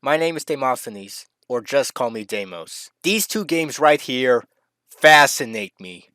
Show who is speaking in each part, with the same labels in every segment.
Speaker 1: My name is Daemosthenes, or just call me Deimos. These two games right here fascinate me.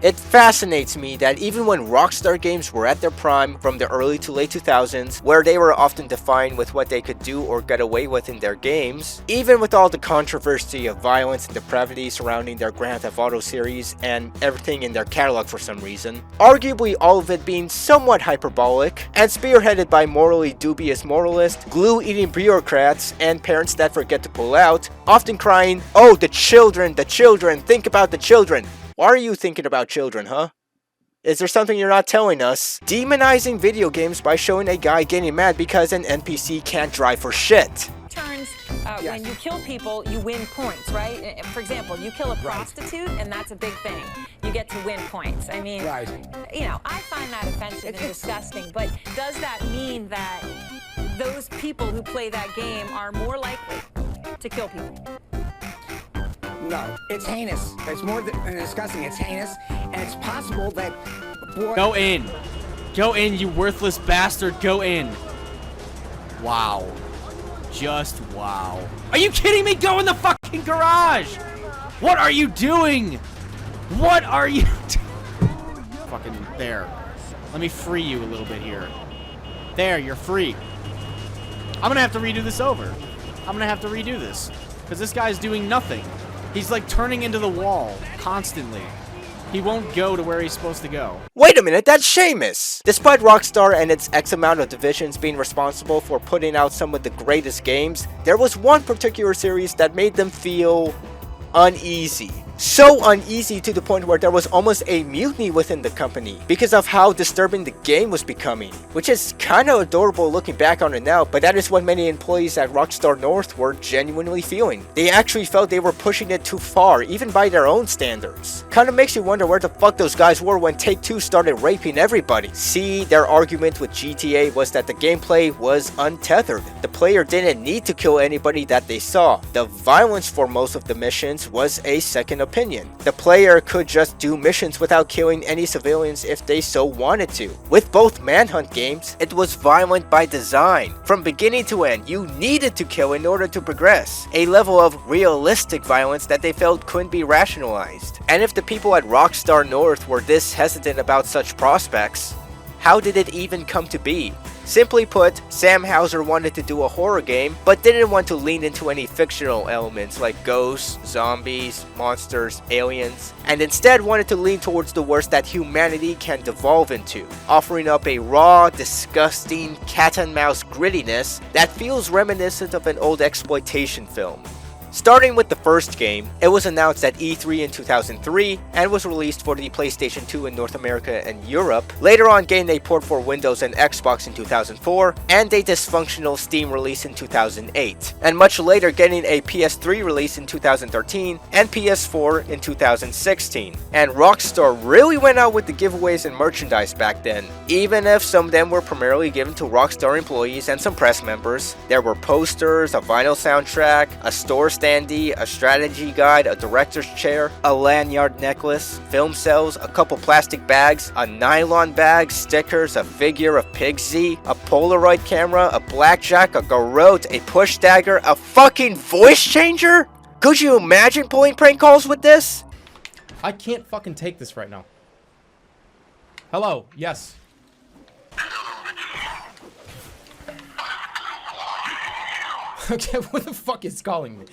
Speaker 1: It fascinates me that even when Rockstar games were at their prime from the early to late 2000s, where they were often defined with what they could do or get away with in their games, even with all the controversy of violence and depravity surrounding their Grand Theft Auto series and everything in their catalog for some reason, arguably all of it being somewhat hyperbolic and spearheaded by morally dubious moralists, glue-eating bureaucrats, and parents that forget to pull out, often crying, "Oh, the children, think about the children." Why are you thinking about children, huh? Is there something you're not telling us? Demonizing video games by showing a guy getting mad because an NPC can't drive for shit.
Speaker 2: Turns, when you kill people, you win points, right? For example, you kill a prostitute, and that's a big thing. You get to win points. I mean, you know, I find that offensive and disgusting, but does that mean that those people who play that game are more likely to kill people?
Speaker 3: No, it's heinous. It's more than disgusting. It's heinous, and it's possible that...
Speaker 4: Go in. Go in, you worthless bastard. Go in. Wow. Just wow. Are you kidding me? Go in the fucking garage! What are you doing? What are you doing? Fucking there. Let me free you a little bit here. There, you're free. I'm gonna have to redo this over. I'm gonna have to redo this. Because this guy's doing nothing. He's like turning into the wall constantly. He won't go to where he's supposed to go.
Speaker 1: Wait a minute, that's Seamus! Despite Rockstar and its X amount of divisions being responsible for putting out some of the greatest games, there was one particular series that made them feel uneasy. So uneasy to the point where there was almost a mutiny within the company because of how disturbing the game was becoming, which is kinda adorable looking back on it now, but that is what many employees at Rockstar North were genuinely feeling. They actually felt they were pushing it too far, even by their own standards. Kinda makes you wonder where the fuck those guys were when Take-Two started raping everybody. See, their argument with GTA was that the gameplay was untethered. The player didn't need to kill anybody that they saw. The violence for most of the missions was a second opinion. The player could just do missions without killing any civilians if they so wanted to. With both Manhunt games, it was violent by design. From beginning to end, you needed to kill in order to progress. A level of realistic violence that they felt couldn't be rationalized. And if the people at Rockstar North were this hesitant about such prospects, how did it even come to be? Simply put, Sam Houser wanted to do a horror game, but didn't want to lean into any fictional elements like ghosts, zombies, monsters, aliens, and instead wanted to lean towards the worst that humanity can devolve into, offering up a raw, disgusting, cat-and-mouse grittiness that feels reminiscent of an old exploitation film. Starting with the first game, it was announced at E3 in 2003 and was released for the PlayStation 2 in North America and Europe, later on gained a port for Windows and Xbox in 2004, and a dysfunctional Steam release in 2008, and much later getting a PS3 release in 2013 and PS4 in 2016. And Rockstar really went out with the giveaways and merchandise back then. Even if some of them were primarily given to Rockstar employees and some press members, there were posters, a vinyl soundtrack, a store standee, a strategy guide, a director's chair, a lanyard necklace, film cells, a couple plastic bags, a nylon bag, stickers, a figure of Pigsy, a Polaroid camera, a blackjack, a garrote, a push dagger, a fucking voice changer? Could you imagine pulling prank calls with this?
Speaker 4: I can't fucking take this right now. Hello, yes. Okay, what the fuck is calling me?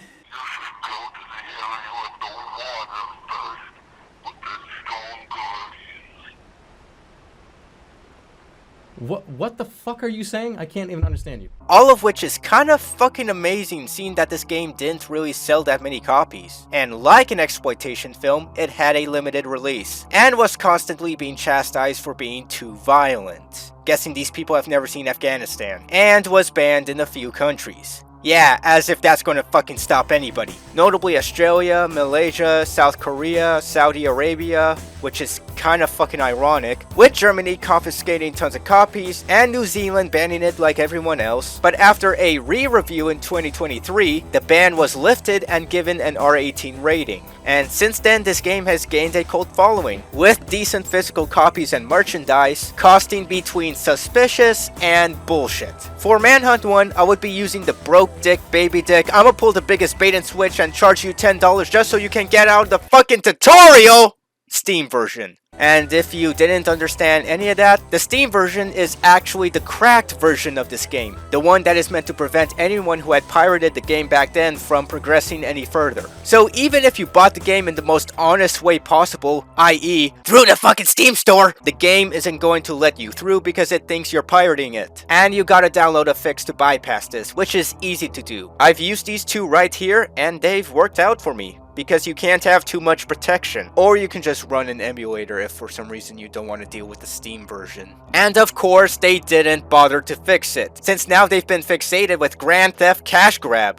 Speaker 4: What the fuck are you saying? I can't even understand you.
Speaker 1: All of which is kind of fucking amazing, seeing that this game didn't really sell that many copies. And like an exploitation film, it had a limited release, and was constantly being chastised for being too violent. Guessing these people have never seen Afghanistan. And was banned in a few countries. Yeah, as if that's gonna fucking stop anybody. Notably Australia, Malaysia, South Korea, Saudi Arabia, which is kinda fucking ironic, with Germany confiscating tons of copies and New Zealand banning it like everyone else. But after a re-review in 2023, the ban was lifted and given an R18 rating. And since then, this game has gained a cult following, with decent physical copies and merchandise costing between suspicious and bullshit. For Manhunt 1, I would be using the broke dick baby dick. I'ma pull the biggest bait and switch and charge you $10 just so you can get out of the fucking tutorial! Steam version. And if you didn't understand any of that, the Steam version is actually the cracked version of this game. The one that is meant to prevent anyone who had pirated the game back then from progressing any further. So even if you bought the game in the most honest way possible, i.e. through the fucking Steam store, the game isn't going to let you through because it thinks you're pirating it. And you gotta download a fix to bypass this, which is easy to do. I've used these two right here and they've worked out for me, because you can't have too much protection. Or you can just run an emulator if for some reason you don't want to deal with the Steam version. And of course, they didn't bother to fix it, since now they've been fixated with Grand Theft Cash Grab.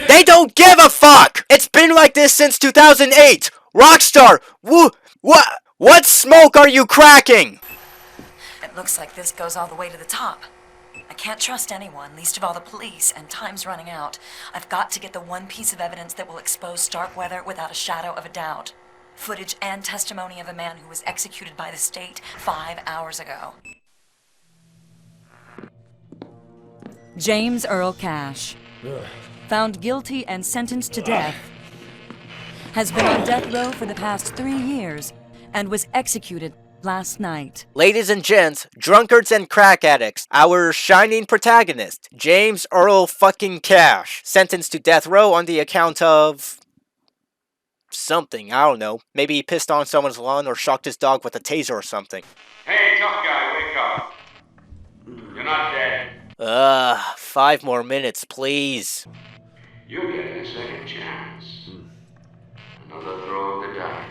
Speaker 1: They don't give a fuck! It's been like this since 2008! Rockstar! What smoke are you cracking?
Speaker 5: It looks like this goes all the way to the top. I can't trust anyone, least of all the police, and time's running out. I've got to get the one piece of evidence that will expose Starkweather without a shadow of a doubt. Footage and testimony of a man who was executed by the state 5 hours ago.
Speaker 6: James Earl Cash, found guilty and sentenced to death, has been on death row for the past 3 years and was executed last night.
Speaker 1: Ladies and gents, drunkards and crack addicts, our shining protagonist, James Earl fucking Cash, sentenced to death row on the account of something, I don't know. Maybe he pissed on someone's lawn or shocked his dog with a taser or something.
Speaker 7: Hey, tough guy, wake up. You're not dead.
Speaker 1: 5 more minutes, please.
Speaker 7: You're getting a second chance. Another throw of the dice.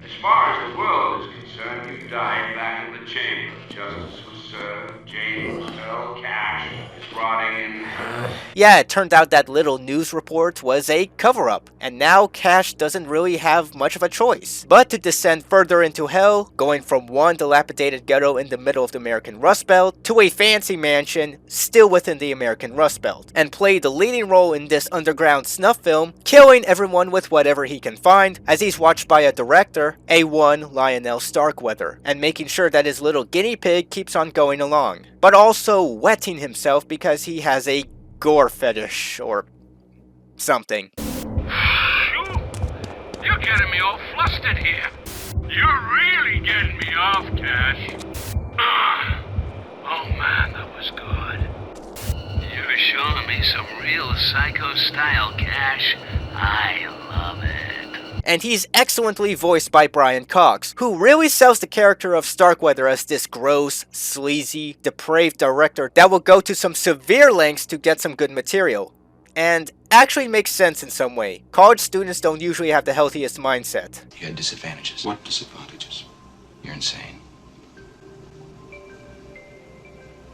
Speaker 7: As far as the world is concerned, you died back in the chamber. Justice was served. James Earl Cash is rotting in hell.
Speaker 1: Yeah, it turned out that little news report was a cover-up, and now Cash doesn't really have much of a choice but to descend further into hell, going from one dilapidated ghetto in the middle of the American Rust Belt to a fancy mansion still within the American Rust Belt, and play the leading role in this underground snuff film, killing everyone with whatever he can find, as he's watched by a director, A1 Lionel Starkweather, and making sure that his little guinea pig keeps on going along, but also wetting himself because he has a gore fetish or something.
Speaker 7: You're getting me all flustered here. You're really getting me off, Cash. Oh man, that was good. You're showing me some real psycho style, Cash. I love it.
Speaker 1: And he's excellently voiced by Brian Cox, who really sells the character of Starkweather as this gross, sleazy, depraved director that will go to some severe lengths to get some good material. And actually makes sense in some way. College students don't usually have the healthiest mindset.
Speaker 8: You had disadvantages. What disadvantages? You're insane.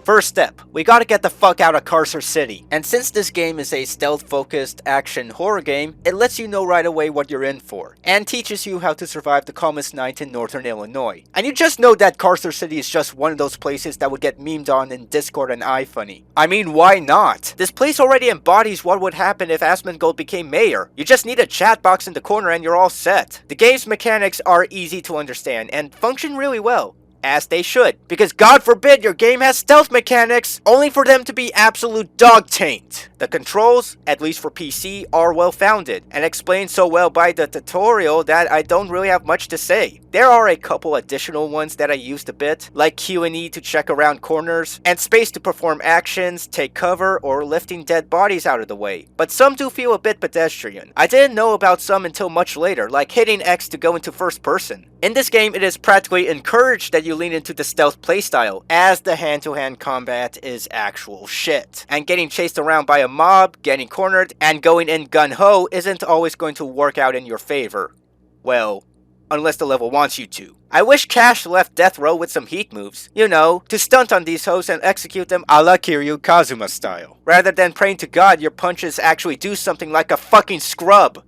Speaker 1: First step, we gotta get the fuck out of Carcer City. And since this game is a stealth-focused action horror game, it lets you know right away what you're in for, and teaches you how to survive the calmest night in northern Illinois. And you just know that Carcer City is just one of those places that would get memed on in Discord and iFunny. I mean, why not? This place already embodies what would happen if Asmongold became mayor. You just need a chat box in the corner and you're all set. The game's mechanics are easy to understand and function really well. As they should, because God forbid your game has stealth mechanics, only for them to be absolute dog taint. The controls, at least for PC, are well founded, and explained so well by the tutorial that I don't really have much to say. There are a couple additional ones that I used a bit, like Q and E to check around corners, and space to perform actions, take cover, or lifting dead bodies out of the way. But some do feel a bit pedestrian. I didn't know about some until much later, like hitting X to go into first person. In this game, it is practically encouraged that you lean into the stealth playstyle, as the hand-to-hand combat is actual shit. And getting chased around by a mob, getting cornered, and going in gun-ho isn't always going to work out in your favor. Well, unless the level wants you to. I wish Cash left Death Row with some heat moves, you know, to stunt on these hoes and execute them a la Kiryu Kazuma style, rather than praying to God your punches actually do something like a fucking scrub.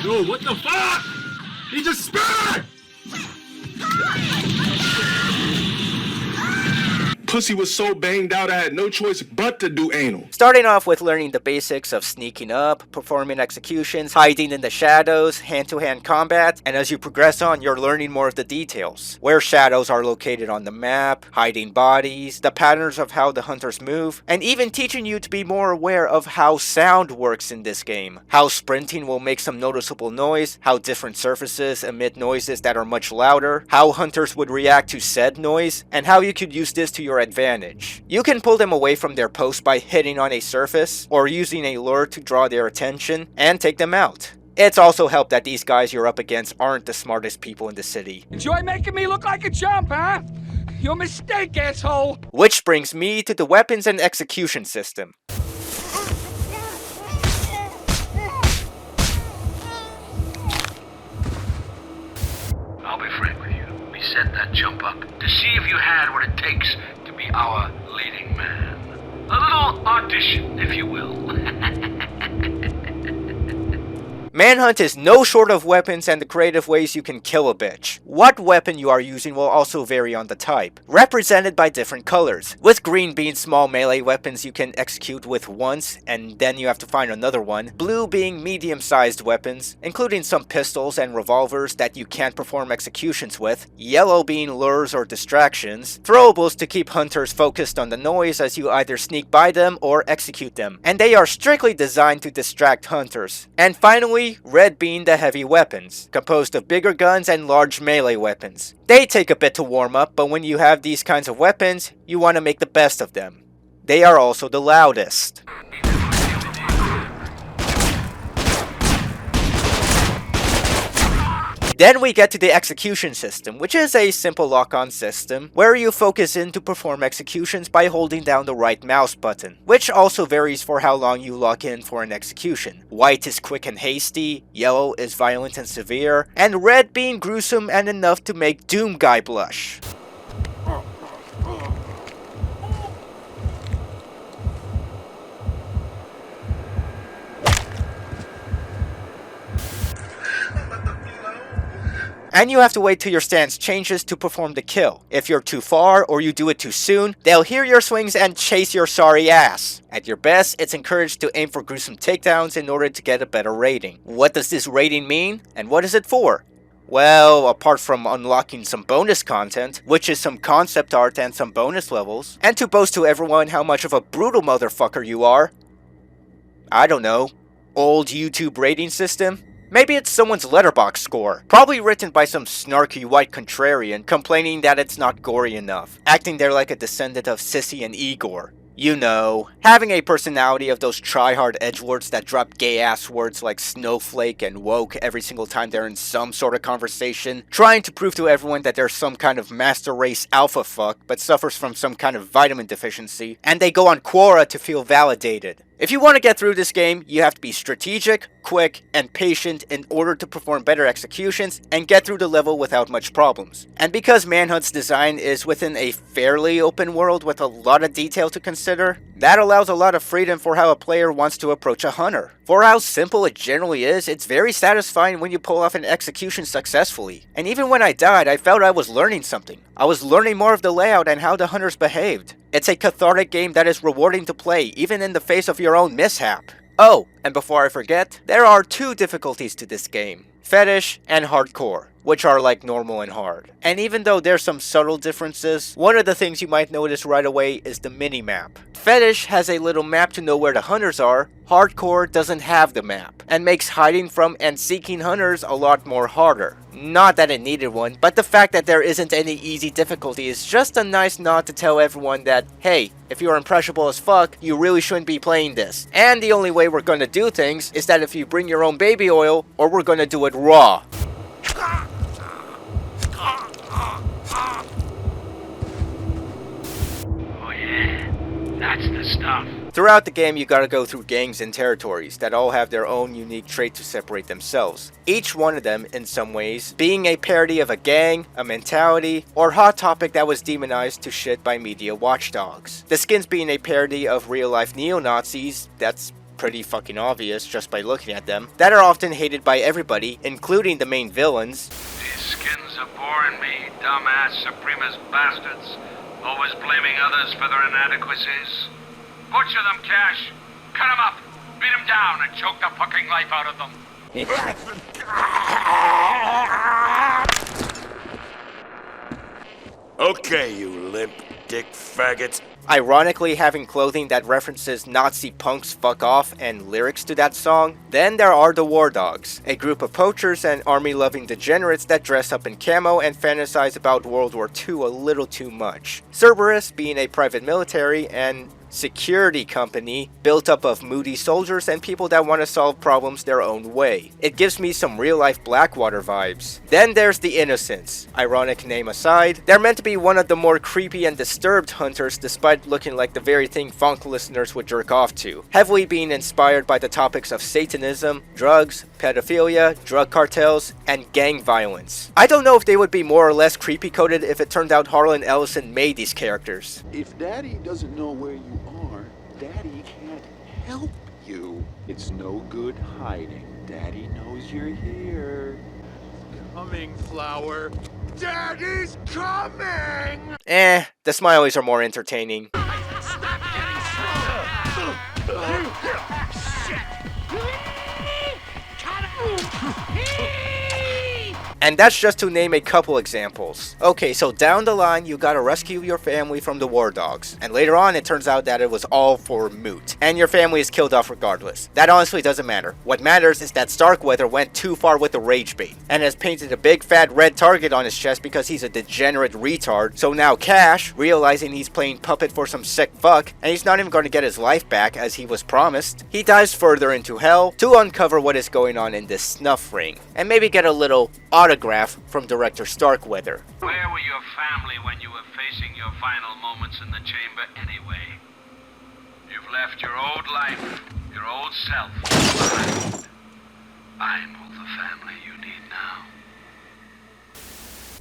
Speaker 9: Yo, what the fuck? He just spit! Pussy was so banged out I had no choice but to do anal.
Speaker 1: Starting off with learning the basics of sneaking up, performing executions, hiding in the shadows, hand-to-hand combat, and as you progress on, you're learning more of the details. Where shadows are located on the map, hiding bodies, the patterns of how the hunters move, and even teaching you to be more aware of how sound works in this game. How sprinting will make some noticeable noise, how different surfaces emit noises that are much louder, how hunters would react to said noise, and how you could use this to your advantage. You can pull them away from their post by hitting on a surface or using a lure to draw their attention and take them out. It's also helped that these guys you're up against aren't the smartest people in the city.
Speaker 10: Enjoy making me look like a chump, huh? Your mistake, asshole!
Speaker 1: Which brings me to the weapons and execution system.
Speaker 7: I'll be frank with you. We set that jump up to see if you had what it takes to be our leading man. A little audition, if you will.
Speaker 1: Manhunt is no short of weapons and the creative ways you can kill a bitch. What weapon you are using will also vary on the type, represented by different colors, with green being small melee weapons you can execute with once and then you have to find another one, blue being medium-sized weapons, including some pistols and revolvers that you can't perform executions with, yellow being lures or distractions, throwables to keep hunters focused on the noise as you either sneak by them or execute them, and they are strictly designed to distract hunters, and finally, red being the heavy weapons, composed of bigger guns and large melee weapons. They take a bit to warm up, but when you have these kinds of weapons, you want to make the best of them. They are also the loudest. Then we get to the execution system, which is a simple lock-on system where you focus in to perform executions by holding down the right mouse button, which also varies for how long you lock in for an execution. White is quick and hasty, yellow is violent and severe, and red being gruesome and enough to make Doom Guy blush. And you have to wait till your stance changes to perform the kill. If you're too far or you do it too soon, they'll hear your swings and chase your sorry ass. At your best, it's encouraged to aim for gruesome takedowns in order to get a better rating. What does this rating mean, and what is it for? Well, apart from unlocking some bonus content, which is some concept art and some bonus levels, and to boast to everyone how much of a brutal motherfucker you are, I don't know, old YouTube rating system? Maybe it's someone's letterbox score, probably written by some snarky white contrarian complaining that it's not gory enough, acting there like a descendant of Sissy and Igor. You know, having a personality of those try-hard edgelords that drop gay-ass words like snowflake and woke every single time they're in some sort of conversation, trying to prove to everyone that they're some kind of master race alpha fuck but suffers from some kind of vitamin deficiency, and they go on Quora to feel validated. If you want to get through this game, you have to be strategic, quick, and patient in order to perform better executions and get through the level without much problems. And because Manhunt's design is within a fairly open world with a lot of detail to consider, that allows a lot of freedom for how a player wants to approach a hunter. For how simple it generally is, it's very satisfying when you pull off an execution successfully. And even when I died, I felt I was learning something. I was learning more of the layout and how the hunters behaved. It's a cathartic game that is rewarding to play, even in the face of your own mishap. Oh, and before I forget, there are two difficulties to this game. Fetish and Hardcore, which are like normal and hard. And even though there's some subtle differences, one of the things you might notice right away is the mini-map. Fetish has a little map to know where the hunters are, Hardcore doesn't have the map, and makes hiding from and seeking hunters a lot more harder. Not that it needed one, but the fact that there isn't any easy difficulty is just a nice nod to tell everyone that, hey, if you're impressionable as fuck, you really shouldn't be playing this. And the only way we're gonna do things is that if you bring your own baby oil, or we're gonna do it raw.
Speaker 7: Oh yeah, that's the stuff.
Speaker 1: Throughout the game, you gotta go through gangs and territories that all have their own unique trait to separate themselves. Each one of them, in some ways, being a parody of a gang, a mentality, or hot topic that was demonized to shit by media watchdogs. The skins being a parody of real-life neo-Nazis, that's pretty fucking obvious just by looking at them, that are often hated by everybody, including the main villains.
Speaker 7: These skins are boring me, dumbass supremacist bastards, always blaming others for their inadequacies. Butcher them, Cash. Cut them up, beat them down, and choke the fucking life out of them.
Speaker 11: Okay, you limp dick faggots.
Speaker 1: Ironically, having clothing that references Nazi punks fuck off and lyrics to that song. Then there are the War Dogs, a group of poachers and army-loving degenerates that dress up in camo and fantasize about World War II a little too much. Cerberus being a private military and security company built up of moody soldiers and people that want to solve problems their own way. It gives me some real-life Blackwater vibes. Then there's the Innocents. Ironic name aside, they're meant to be one of the more creepy and disturbed hunters despite looking like the very thing funk listeners would jerk off to. Heavily being inspired by the topics of Satanism, drugs, pedophilia, drug cartels, and gang violence. I don't know if they would be more or less creepy coded if it turned out Harlan Ellison made these characters.
Speaker 12: If Daddy doesn't know where you are, Daddy can't help you. It's no good hiding. Daddy knows you're here.
Speaker 9: Coming, Flower. Daddy's coming!
Speaker 1: The smileys are more entertaining.
Speaker 9: Stop getting strong!
Speaker 1: And that's just to name a couple examples. Okay, so down the line, you gotta rescue your family from the War Dogs. And later on, it turns out that it was all for moot. And your family is killed off regardless. That honestly doesn't matter. What matters is that Starkweather went too far with the rage bait. And has painted a big fat red target on his chest because he's a degenerate retard. So now Cash, realizing he's playing puppet for some sick fuck, and he's not even going to get his life back as he was promised, he dives further into hell to uncover what is going on in this snuff ring. And maybe get a little autograph from director Starkweather.
Speaker 7: Where were your family when you were facing your final moments in the chamber anyway? You've left your old life, your old self behind. I'm all the family you need now.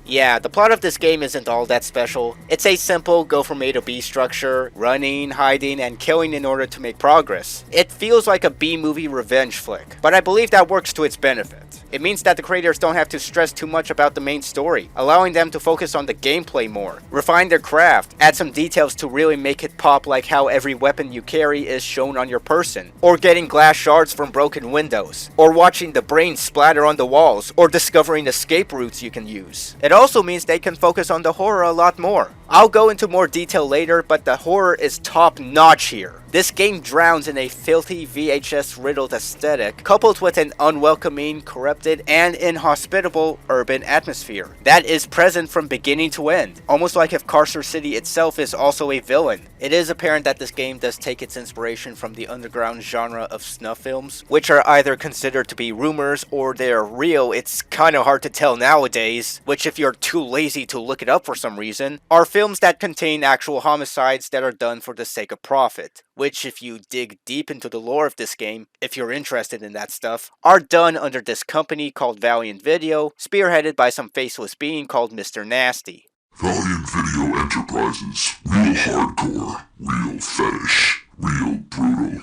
Speaker 1: Yeah, the plot of this game isn't all that special. It's a simple go from A to B structure, running, hiding, and killing in order to make progress. It feels like a B-movie revenge flick, but I believe that works to its benefit. It means that the creators don't have to stress too much about the main story, allowing them to focus on the gameplay more, refine their craft, add some details to really make it pop, like how every weapon you carry is shown on your person, or getting glass shards from broken windows, or watching the brains splatter on the walls, or discovering escape routes you can use. It also means they can focus on the horror a lot more. I'll go into more detail later, but the horror is top notch here. This game drowns in a filthy VHS-riddled aesthetic, coupled with an unwelcoming, corrupted, and inhospitable urban atmosphere that is present from beginning to end, almost like if Carcer City itself is also a villain. It is apparent that this game does take its inspiration from the underground genre of snuff films, which are either considered to be rumors or they're real. It's kinda hard to tell nowadays, which if you're too lazy to look it up for some reason, are films that contain actual homicides that are done for the sake of profit, which if you dig deep into the lore of this game, if you're interested in that stuff, are done under this company called Valiant Video, spearheaded by some faceless being called Mr. Nasty.
Speaker 13: Valiant Video Enterprises. Real hardcore, real fetish, real brutal.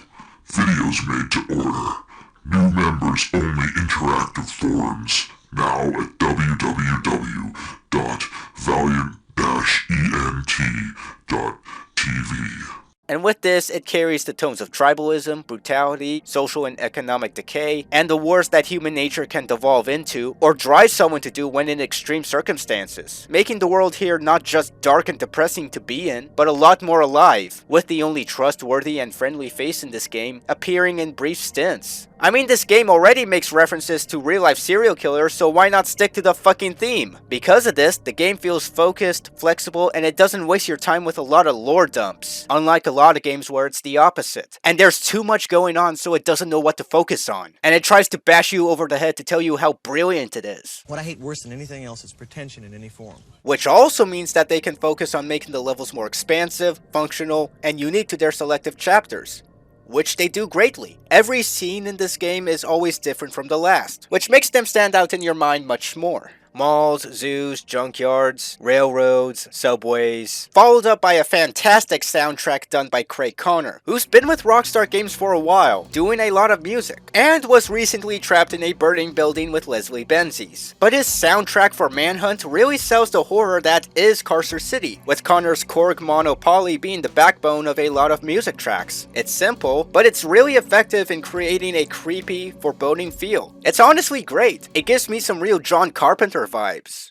Speaker 13: Videos made to order. New members only interactive forums. Now at www.valiant-ent.tv.
Speaker 1: And with this, it carries the tones of tribalism, brutality, social and economic decay, and the wars that human nature can devolve into, or drive someone to do when in extreme circumstances, making the world here not just dark and depressing to be in, but a lot more alive, with the only trustworthy and friendly face in this game appearing in brief stints. I mean, this game already makes references to real-life serial killers, so why not stick to the fucking theme? Because of this, the game feels focused, flexible, and it doesn't waste your time with a lot of lore dumps. Unlike a lot lot of games where it's the opposite. And there's too much going on so it doesn't know what to focus on. And it tries to bash you over the head to tell you how brilliant it is.
Speaker 14: What I hate worse than anything else is pretension in any form.
Speaker 1: Which also means that they can focus on making the levels more expansive, functional, and unique to their selective chapters. Which they do greatly. Every scene in this game is always different from the last, which makes them stand out in your mind much more. Malls, zoos, junkyards, railroads, subways, followed up by a fantastic soundtrack done by Craig Connor, who's been with Rockstar Games for a while, doing a lot of music, and was recently trapped in a burning building with Leslie Benzies. But his soundtrack for Manhunt really sells the horror that is Carcer City, with Connor's Korg Mono Poly being the backbone of a lot of music tracks. It's simple, but it's really effective in creating a creepy, foreboding feel. It's honestly great. It gives me some real John Carpenter vibes.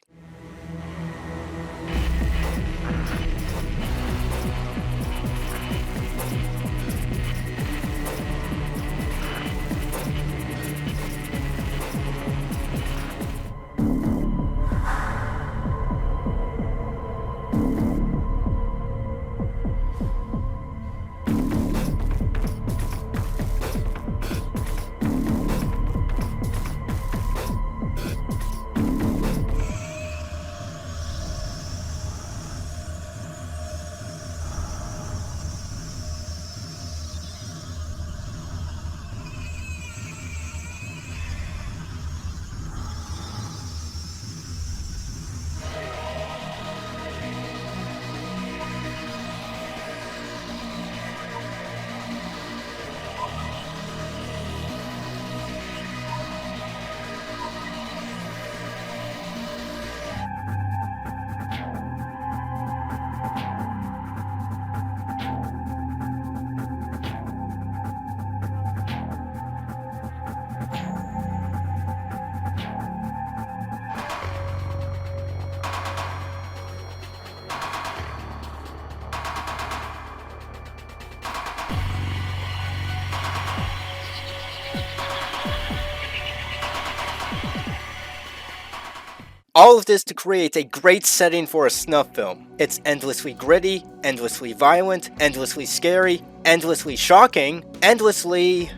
Speaker 1: All of this to create a great setting for a snuff film. It's endlessly gritty, endlessly violent, endlessly scary, endlessly shocking, endlessly...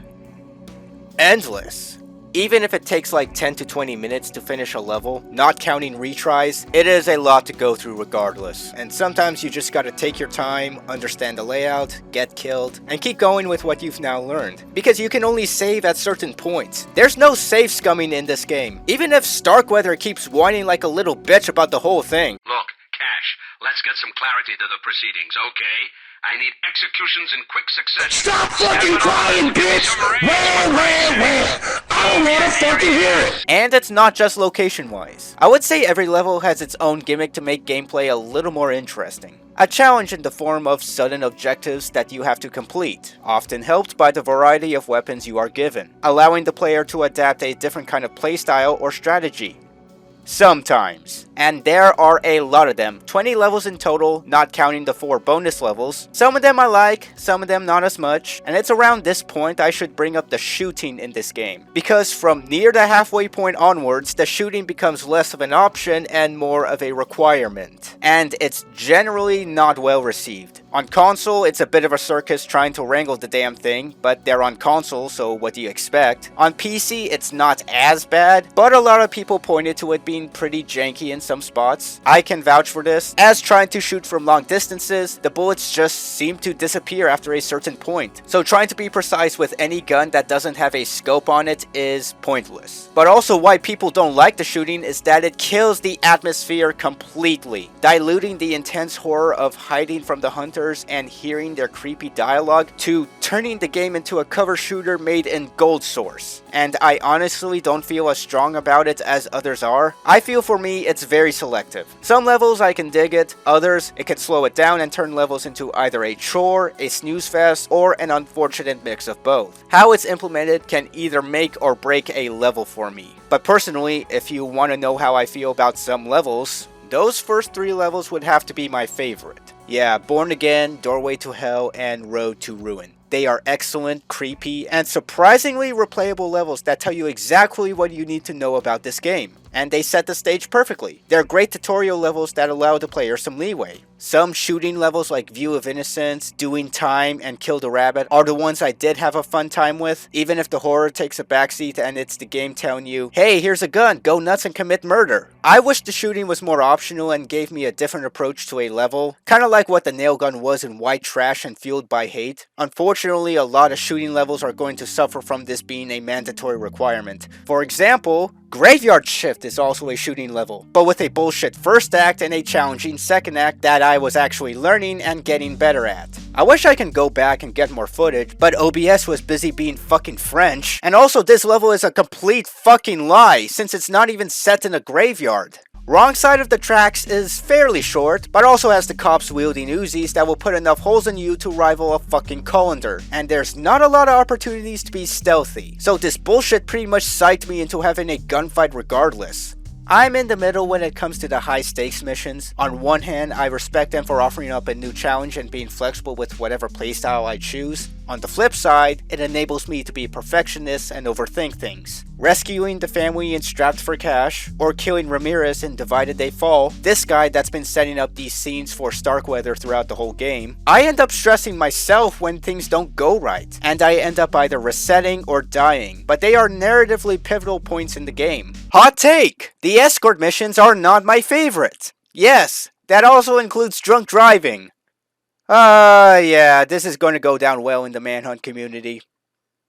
Speaker 1: endless. Even if it takes like 10 to 20 minutes to finish a level, not counting retries, it is a lot to go through regardless. And sometimes you just gotta take your time, understand the layout, get killed, and keep going with what you've now learned. Because you can only save at certain points. There's no save scumming in this game, even if Starkweather keeps whining like a little bitch about the whole thing.
Speaker 7: Look, Cash, let's get some clarity to the proceedings, okay? I need executions in quick succession.
Speaker 11: Stop fucking crying, bitch! Where? I don't wanna fucking hear it!
Speaker 1: And it's not just location-wise. I would say every level has its own gimmick to make gameplay a little more interesting. A challenge in the form of sudden objectives that you have to complete, often helped by the variety of weapons you are given, allowing the player to adapt a different kind of playstyle or strategy. Sometimes. And there are a lot of them, 20 levels in total, not counting the 4 bonus levels. Some of them I like, some of them not as much, and it's around this point I should bring up the shooting in this game. Because from near the halfway point onwards, the shooting becomes less of an option and more of a requirement. And it's generally not well received. On console, it's a bit of a circus trying to wrangle the damn thing, but they're on console, so what do you expect? On PC, it's not as bad, but a lot of people pointed to it being pretty janky in some spots. I can vouch for this, as trying to shoot from long distances, the bullets just seem to disappear after a certain point. So trying to be precise with any gun that doesn't have a scope on it is pointless. But also why people don't like the shooting is that it kills the atmosphere completely, diluting the intense horror of hiding from the hunters and hearing their creepy dialogue to turning the game into a cover shooter made in Gold Source. And I honestly don't feel as strong about it as others are. I feel for me it's very selective. Some levels I can dig it, others it can slow it down and turn levels into either a chore, a snooze fest, or an unfortunate mix of both. How it's implemented can either make or break a level for me. But personally, if you want to know how I feel about some levels, those first 3 levels would have to be my favorite. Yeah, Born Again, Doorway to Hell, and Road to Ruin. They are excellent, creepy, and surprisingly replayable levels that tell you exactly what you need to know about this game. and they set the stage perfectly. They're great tutorial levels that allow the player some leeway. Some shooting levels like View of Innocence, Doing Time, and Kill the Rabbit are the ones I did have a fun time with, even if the horror takes a backseat and it's the game telling you, hey, here's a gun, go nuts and commit murder. I wish the shooting was more optional and gave me a different approach to a level, kinda like what the nail gun was in White Trash and Fueled by Hate. Unfortunately, a lot of shooting levels are going to suffer from this being a mandatory requirement. For example, Graveyard Shift is also a shooting level, but with a bullshit first act and a challenging second act that I was actually learning and getting better at. I wish I can go back and get more footage, but OBS was busy being fucking French, and also this level is a complete fucking lie since it's not even set in a graveyard. Wrong Side of the Tracks is fairly short, but also has the cops wielding Uzis that will put enough holes in you to rival a fucking colander, and there's not a lot of opportunities to be stealthy, so this bullshit pretty much psyched me into having a gunfight regardless. I'm in the middle when it comes to the high stakes missions. On one hand, I respect them for offering up a new challenge and being flexible with whatever playstyle I choose. On the flip side, it enables me to be a perfectionist and overthink things. Rescuing the family in Strapped for Cash, or killing Ramirez in Divided They Fall, this guy that's been setting up these scenes for Starkweather throughout the whole game, I end up stressing myself when things don't go right, and I end up either resetting or dying, but they are narratively pivotal points in the game. Hot take! The escort missions are not my favorite. Yes, that also includes drunk driving. Yeah, this is going to go down well in the Manhunt community.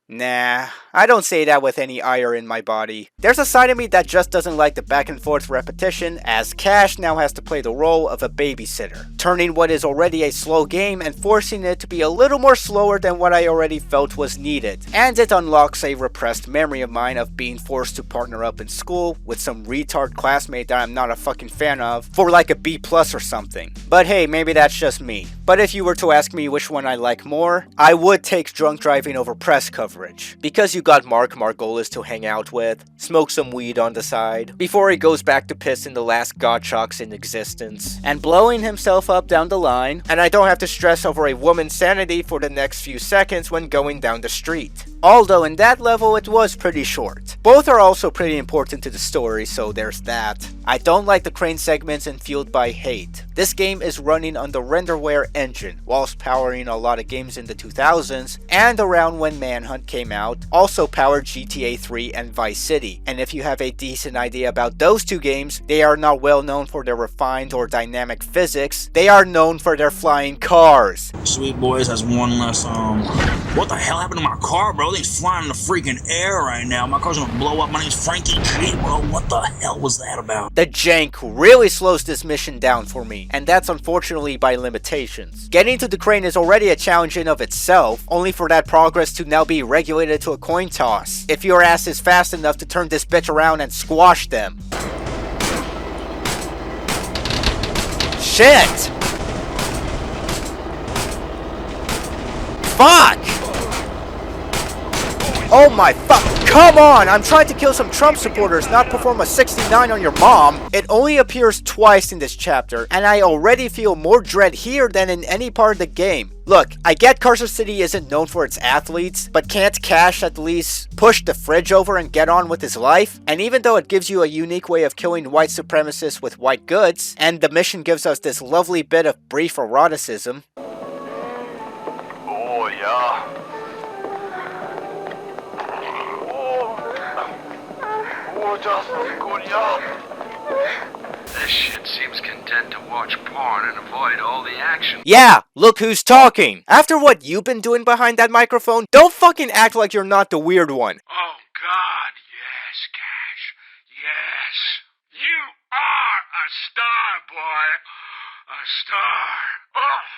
Speaker 1: Nah, I don't say that with any ire in my body. There's a side of me that just doesn't like the back and forth repetition, as Cash now has to play the role of a babysitter, turning what is already a slow game and forcing it to be a little more slower than what I already felt was needed. And it unlocks a repressed memory of mine of being forced to partner up in school with some retard classmate that I'm not a fucking fan of for like a B+ or something. But hey, maybe that's just me. But if you were to ask me which one I like more, I would take drunk driving over press coverage. Because you got Mark Margolis to hang out with, smoke some weed on the side, before he goes back to piss in the last Gottschalks in existence, and blowing himself up down the line, and I don't have to stress over a woman's sanity for the next few seconds when going down the street. Although in that level it was pretty short. Both are also pretty important to the story, so there's that. I don't like the crane segments in Fueled by Hate. This game is running on the renderware engine, whilst powering a lot of games in the 2000s, and around when Manhunt came out, also powered GTA 3 and Vice City. And if you have a decent idea about those two games, they are not well known for their refined or dynamic physics, they are known for their flying cars.
Speaker 15: Sweet Boys has one less, what the hell happened to my car, bro? It's flying in the freaking air right now. My car's gonna blow up. My name's Frankie G, bro. What the hell was that about?
Speaker 1: The jank really slows this mission down for me, and that's unfortunately by limitations. Getting to the crane is already a challenge in of itself, only for that progress to now be regulated to a coin toss, if your ass is fast enough to turn this bitch around and squash them. Shit! Fuck! Oh my fuck, come on! I'm trying to kill some Trump supporters, not perform a 69 on your mom. It only appears twice in this chapter, and I already feel more dread here than in any part of the game. Look, I get Carcer City isn't known for its athletes, but can't Cash at least push the fridge over and get on with his life? And even though it gives you a unique way of killing white supremacists with white goods, and the mission gives us this lovely bit of brief eroticism.
Speaker 16: Oh yeah.
Speaker 7: This shit seems content to watch porn and avoid all the action.
Speaker 1: Yeah, look who's talking. After what you've been doing behind that microphone, don't fucking act like you're not the weird one.
Speaker 7: Oh God, yes, Cash. Yes. You are a star, boy. A star. Oh.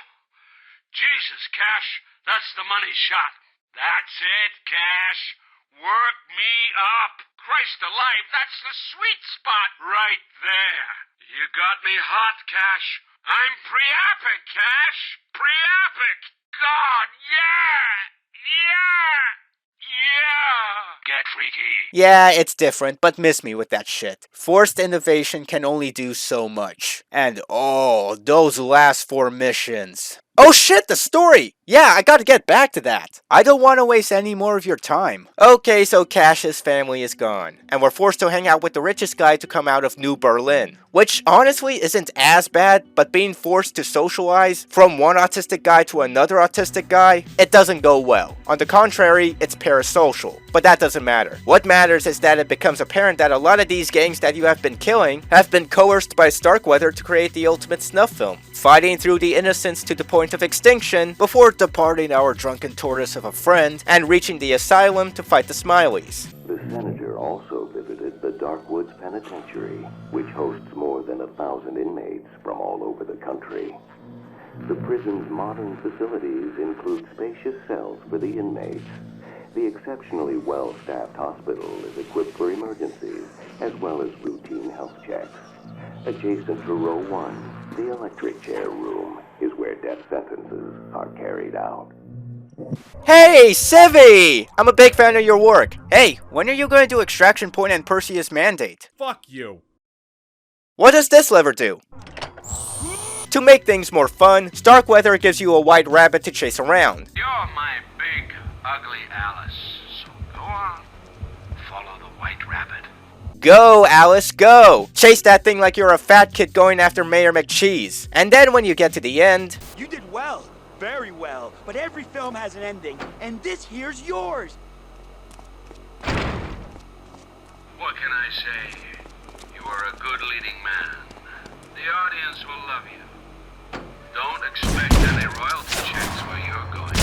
Speaker 7: Jesus, Cash. That's the money shot. That's it, Cash. Work me up. Christ alive, that's the sweet spot right there. You got me hot, Cash. I'm pre-epic, Cash. Pre-epic. God, yeah. Yeah. Yeah. Get freaky.
Speaker 1: Yeah, it's different, but miss me with that shit. Forced innovation can only do so much. And oh, those last 4 missions. Oh shit, the story! Yeah, I gotta get back to that. I don't want to waste any more of your time. Okay, so Cash's family is gone, and we're forced to hang out with the richest guy to come out of New Berlin. Which honestly isn't as bad, but being forced to socialize from one autistic guy to another autistic guy, it doesn't go well. On the contrary, it's parasocial. But that doesn't matter. What matters is that it becomes apparent that a lot of these gangs that you have been killing have been coerced by Starkweather to create the ultimate snuff film, fighting through the innocence to the point of extinction before departing our drunken tortoise of a friend and reaching the asylum to fight the Smileys.
Speaker 16: The senator also visited the Darkwoods Penitentiary, which hosts more than 1,000 inmates from all over the country. The prison's modern facilities include spacious cells for the inmates. The exceptionally well-staffed hospital is equipped for emergencies, as well as routine health checks. Adjacent to row 1, the electric chair room, is where death sentences are carried out.
Speaker 1: Hey, Civi! I'm a big fan of your work. Hey, when are you going to do Extraction Point and Perseus Mandate?
Speaker 9: Fuck you.
Speaker 1: What does this lever do? To make things more fun, Starkweather gives you a white rabbit to chase around.
Speaker 7: You're my big, ugly Alice, so go on. Follow the white rabbit.
Speaker 1: Go, Alice, go! Chase that thing like you're a fat kid going after Mayor McCheese. And then when you get to the end...
Speaker 17: You did well. Very well. But every film has an ending, and this here's yours.
Speaker 7: What can I say? You are a good leading man. The audience will love you. Don't expect any royalty checks where you're going.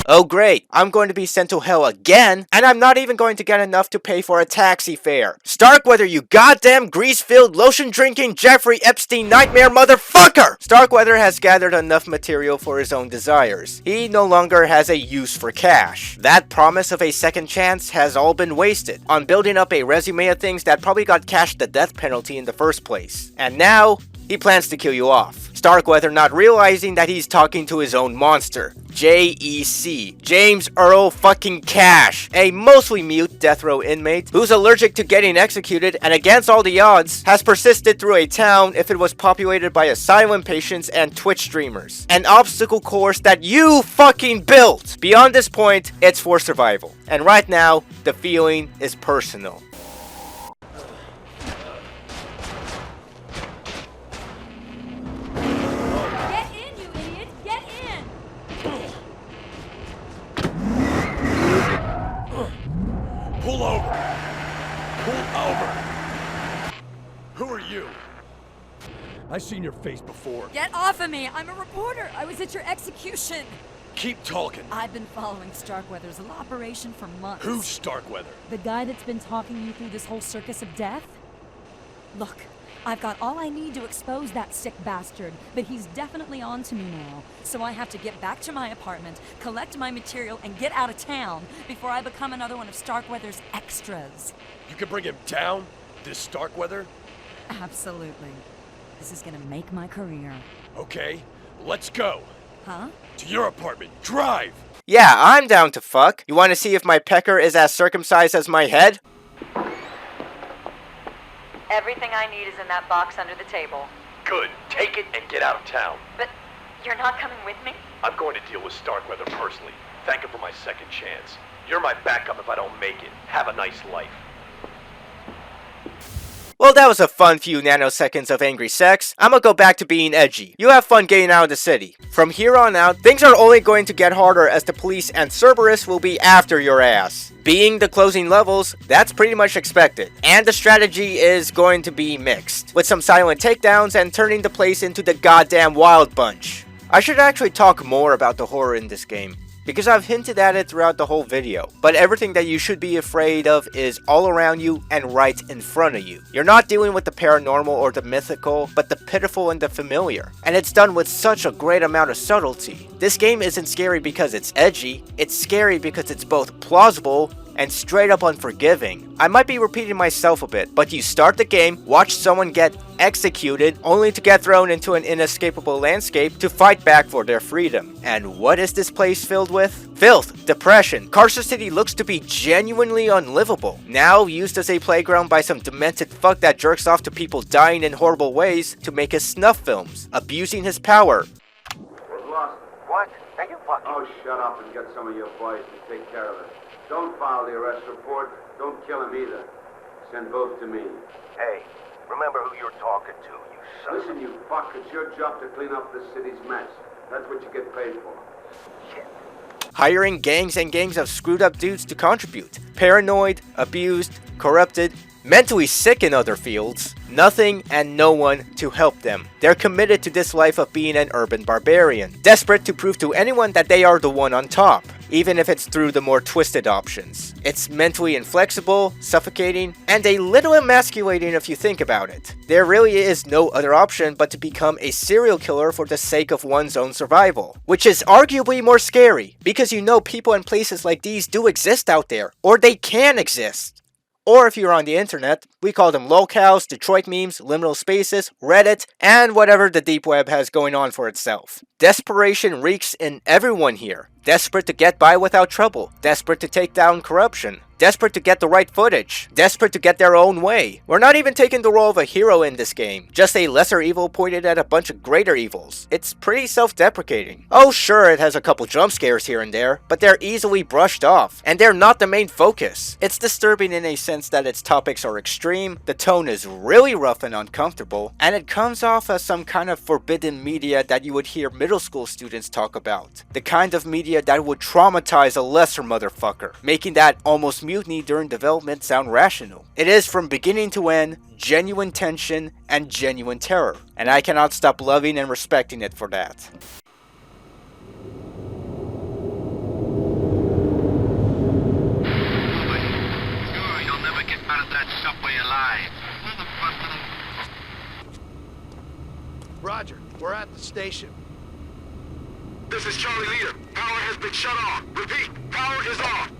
Speaker 1: Oh great, I'm going to be sent to hell again, and I'm not even going to get enough to pay for a taxi fare. Starkweather, you goddamn grease-filled, lotion-drinking Jeffrey Epstein nightmare motherfucker! Starkweather has gathered enough material for his own desires. He no longer has a use for cash. That promise of a second chance has all been wasted on building up a resume of things that probably got Cash the death penalty in the first place. And now, he plans to kill you off. Starkweather not realizing that he's talking to his own monster. JEC, James Earl fucking Cash, a mostly mute death row inmate who's allergic to getting executed and against all the odds has persisted through a town if it was populated by asylum patients and Twitch streamers. An obstacle course that you fucking built! Beyond this point, it's for survival. And right now, the feeling is personal.
Speaker 9: Pull over! Pull over! Who are you? I've seen your face before.
Speaker 6: Get off of me! I'm a reporter! I was at your execution!
Speaker 9: Keep talking.
Speaker 6: I've been following Starkweather's operation for months.
Speaker 9: Who's Starkweather?
Speaker 6: The guy that's been talking you through this whole circus of death? Look, I've got all I need to expose that sick bastard, but he's definitely on to me now. So I have to get back to my apartment, collect my material, and get out of town before I become another one of Starkweather's extras.
Speaker 9: You can bring him down? This Starkweather?
Speaker 6: Absolutely. This is gonna make my career.
Speaker 9: Okay, let's go.
Speaker 6: Huh?
Speaker 9: To your apartment. Drive!
Speaker 1: Yeah, I'm down to fuck. You want to see if my pecker is as circumcised as my head?
Speaker 5: Everything I need is in that box under the table.
Speaker 9: Good. Take it and get out of town.
Speaker 5: But you're not coming with me?
Speaker 9: I'm going to deal with Starkweather personally. Thank him for my second chance. You're my backup if I don't make it. Have a nice life.
Speaker 1: Well, that was a fun few nanoseconds of angry sex. I'm gonna go back to being edgy. You have fun getting out of the city. From here on out, things are only going to get harder as the police and Cerberus will be after your ass. Being the closing levels, that's pretty much expected. And the strategy is going to be mixed, with some silent takedowns and turning the place into the goddamn Wild Bunch. I should actually talk more about the horror in this game, because I've hinted at it throughout the whole video. But everything that you should be afraid of is all around you and right in front of you. You're not dealing with the paranormal or the mythical, but the pitiful and the familiar. And it's done with such a great amount of subtlety. This game isn't scary because it's edgy, it's scary because it's both plausible and straight up unforgiving. I might be repeating myself a bit, but you start the game, watch someone get executed, only to get thrown into an inescapable landscape to fight back for their freedom. And what is this place filled with? Filth, depression. Carcer City looks to be genuinely unlivable, now used as a playground by some demented fuck that jerks off to people dying in horrible ways to make his snuff films, abusing his power.
Speaker 9: Fuck it.
Speaker 7: Oh, shut up and get some of your boys to take care of it. Don't file the arrest report. Don't kill him either. Send both to me.
Speaker 9: Hey, remember who you're talking to, you son.
Speaker 7: Listen, you fuck, it's your job to clean up this city's mess. That's what you get paid for.
Speaker 9: Shit.
Speaker 1: Hiring gangs and gangs of screwed up dudes to contribute. Paranoid, abused, corrupted, mentally sick in other fields. Nothing and no one to help them. They're committed to this life of being an urban barbarian. Desperate to prove to anyone that they are the one on top. Even if it's through the more twisted options. It's mentally inflexible, suffocating, and a little emasculating if you think about it. There really is no other option but to become a serial killer for the sake of one's own survival. Which is arguably more scary, because you know people and places like these do exist out there, or they can exist. Or if you're on the internet, we call them locales, Detroit memes, liminal spaces, Reddit, and whatever the deep web has going on for itself. Desperation reeks in everyone here. Desperate to get by without trouble. Desperate to take down corruption. Desperate to get the right footage. Desperate to get their own way. We're not even taking the role of a hero in this game. Just a lesser evil pointed at a bunch of greater evils. It's pretty self-deprecating. Oh sure, it has a couple jump scares here and there, but they're easily brushed off. And they're not the main focus. It's disturbing in a sense that its topics are extreme, the tone is really rough and uncomfortable, and it comes off as some kind of forbidden media that you would hear middle school students talk about. The kind of media that would traumatize a lesser motherfucker, making that almost mutiny during development sound rational. It is from beginning to end genuine tension and genuine terror, and I cannot stop loving and respecting it for that.
Speaker 7: You'll never get out of that subway alive.
Speaker 9: Roger, we're at the station.
Speaker 11: This is Charlie Leader. Power has been shut off. Repeat, power is off.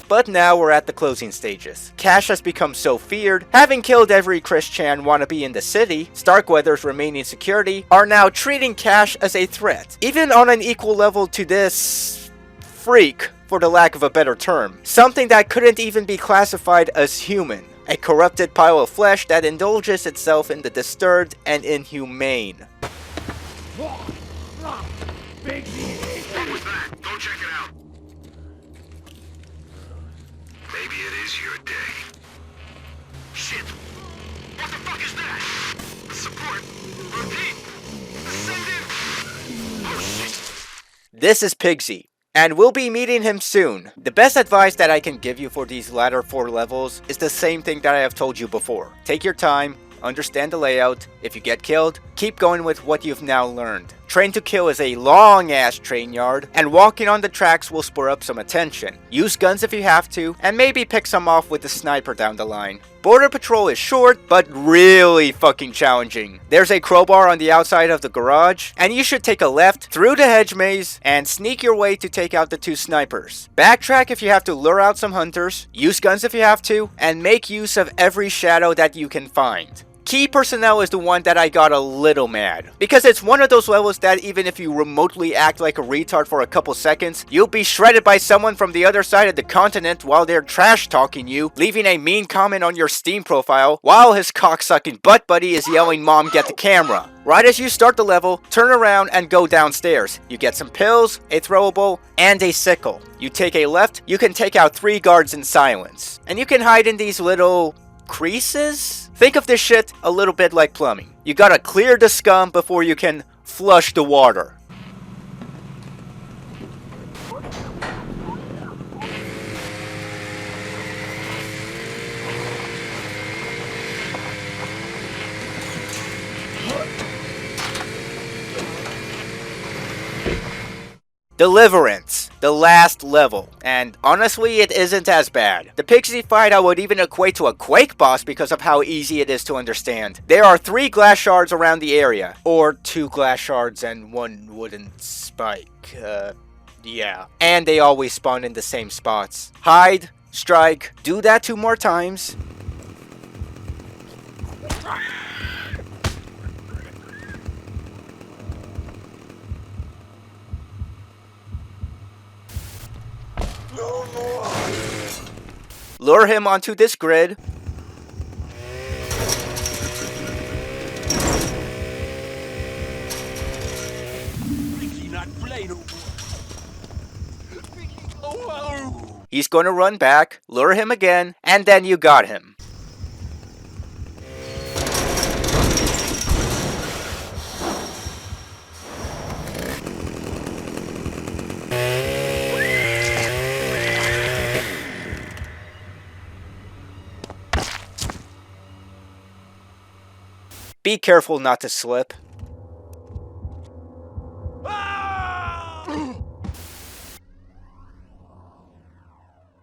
Speaker 1: But now we're at the closing stages. Cash has become so feared, having killed every Christian wannabe in the city, Starkweather's remaining security are now treating Cash as a threat, even on an equal level to this freak, for the lack of a better term. Something that couldn't even be classified as human. A corrupted pile of flesh that indulges itself in the disturbed and inhumane.
Speaker 11: Big what was that? Go check it out. Maybe it is your day. Shit! What the fuck is that? Support. Repeat. Send it. Oh shit.
Speaker 1: This is Pigsy, and we'll be meeting him soon. The best advice that I can give you for these latter 4 levels is the same thing that I have told you before. Take your time, understand the layout. If you get killed, keep going with what you've now learned. Train to Kill is a long-ass train yard, and walking on the tracks will spur up some attention. Use guns if you have to, and maybe pick some off with the sniper down the line. Border Patrol is short, but really fucking challenging. There's a crowbar on the outside of the garage, and you should take a left through the hedge maze and sneak your way to take out the 2 snipers. Backtrack if you have to lure out some hunters, use guns if you have to, and make use of every shadow that you can find. Key personnel is the one that I got a little mad, because it's one of those levels that even if you remotely act like a retard for a couple seconds, you'll be shredded by someone from the other side of the continent while they're trash talking you, leaving a mean comment on your Steam profile while his cocksucking butt buddy is yelling "Mom, get the camera." Right as you start the level, turn around and go downstairs. You get some pills, a throwable, and a sickle. You take a left, you can take out 3 guards in silence, and you can hide in these little creases? Think of this shit a little bit like plumbing. You gotta clear the scum before you can flush the water. Deliverance, the last level, and honestly it isn't as bad. The Pixie fight I would even equate to a Quake boss because of how easy it is to understand. There are 3 glass shards around the area, or 2 glass shards and 1 wooden spike, yeah. And they always spawn in the same spots. Hide, strike, do that 2 more times. Lure him onto this grid.
Speaker 10: can't play no more.
Speaker 1: He's going to run back, lure him again, and then you got him. Be careful not to slip.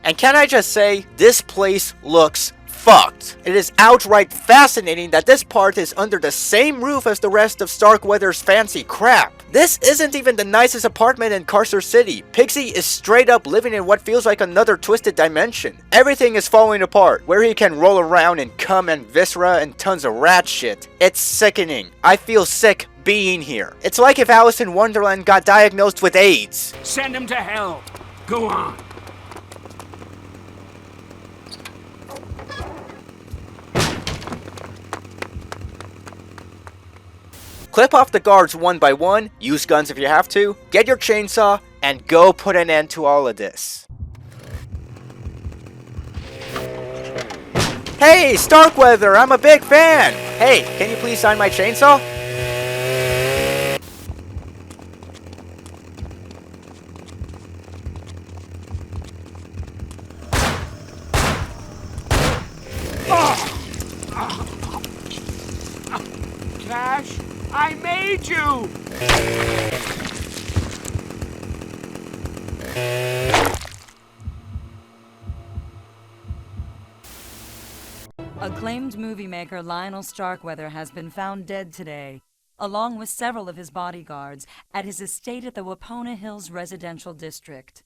Speaker 1: And can I just say, this place looks fucked. It is outright fascinating that this part is under the same roof as the rest of Starkweather's fancy crap. This isn't even the nicest apartment in Carcer City. Pixie is straight up living in what feels like another twisted dimension. Everything is falling apart, where he can roll around and cum and viscera and tons of rat shit. It's sickening. I feel sick being here. It's like if Alice in Wonderland got diagnosed with AIDS.
Speaker 10: Send him to hell. Go on.
Speaker 1: Clip off the guards one by one, use guns if you have to, get your chainsaw, and go put an end to all of this. Hey, Starkweather, I'm a big fan! Hey, can you please sign my chainsaw?
Speaker 10: Cash, I made you!
Speaker 6: Acclaimed movie maker Lionel Starkweather has been found dead today, along with several of his bodyguards, at his estate at the Wapona Hills residential district.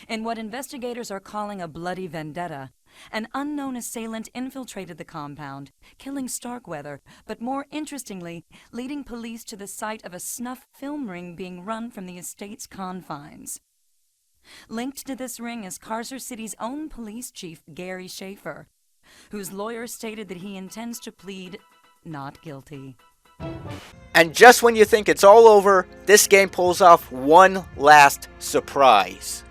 Speaker 6: In what investigators are calling a bloody vendetta, an unknown assailant infiltrated the compound, killing Starkweather, but more interestingly, leading police to the site of a snuff film ring being run from the estate's confines. Linked to this ring is Carcer City's own police chief, Gary Schaefer, whose lawyer stated that he intends to plead not guilty.
Speaker 1: And just when you think it's all over, this game pulls off one last surprise.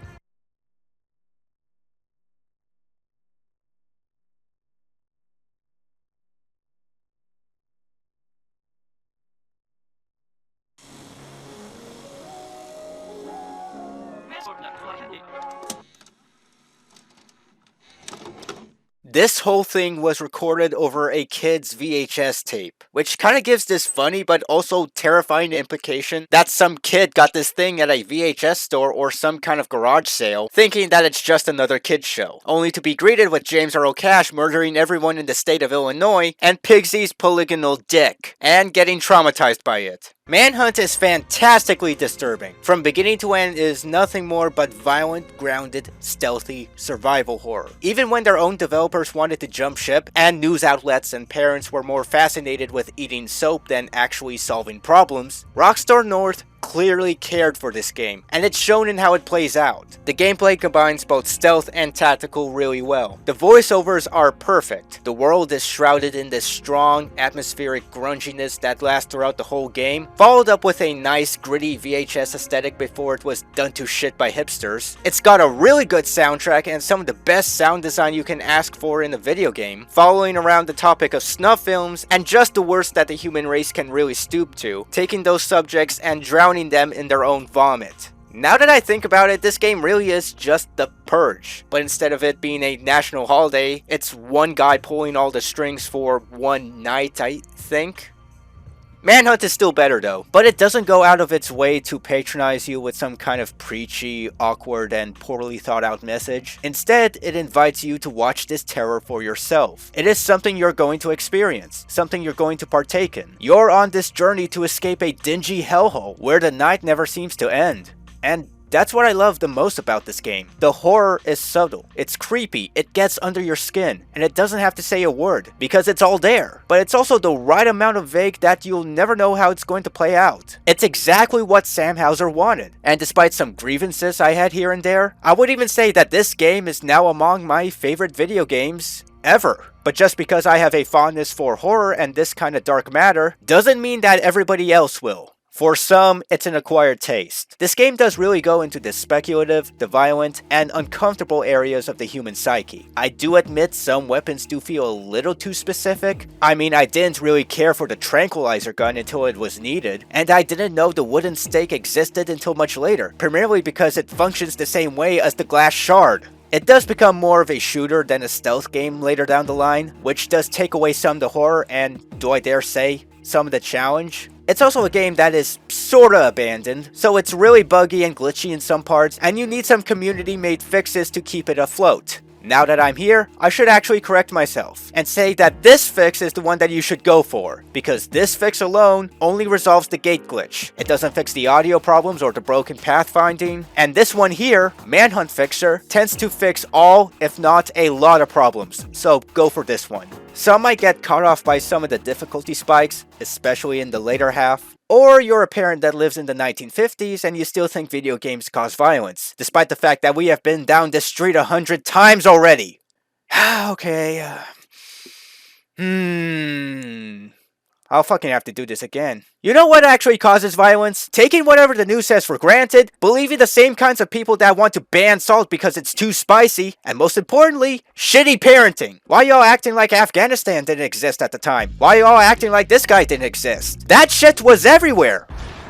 Speaker 1: This whole thing was recorded over a kid's VHS tape, which kind of gives this funny but also terrifying implication that some kid got this thing at a VHS store or some kind of garage sale, thinking that it's just another kid's show, only to be greeted with James Earl Cash murdering everyone in the state of Illinois and Pigsy's polygonal dick, and getting traumatized by it. Manhunt is fantastically disturbing. From beginning to end, it is nothing more but violent, grounded, stealthy survival horror. Even when their own developers wanted to jump ship, and news outlets and parents were more fascinated with eating soap than actually solving problems, Rockstar North clearly cared for this game, and it's shown in how it plays out. The gameplay combines both stealth and tactical really well. The voiceovers are perfect. The world is shrouded in this strong, atmospheric grunginess that lasts throughout the whole game, followed up with a nice, gritty VHS aesthetic before it was done to shit by hipsters. It's got a really good soundtrack and some of the best sound design you can ask for in a video game, following around the topic of snuff films and just the worst that the human race can really stoop to, taking those subjects and drowning them in their own vomit. Now that I think about it, this game really is just The Purge, but instead of it being a national holiday, it's one guy pulling all the strings for one night, I think. Manhunt is still better though, but it doesn't go out of its way to patronize you with some kind of preachy, awkward, and poorly thought out message. Instead, it invites you to watch this terror for yourself. It is something you're going to experience, something you're going to partake in. You're on this journey to escape a dingy hellhole where the night never seems to end. And that's what I love the most about this game. The horror is subtle, it's creepy, it gets under your skin, and it doesn't have to say a word, because it's all there. But it's also the right amount of vague that you'll never know how it's going to play out. It's exactly what Sam Houser wanted, and despite some grievances I had here and there, I would even say that this game is now among my favorite video games ever. But just because I have a fondness for horror and this kind of dark matter, doesn't mean that everybody else will. For some, it's an acquired taste. This game does really go into the speculative, the violent, and uncomfortable areas of the human psyche. I do admit some weapons do feel a little too specific. I mean, I didn't really care for the tranquilizer gun until it was needed, and I didn't know the wooden stake existed until much later, primarily because it functions the same way as the glass shard. It does become more of a shooter than a stealth game later down the line, which does take away some of the horror and, do I dare say, some of the challenge. It's also a game that is sorta abandoned, so it's really buggy and glitchy in some parts, and you need some community-made fixes to keep it afloat. Now that I'm here, I should actually correct myself and say that this fix is the one that you should go for, because this fix alone only resolves the gate glitch. It doesn't fix the audio problems or the broken pathfinding, and this one here, Manhunt Fixer, tends to fix all, if not a lot of problems, so go for this one. Some might get caught off by some of the difficulty spikes, especially in the later half. Or you're a parent that lives in the 1950s and you still think video games cause violence, despite the fact that we have been down this street 100 times already. Okay, I'll fucking have to do this again. You know what actually causes violence? Taking whatever the news says for granted, believing the same kinds of people that want to ban salt because it's too spicy, and most importantly, shitty parenting. Why y'all acting like Afghanistan didn't exist at the time? Why y'all acting like this guy didn't exist? That shit was everywhere!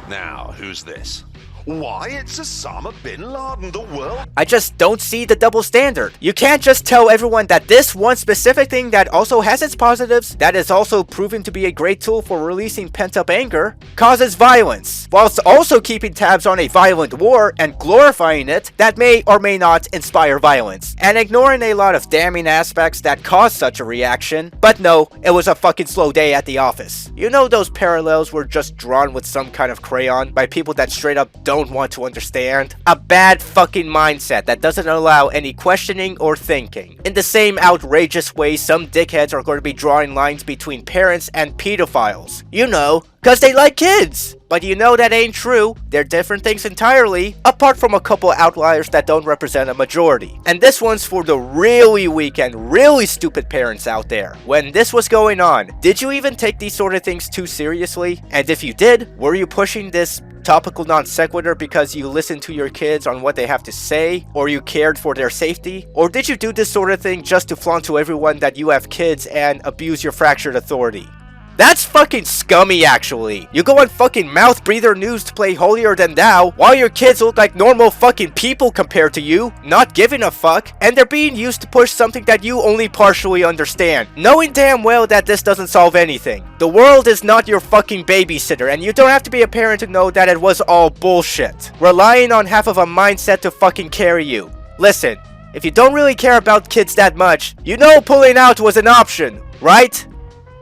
Speaker 9: Now, who's this? Why, it's Osama bin Laden, the world.
Speaker 1: I just don't see the double standard. You can't just tell everyone that this one specific thing that also has its positives, that is also proven to be a great tool for releasing pent-up anger, causes violence, whilst also keeping tabs on a violent war and glorifying it that may or may not inspire violence, and ignoring a lot of damning aspects that cause such a reaction. But no, it was a fucking slow day at the office. You know those parallels were just drawn with some kind of crayon by people that straight up don't want to understand. A bad fucking mindset that doesn't allow any questioning or thinking. In the same outrageous way some dickheads are going to be drawing lines between parents and pedophiles. You know, cause they like kids. But you know that ain't true. They're different things entirely, apart from a couple outliers that don't represent a majority. And this one's for the really weak and really stupid parents out there. When this was going on, did you even take these sort of things too seriously? And if you did, were you pushing this topical non sequitur because you listened to your kids on what they have to say, or you cared for their safety? Or did you do this sort of thing just to flaunt to everyone that you have kids and abuse your fractured authority? That's fucking scummy, actually. You go on fucking Mouth Breather News to play holier than thou, while your kids look like normal fucking people compared to you, not giving a fuck, and they're being used to push something that you only partially understand, knowing damn well that this doesn't solve anything. The world is not your fucking babysitter, and you don't have to be a parent to know that it was all bullshit, relying on half of a mindset to fucking carry you. Listen, if you don't really care about kids that much, you know pulling out was an option, right?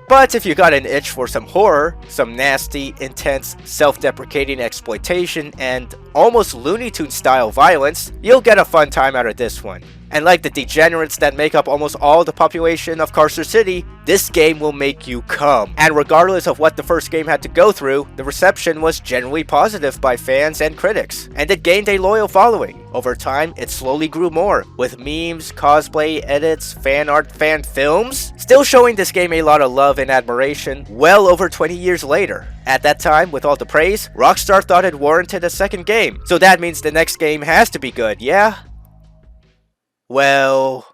Speaker 1: But if you got an itch for some horror, some nasty, intense, self-deprecating exploitation, and almost Looney Tunes style violence, you'll get a fun time out of this one. And like the degenerates that make up almost all the population of Carcer City, this game will make you come. And regardless of what the first game had to go through, the reception was generally positive by fans and critics, and it gained a loyal following. Over time, it slowly grew more, with memes, cosplay, edits, fan art, fan films, still showing this game a lot of love and admiration well over 20 years later. At that time, with all the praise, Rockstar thought it warranted a second game, so that means the next game has to be good, yeah? Well...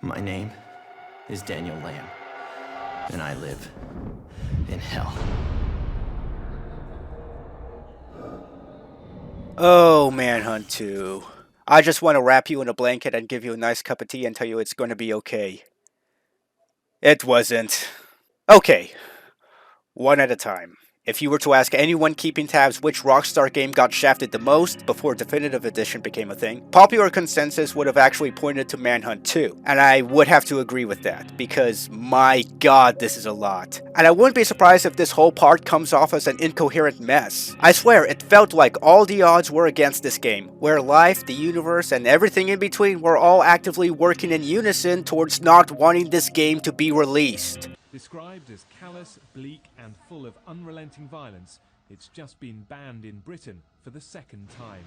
Speaker 18: My name is Daniel Lamb, and I live in hell.
Speaker 1: Oh, Manhunt 2. I just want to wrap you in a blanket and give you a nice cup of tea and tell you it's going to be okay. It wasn't. Okay. One at a time. If you were to ask anyone keeping tabs which Rockstar game got shafted the most before Definitive Edition became a thing, popular consensus would have actually pointed to Manhunt 2, and I would have to agree with that, because my god, this is a lot. And I wouldn't be surprised if this whole part comes off as an incoherent mess. I swear, it felt like all the odds were against this game, where life, the universe, and everything in between were all actively working in unison towards not wanting this game to be released.
Speaker 19: Described as callous, bleak, and full of unrelenting violence, it's just been banned in Britain for the second time.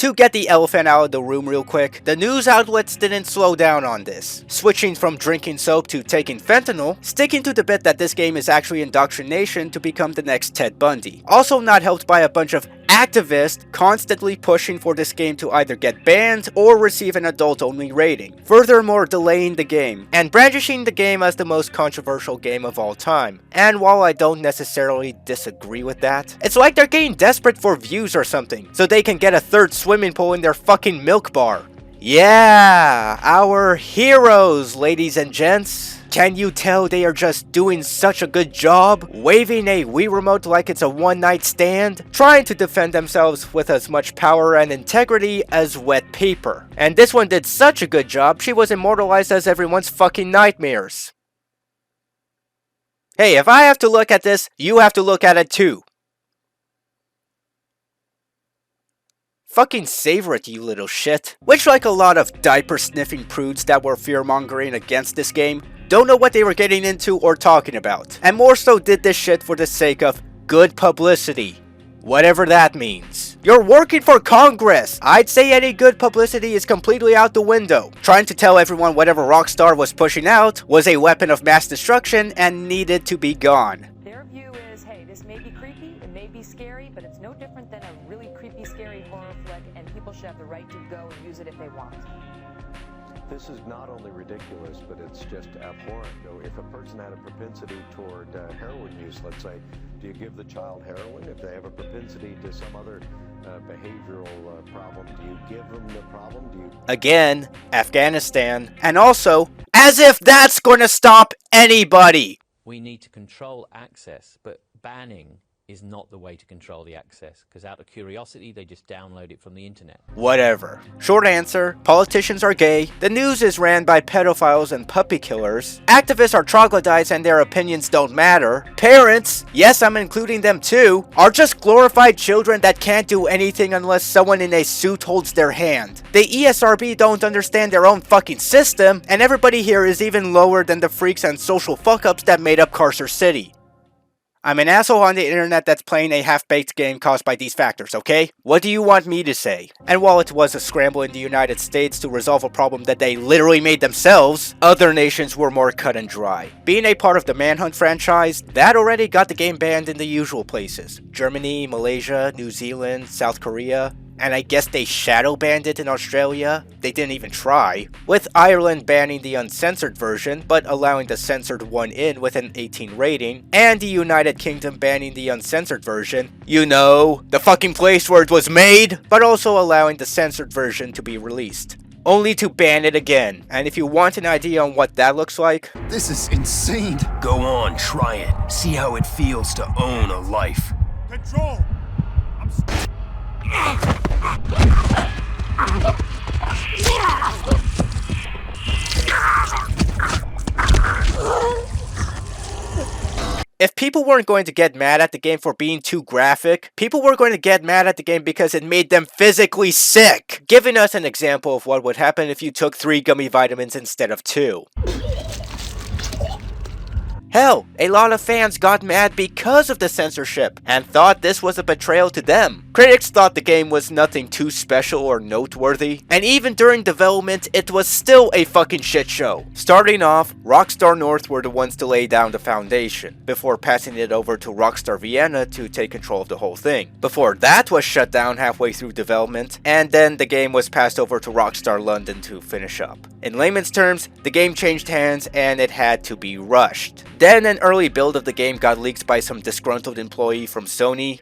Speaker 1: To get the elephant out of the room real quick, the news outlets didn't slow down on this, switching from drinking soap to taking fentanyl, sticking to the bit that this game is actually indoctrination to become the next Ted Bundy. Also not helped by a bunch of activists constantly pushing for this game to either get banned or receive an adult-only rating, furthermore delaying the game, and brandishing the game as the most controversial game of all time. And while I don't necessarily disagree with that, it's like they're getting desperate for views or something, so they can get a third swimming pool in their fucking milk bar. Yeah, our heroes, ladies and gents. Can you tell they are just doing such a good job? Waving a Wii remote like it's a one-night stand? Trying to defend themselves with as much power and integrity as wet paper. And this one did such a good job, she was immortalized as everyone's fucking nightmares. Hey, if I have to look at this, you have to look at it too. Fucking savor it, you little shit. Which, like a lot of diaper-sniffing prudes that were fear-mongering against this game, don't know what they were getting into or talking about, and more so did this shit for the sake of good publicity. Whatever that means. You're working for Congress! I'd say any good publicity is completely out the window. Trying to tell everyone whatever Rockstar was pushing out was a weapon of mass destruction and needed to be gone.
Speaker 2: Their view is, hey, this may be creepy, it may be scary, but it's no different than a really creepy, scary horror flick, and people should have the right to go and use it if they want.
Speaker 20: This is not only ridiculous, but it's just abhorrent. If a person had a propensity toward heroin use, let's say, do you give the child heroin? If they have a propensity to some other behavioral problem, do you give them the problem? Do you...
Speaker 1: Again, Afghanistan. And also, as if that's gonna stop anybody!
Speaker 21: We need to control access, but banning is not the way to control the access, because out of curiosity they just download it from the internet.
Speaker 1: Whatever. Short answer, politicians are gay, the news is ran by pedophiles and puppy killers, activists are troglodytes and their opinions don't matter, parents, yes I'm including them too, are just glorified children that can't do anything unless someone in a suit holds their hand. The ESRB don't understand their own fucking system, and everybody here is even lower than the freaks and social fuck-ups that made up Carcer City. I'm an asshole on the internet that's playing a half-baked game caused by these factors, okay? What do you want me to say? And while it was a scramble in the United States to resolve a problem that they literally made themselves, other nations were more cut and dry. Being a part of the Manhunt franchise, that already got the game banned in the usual places. Germany, Malaysia, New Zealand, South Korea, and I guess they shadow banned it in Australia? They didn't even try. With Ireland banning the uncensored version, but allowing the censored one in with an 18 rating, and the United Kingdom banning the uncensored version, you know, the fucking place where it was made, but also allowing the censored version to be released. Only to ban it again. And if you want an idea on what that looks like...
Speaker 22: This is insane!
Speaker 23: Go on, try it. See how it feels to own a life.
Speaker 10: Control!
Speaker 1: If people weren't going to get mad at the game for being too graphic, people were going to get mad at the game because it made them physically sick, giving us an example of what would happen if you took 3 gummy vitamins instead of 2. Hell, a lot of fans got mad because of the censorship, and thought this was a betrayal to them. Critics thought the game was nothing too special or noteworthy, and even during development, it was still a fucking shit show. Starting off, Rockstar North were the ones to lay down the foundation, before passing it over to Rockstar Vienna to take control of the whole thing. Before that was shut down halfway through development, and then the game was passed over to Rockstar London to finish up. In layman's terms, the game changed hands and it had to be rushed. Then an early build of the game got leaked by some disgruntled employee from Sony.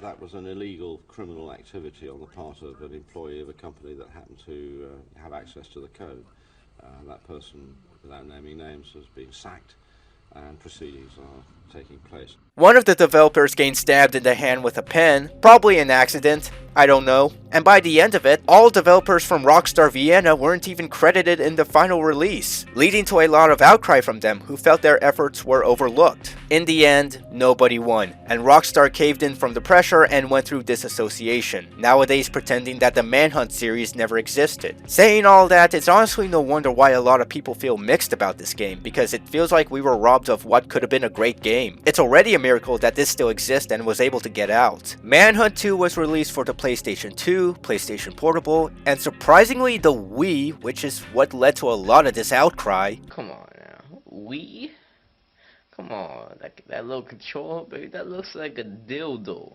Speaker 24: That was an illegal criminal activity on the part of an employee of a company that happened to have access to the code. That person, without naming names, has been sacked and proceedings are taking place.
Speaker 1: One of the developers gained stabbed in the hand with a pen, probably an accident, I don't know. And by the end of it, all developers from Rockstar Vienna weren't even credited in the final release, leading to a lot of outcry from them who felt their efforts were overlooked. In the end, nobody won, and Rockstar caved in from the pressure and went through disassociation, nowadays pretending that the Manhunt series never existed. Saying all that, it's honestly no wonder why a lot of people feel mixed about this game, because it feels like we were robbed of what could have been a great game. It's already a miracle that this still exists and was able to get out. Manhunt 2 was released for the PlayStation 2, PlayStation Portable, and surprisingly the Wii, which is what led to a lot of this outcry.
Speaker 3: Come on now, Wii? Come on, that little controller, baby, that looks like a dildo.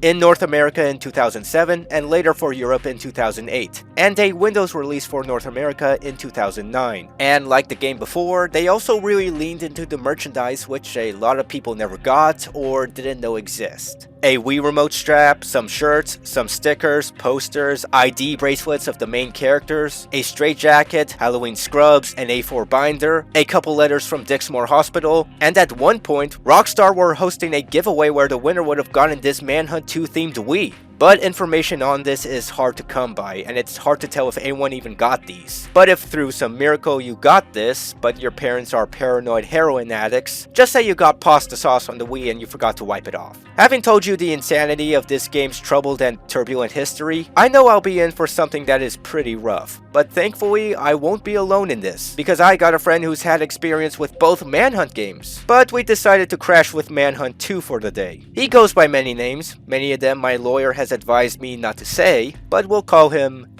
Speaker 1: In North America in 2007, and later for Europe in 2008, and a Windows release for North America in 2009. And like the game before, they also really leaned into the merchandise which a lot of people never got or didn't know exist. A Wii Remote strap, some shirts, some stickers, posters, ID bracelets of the main characters, a straitjacket, Halloween scrubs, an A4 binder, a couple letters from Dixmoor Hospital, and at one point, Rockstar were hosting a giveaway where the winner would have gotten this Manhunt 2 themed Wii. But information on this is hard to come by, and it's hard to tell if anyone even got these. But if through some miracle you got this, but your parents are paranoid heroin addicts, just say you got pasta sauce on the Wii and you forgot to wipe it off. Having told you the insanity of this game's troubled and turbulent history, I know I'll be in for something that is pretty rough. But thankfully, I won't be alone in this, because I got a friend who's had experience with both Manhunt games. But we decided to crash with Manhunt 2 for the day. He goes by many names, many of them my lawyer has advised me not to say, but we'll call him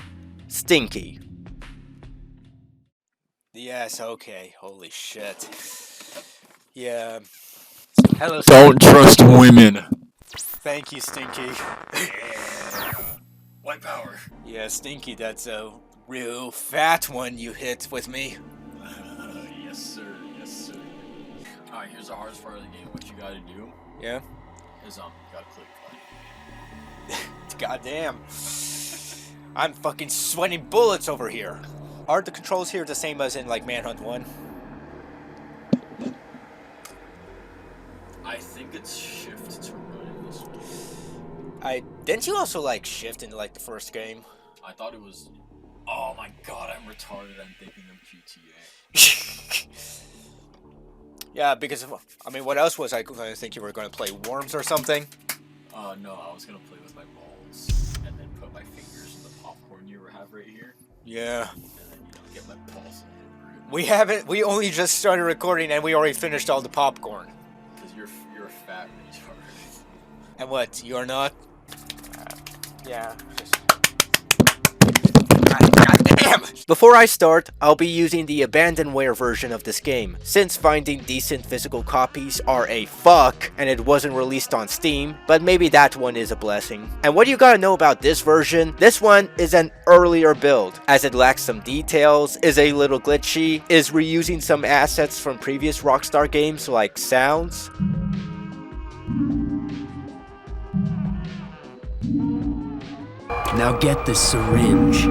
Speaker 1: Stinky. Yes, okay, holy shit. Yeah. Hello.
Speaker 4: Don't trust women.
Speaker 1: Thank you, Stinky.
Speaker 4: White power.
Speaker 1: Yeah, Stinky, that's a real fat one you hit with me.
Speaker 4: Yes, sir. Yes, sir. Alright, here's the hardest part of the game. What you gotta do
Speaker 1: Yeah?
Speaker 4: is, you gotta click play.
Speaker 1: Goddamn. I'm fucking sweating bullets over here. Are the controls here the same as in, like, Manhunt 1?
Speaker 4: I think it's shift to run in this one.
Speaker 1: Didn't you also, like, shift into, like, the first game?
Speaker 4: I thought it was... Oh my god, I'm retarded. I'm thinking of GTA.
Speaker 1: Yeah, because, I mean, what else was I going to think you were going to play? Worms or something?
Speaker 4: No, I was gonna play with my balls and then put my fingers in the popcorn you have right here.
Speaker 1: Yeah.
Speaker 4: And then, get my pulse.
Speaker 1: We only just started recording and we already finished all the popcorn.
Speaker 4: Because you're a fat retard.
Speaker 1: And what, you're not? Yeah. Damn! Before I start, I'll be using the abandonware version of this game, since finding decent physical copies are a fuck, and it wasn't released on Steam, but maybe that one is a blessing. And what you gotta know about this version, this one is an earlier build, as it lacks some details, is a little glitchy, is reusing some assets from previous Rockstar games like sounds.
Speaker 23: Now get the syringe.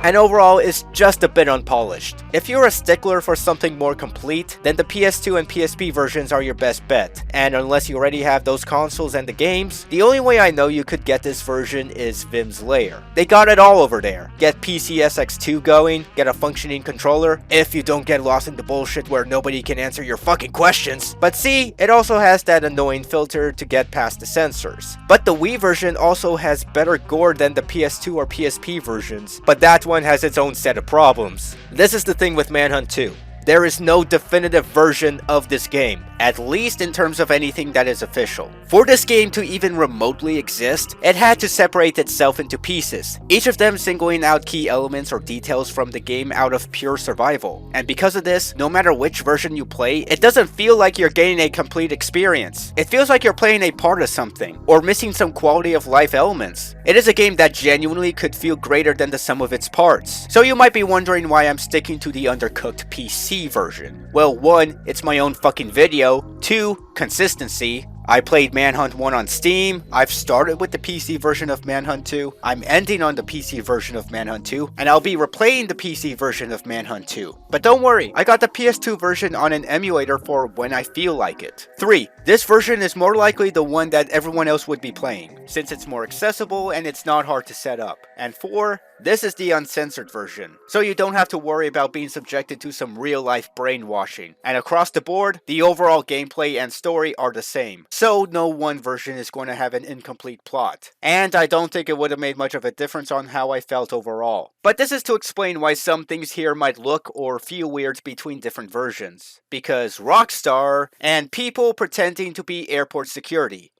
Speaker 1: And overall, it's just a bit unpolished. If you're a stickler for something more complete, then the PS2 and PSP versions are your best bet. And unless you already have those consoles and the games, the only way I know you could get this version is Vim's Lair. They got it all over there. Get PCSX2 going, get a functioning controller, if you don't get lost in the bullshit where nobody can answer your fucking questions. But see, it also has that annoying filter to get past the censors. But the Wii version also has better gore than the PS2 or PSP versions, but that one has its own set of problems. This is the thing with Manhunt 2. There is no definitive version of this game, at least in terms of anything that is official. For this game to even remotely exist, it had to separate itself into pieces, each of them singling out key elements or details from the game out of pure survival. And because of this, no matter which version you play, it doesn't feel like you're getting a complete experience. It feels like you're playing a part of something, or missing some quality of life elements. It is a game that genuinely could feel greater than the sum of its parts. So you might be wondering why I'm sticking to the undercooked PC version. Well, 1, it's my own fucking video. 2, consistency. I played Manhunt 1 on Steam, I've started with the PC version of Manhunt 2, I'm ending on the PC version of Manhunt 2, and I'll be replaying the PC version of Manhunt 2. But don't worry, I got the PS2 version on an emulator for when I feel like it. 3, this version is more likely the one that everyone else would be playing, since it's more accessible and it's not hard to set up. And 4, This is the uncensored version, so you don't have to worry about being subjected to some real-life brainwashing. And across the board, the overall gameplay and story are the same, so no one version is going to have an incomplete plot. And I don't think it would have made much of a difference on how I felt overall. But this is to explain why some things here might look or feel weird between different versions. Because Rockstar and people pretending to be airport security,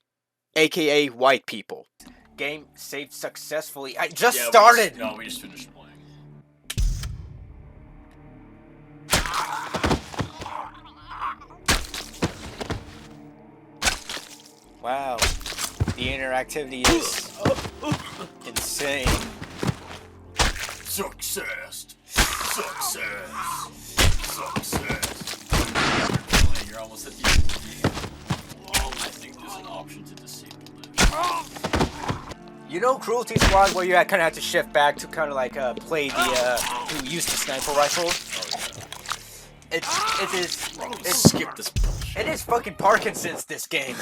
Speaker 1: aka white people. Game saved successfully. I just started!
Speaker 4: We just finished playing.
Speaker 1: Wow. The interactivity is insane.
Speaker 4: Success! You're almost at the end of the game. I think there's an option to disable it.
Speaker 1: You know Cruelty Squad where you kind of have to shift back to kind of like play the who used the sniper rifle?
Speaker 4: Skip this bullshit.
Speaker 1: It is fucking Parkinson's, this game.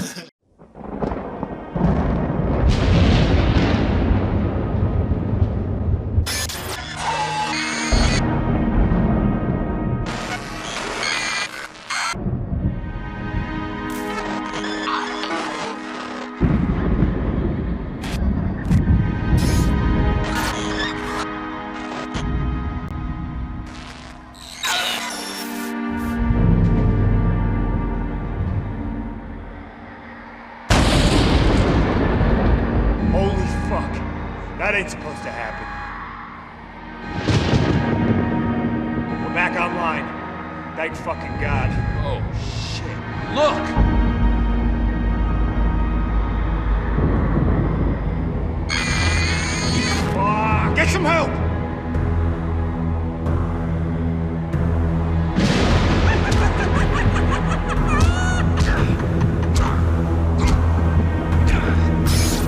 Speaker 9: That ain't supposed to happen. We're back online. Thank fucking God.
Speaker 10: Oh, shit. Look!
Speaker 9: Get some help!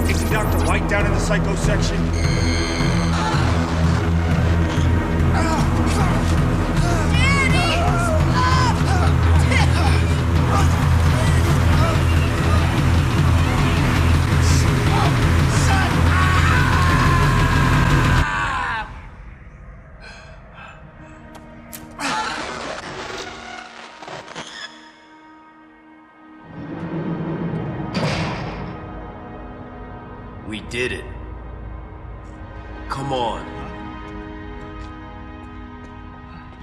Speaker 9: Taking Dr. White down in the psycho section.
Speaker 23: We did it. Come on.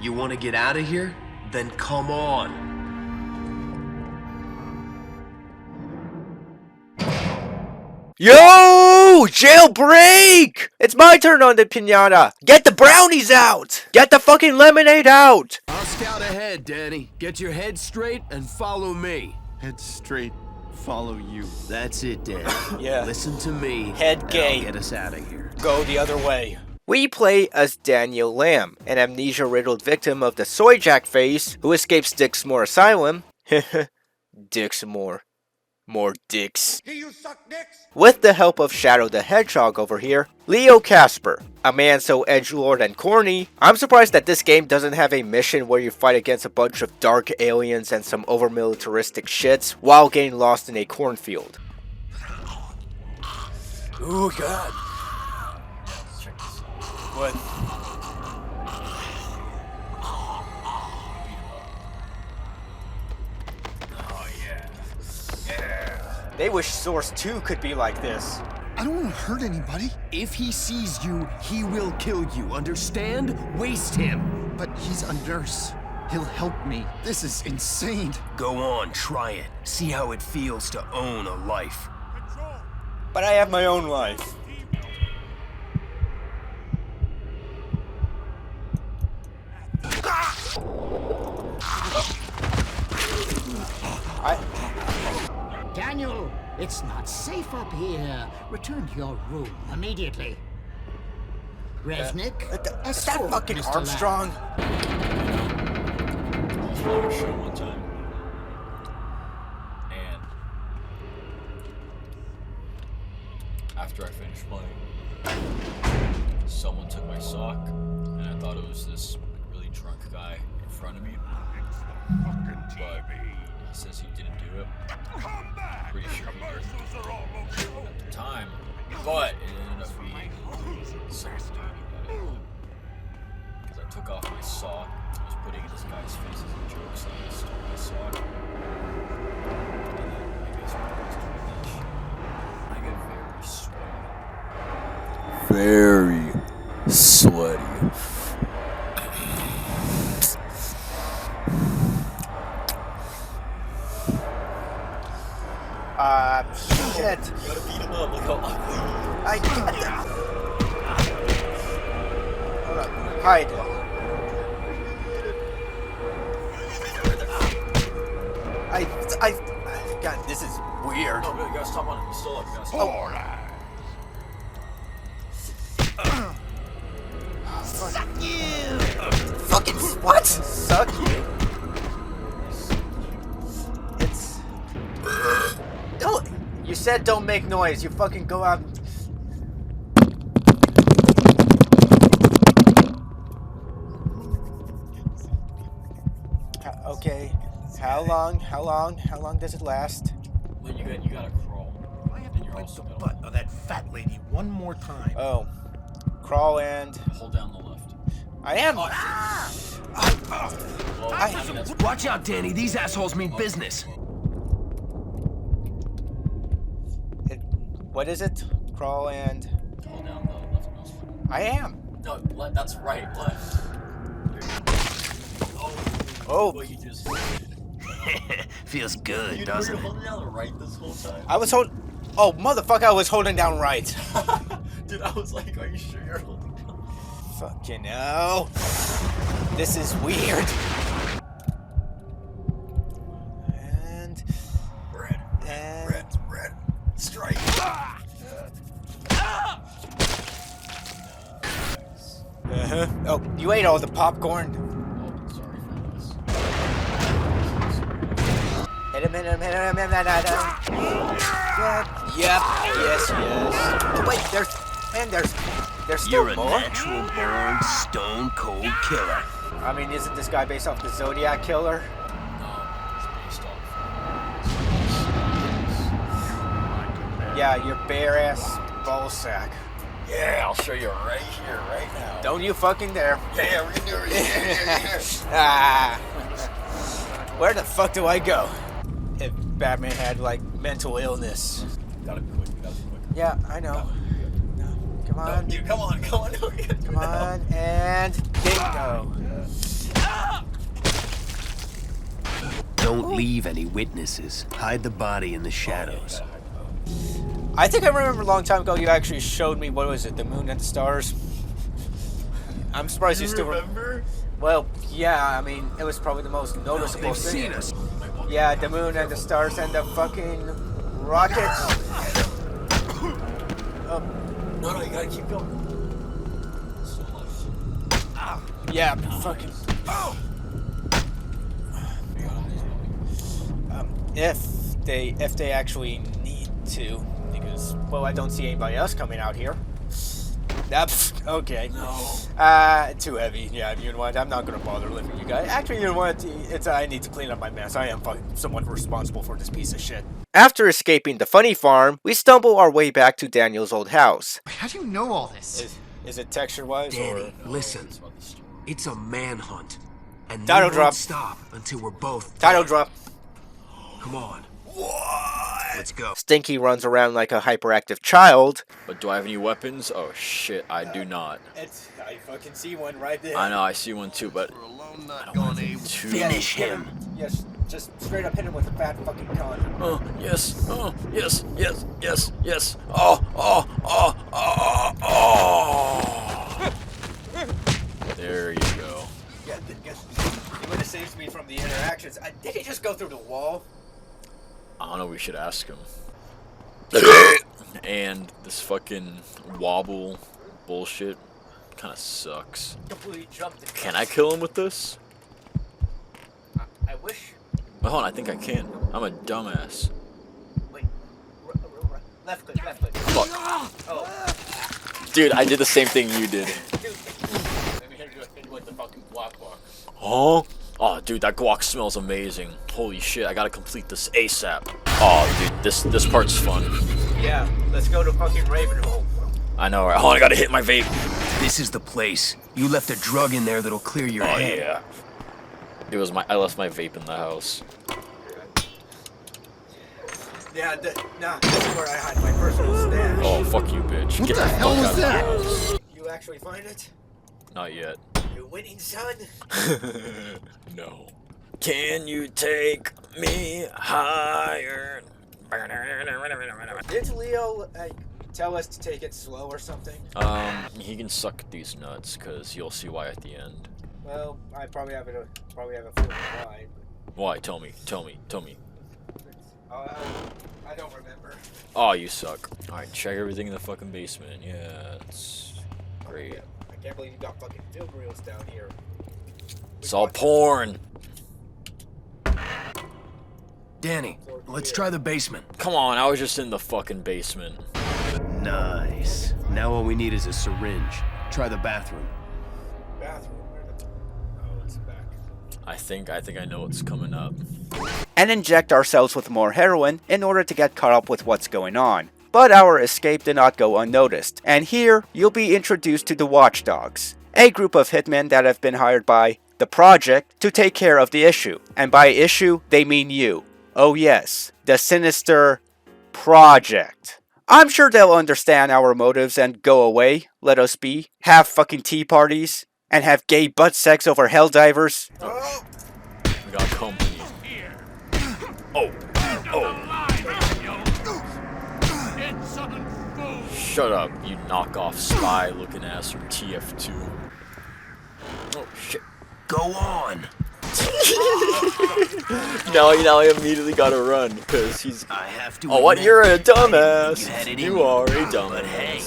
Speaker 23: You want to get out of here? Then come on.
Speaker 1: Yo! Jailbreak! It's my turn on the piñata! Get the brownies out! Get the fucking lemonade out!
Speaker 23: I'll scout ahead, Danny. Get your head straight and follow me.
Speaker 18: Head straight, follow you.
Speaker 23: That's it, Danny.
Speaker 1: Yeah.
Speaker 23: Listen to me.
Speaker 1: Head gay.
Speaker 23: I'll get us out of here.
Speaker 1: Go the other way. We play as Daniel Lamb, an amnesia-riddled victim of the Soyjack phase who escapes Dixmoor Asylum. Dixmoor. More dicks.
Speaker 10: Do you suck dicks?
Speaker 1: With the help of Shadow the Hedgehog over here, Leo Casper, a man so edgelord and corny. I'm surprised that this game doesn't have a mission where you fight against a bunch of dark aliens and some over-militaristic shits while getting lost in a cornfield.
Speaker 4: Oh god. Check this out. What? Oh yeah. Yeah.
Speaker 1: They wish Source 2 could be like this.
Speaker 23: I don't want to hurt anybody. If he sees you, he will kill you. Understand? Waste him.
Speaker 18: But he's a nurse. He'll help me. This is insane.
Speaker 23: Go on, try it. See how it feels to own a life.
Speaker 1: But I have my own life.
Speaker 8: Daniel, it's not safe up here. Return to your room immediately. Resnick,
Speaker 1: is that fucking
Speaker 8: Mr.
Speaker 1: Armstrong?
Speaker 4: I was playing a show one time, and after I finished playing, someone took my sock, and I thought it was this really drunk guy in front of me. But he says he didn't do it. Pretty sure he did at the time, but it ended up being some dude I took off my sock. I was putting in this guy's face as a joke, so I stole my sock. And then I guess when I was doing that shit, I got very sweaty.
Speaker 12: Very sweaty.
Speaker 1: Shit.
Speaker 4: You gotta beat him up, look how ugly.
Speaker 1: I can't. Hold on. Hide. God, this is weird.
Speaker 4: No, you gotta stop on him. He's still up. You gotta stop.
Speaker 1: Suck you! Fucking what? Suck you? It's... Don't... You said don't make noise. You fucking go out and... Okay. How long does it last?
Speaker 4: Well, you gotta crawl. And you're also
Speaker 23: the butt of that fat lady one more time.
Speaker 1: Oh. Crawl and...
Speaker 4: Hold down the left.
Speaker 1: I am!
Speaker 23: Watch out, Danny. These assholes mean business.
Speaker 1: What is it? Crawl and...
Speaker 4: Hold down the left mouse button.
Speaker 1: I am.
Speaker 4: No, that's right. Left.
Speaker 1: Oh.
Speaker 4: What you just...
Speaker 23: Feels good, doesn't it?
Speaker 4: You were holding down the right this whole time?
Speaker 1: I was holding... Oh, motherfucker, I was holding down right.
Speaker 4: Dude, I was like, are you sure you're holding down?
Speaker 1: Fucking hell. This is weird. And...
Speaker 4: Red. Strike.
Speaker 1: Oh, you ate all the popcorn.
Speaker 4: Oh, sorry for this.
Speaker 1: Hit him. Yep. Yes. Wait, there's still
Speaker 23: You're a
Speaker 1: more?
Speaker 23: natural born stone cold killer.
Speaker 1: I mean, isn't this guy based off the Zodiac Killer?
Speaker 4: It's based
Speaker 1: Yeah, your bare ass ball sack.
Speaker 4: Yeah, I'll show you right here, right now.
Speaker 1: Don't you fucking dare.
Speaker 4: Yeah, we're gonna do it.
Speaker 1: Ah. Where the fuck do I go? If Batman had, like, mental illness.
Speaker 4: Gotta be quick.
Speaker 1: Yeah, I know. Come on.
Speaker 4: No, dude, come on.
Speaker 1: Come on, and bingo.
Speaker 23: Don't leave any witnesses. Hide the body in the shadows.
Speaker 1: I think I remember a long time ago you actually showed me, what was it, the moon and the stars? I'm surprised you still
Speaker 4: remember?
Speaker 1: Well, yeah, I mean, it was probably the most noticeable thing.
Speaker 23: Seen us.
Speaker 1: Yeah, the moon and the stars and the fucking rockets.
Speaker 4: No, you gotta keep going.
Speaker 1: Yeah, fucking... If they actually need to, because, well, I don't see anybody else coming out here. Okay.
Speaker 4: No.
Speaker 1: Too heavy. Yeah, you know what? I'm not gonna bother lifting you guys. Actually, you know what? I need to clean up my mess. I am somewhat responsible for this piece of shit. After escaping the funny farm, we stumble our way back to Daniel's old house.
Speaker 23: How do you know all this?
Speaker 1: Is it texture-wise,
Speaker 23: Danny,
Speaker 1: or...?
Speaker 23: listen. It's a manhunt. And
Speaker 1: Title
Speaker 23: we
Speaker 1: drop.
Speaker 23: won't stop until we're both
Speaker 1: Title
Speaker 23: dead.
Speaker 1: drop.
Speaker 23: Come on. Let's go.
Speaker 1: Stinky runs around like a hyperactive child.
Speaker 4: But do I have any weapons? Oh shit, I do not.
Speaker 1: I fucking see one right there.
Speaker 4: I know, I see one too, but I don't want to
Speaker 23: finish him.
Speaker 1: Yes, just straight up hit him with a fat fucking con.
Speaker 4: Oh, yes. Oh, yes. There you go.
Speaker 1: Yeah, it would have saved me from the interactions. Did he just go through the wall?
Speaker 4: I don't know, we should ask him. And this fucking wobble bullshit kind of sucks.
Speaker 1: Completely jumped the
Speaker 4: Can I kill him with this?
Speaker 1: I wish.
Speaker 4: Well, hold on, I think I can. I'm a dumbass.
Speaker 1: Wait. Left click.
Speaker 4: Fuck.
Speaker 1: Oh.
Speaker 4: Dude, I did the same thing you did.
Speaker 1: Maybe hit you with the fucking guac.
Speaker 4: Huh? Oh, dude, that guac smells amazing. Holy shit, I gotta complete this ASAP. Oh, dude, this part's fun.
Speaker 1: Yeah, let's go to fucking Ravenhole.
Speaker 12: I know, right? Hold on, I gotta hit my vape.
Speaker 23: This is the place. You left a drug in there that'll clear your head.
Speaker 12: Yeah. It was I left my vape in the house.
Speaker 1: Yeah, nah, this is where I hide my personal stash.
Speaker 12: Oh, fuck you, bitch.
Speaker 23: What
Speaker 12: Get
Speaker 23: the hell
Speaker 12: fuck
Speaker 23: was
Speaker 12: out of
Speaker 23: that?
Speaker 12: my house.
Speaker 1: You actually find it?
Speaker 12: Not yet.
Speaker 1: You're winning, son.
Speaker 12: No. Can you take me higher?
Speaker 1: Did Leo tell us to take it slow or something?
Speaker 12: He can suck these nuts, cause you'll see why at the end.
Speaker 1: Well, I probably have a feeling why.
Speaker 12: Why? Tell me. Tell me. Tell me.
Speaker 1: I don't remember.
Speaker 12: Oh, you suck. Alright, check everything in the fucking basement. Yeah, it's great.
Speaker 1: I can't believe you got fucking film reels down here.
Speaker 12: It's all porn.
Speaker 23: Danny, let's try the basement.
Speaker 12: Come on, I was just in the fucking basement.
Speaker 23: Nice. Now all we need is a syringe. Try the bathroom.
Speaker 1: Bathroom? Oh, it's back.
Speaker 12: I think I know what's coming up.
Speaker 1: And inject ourselves with more heroin in order to get caught up with what's going on. But our escape did not go unnoticed, and here you'll be introduced to the Watchdogs, a group of hitmen that have been hired by the Project to take care of the issue. And by issue, they mean you. Oh yes, the sinister Project. I'm sure they'll understand our motives and go away, let us be, have fucking tea parties, and have gay butt sex over helldivers.
Speaker 12: Oh. We got company. Oh. Shut up, you knockoff spy looking ass from TF2. Oh shit.
Speaker 23: Go on.
Speaker 12: Now I immediately gotta run because he's.
Speaker 23: I have to.
Speaker 12: Oh, what? You're a dumbass.
Speaker 23: You
Speaker 12: are a dumbass.
Speaker 23: Hey.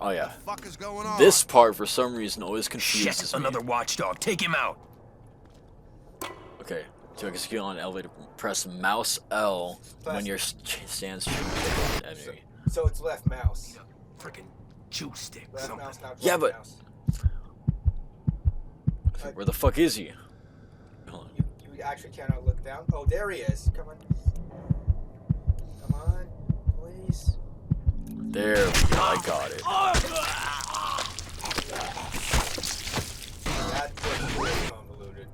Speaker 12: Oh yeah.
Speaker 23: What the fuck is going on?
Speaker 12: This part for some reason always confuses me.
Speaker 23: Another watchdog. Take him out.
Speaker 12: Okay. To execute on an elevator, press mouse L when your stance shooting an enemy.
Speaker 1: So it's left mouse.
Speaker 23: Freaking juice stick.
Speaker 1: Left mouse, not
Speaker 12: Yeah,
Speaker 1: right
Speaker 12: but.
Speaker 1: mouse.
Speaker 12: Okay, where the fuck is he? Hold on.
Speaker 1: You actually cannot look down. Oh, there he is. Come on. Come on, please.
Speaker 12: There we go. I got it.
Speaker 1: That was really convoluted.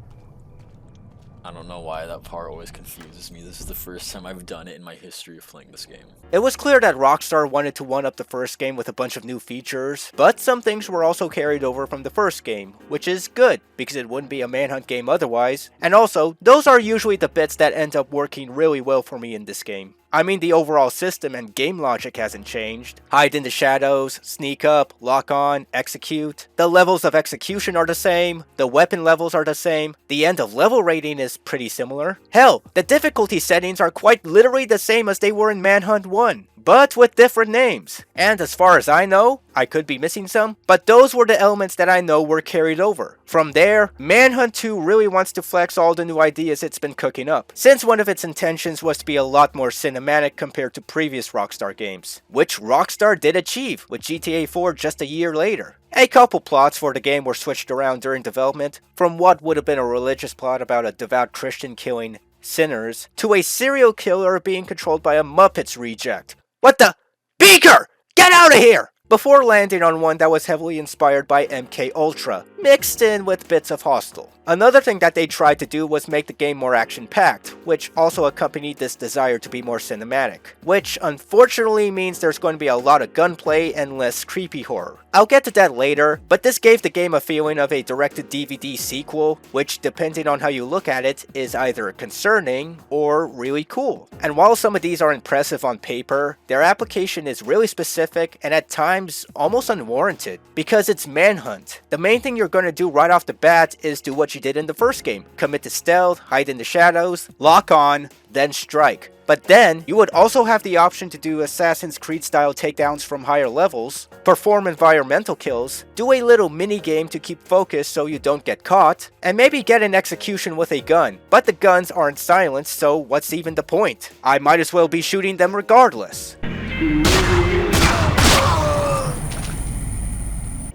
Speaker 12: I don't know why that part always confuses me. This is the first time I've done it in my history of playing this game.
Speaker 1: It was clear that Rockstar wanted to one-up the first game with a bunch of new features, but some things were also carried over from the first game, which is good, because it wouldn't be a Manhunt game otherwise, and also, those are usually the bits that end up working really well for me in this game. I mean, the overall system and game logic hasn't changed. Hide in the shadows, sneak up, lock on, execute. The levels of execution are the same, the weapon levels are the same, the end of level rating is pretty similar. Hell, the difficulty settings are quite literally the same as they were in Manhunt 1, but with different names. And as far as I know, I could be missing some, but those were the elements that I know were carried over. From there, Manhunt 2 really wants to flex all the new ideas it's been cooking up, since one of its intentions was to be a lot more cinematic compared to previous Rockstar games, which Rockstar did achieve with GTA 4 just a year later. A couple plots for the game were switched around during development, from what would have been a religious plot about a devout Christian killing sinners, to a serial killer being controlled by a Muppets reject. What the? Beaker! Get out of here! Before landing on one that was heavily inspired by MK Ultra, mixed in with bits of Hostel. Another thing that they tried to do was make the game more action-packed, which also accompanied this desire to be more cinematic, which unfortunately means there's going to be a lot of gunplay and less creepy horror. I'll get to that later, but this gave the game a feeling of a direct-to-DVD sequel, which depending on how you look at it, is either concerning or really cool. And while some of these are impressive on paper, their application is really specific and at times almost unwarranted, because it's Manhunt. The main thing you're going to do right off the bat is do what you did in the first game. Commit to stealth, hide in the shadows, lock on, then strike. But then, you would also have the option to do Assassin's Creed style takedowns from higher levels, perform environmental kills, do a little mini game to keep focus so you don't get caught, and maybe get an execution with a gun. But the guns aren't silenced, so what's even the point? I might as well be shooting them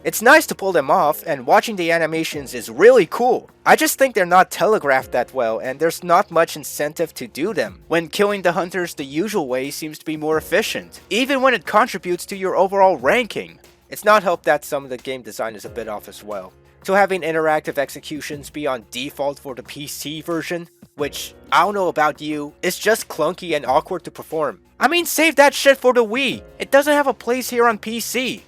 Speaker 1: It's nice to pull them off, and watching the animations is really cool. I just think they're not telegraphed that well, and there's not much incentive to do them, when killing the hunters the usual way seems to be more efficient, even when it contributes to your overall ranking. It's not helped that some of the game design is a bit off as well. So having interactive executions be on default for the PC version, which, I don't know about you, is just clunky and awkward to perform. I mean, save that shit for the Wii. It doesn't have a place here on PC.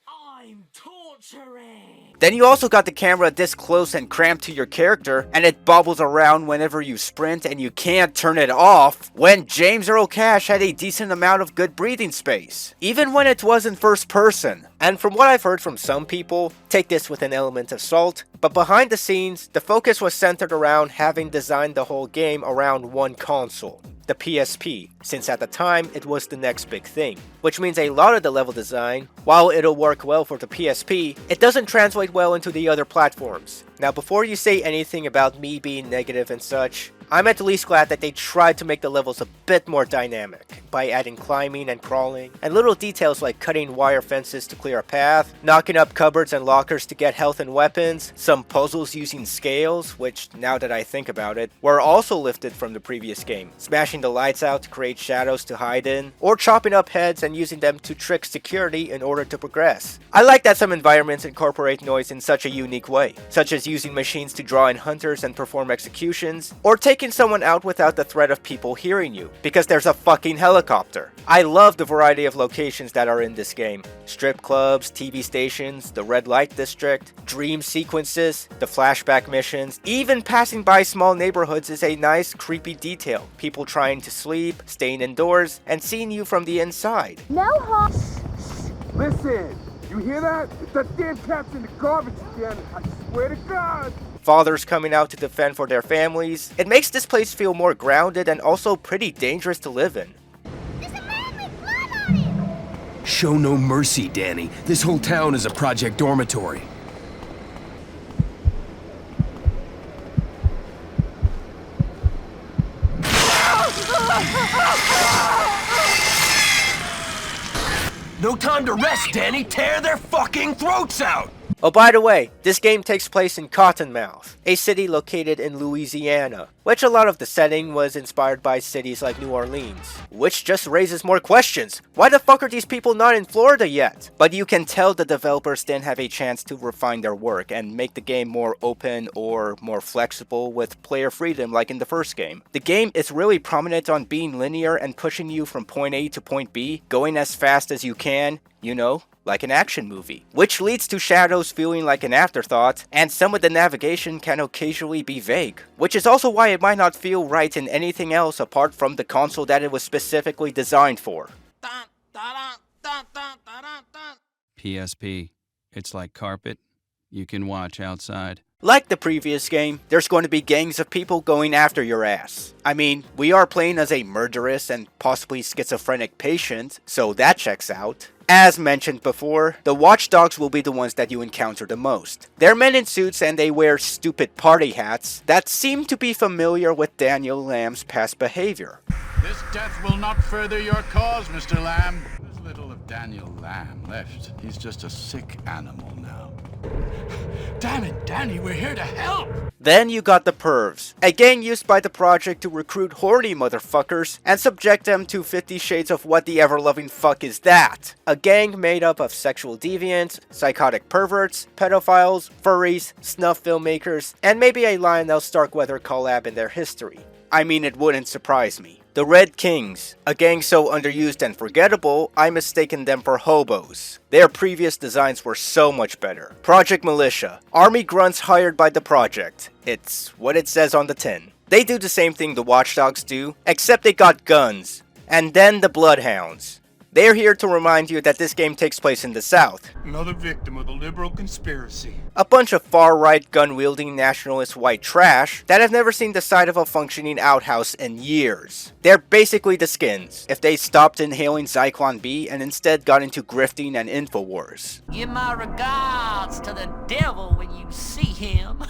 Speaker 8: I'm torturing.
Speaker 1: Then you also got the camera this close and cramped to your character, and it bobbles around whenever you sprint and you can't turn it off, when James Earl Cash had a decent amount of good breathing space, even when it was in first person. And from what I've heard from some people, take this with an element of salt, but behind the scenes, the focus was centered around having designed the whole game around one console, the PSP, since at the time it was the next big thing. Which means a lot of the level design, while it'll work well for the PSP, it doesn't translate well into the other platforms. Now before you say anything about me being negative and such, I'm at least glad that they tried to make the levels a bit more dynamic, by adding climbing and crawling, and little details like cutting wire fences to clear a path, knocking up cupboards and lockers to get health and weapons, some puzzles using scales, which, now that I think about it, were also lifted from the previous game, smashing the lights out to create shadows to hide in, or chopping up heads and using them to trick security in order to progress. I like that some environments incorporate noise in such a unique way, such as using machines to draw in hunters and perform executions, or taking someone out without the threat of people hearing you, because there's a fucking helicopter. I love the variety of locations that are in this game. Strip clubs, TV stations, the red light district, dream sequences, the flashback missions, even passing by small neighborhoods is a nice creepy detail. People trying to sleep, staying indoors, and seeing you from the inside.
Speaker 10: No harm. Listen, you hear that? That damn cat's in the garbage again. I swear to God.
Speaker 1: Fathers coming out to defend for their families. It makes this place feel more grounded and also pretty dangerous to live in.
Speaker 23: Show no mercy, Danny. This whole town is a project dormitory. No time to rest, Danny! Tear their fucking throats out!
Speaker 1: Oh, by the way, this game takes place in Cottonmouth, a city located in Louisiana, which a lot of the setting was inspired by cities like New Orleans, which just raises more questions. Why the fuck are these people not in Florida yet? But you can tell the developers didn't have a chance to refine their work and make the game more open or more flexible with player freedom like in the first game. The game is really prominent on being linear and pushing you from point A to point B, going as fast as you can, you know, like an action movie, which leads to shadows feeling like an afterthought, and some of the navigation can occasionally be vague, which is also why it might not feel right in anything else apart from the console that it was specifically designed for.
Speaker 13: PSP. It's like carpet. You can watch outside.
Speaker 1: Like the previous game, there's going to be gangs of people going after your ass. I mean, we are playing as a murderous and possibly schizophrenic patient, so that checks out. As mentioned before, the watchdogs will be the ones that you encounter the most. They're men in suits and they wear stupid party hats that seem to be familiar with Daniel Lamb's past behavior.
Speaker 14: This death will not further your cause, Mr. Lamb. There's little of Daniel Lamb left. He's just a sick animal now. Damn it, Danny, we're here to help!
Speaker 1: Then you got the Pervs, a gang used by the project to recruit horny motherfuckers and subject them to 50 shades of what the ever-loving fuck is that? A gang made up of sexual deviants, psychotic perverts, pedophiles, furries, snuff filmmakers, and maybe a Lionel Starkweather collab in their history. I mean, it wouldn't surprise me. The Red Kings, a gang so underused and forgettable, I mistaken them for hobos. Their previous designs were so much better. Project Militia, army grunts hired by the project. It's what it says on the tin. They do the same thing the Watchdogs do, except they got guns. And then the Bloodhounds. They're here to remind you that this game takes place in the South.
Speaker 10: Another victim of the liberal conspiracy.
Speaker 1: A bunch of far-right gun-wielding nationalist white trash that have never seen the side of a functioning outhouse in years. They're basically the Skins, if they stopped inhaling Zyklon B and instead got into grifting and InfoWars.
Speaker 8: Give my regards to the devil when you see him.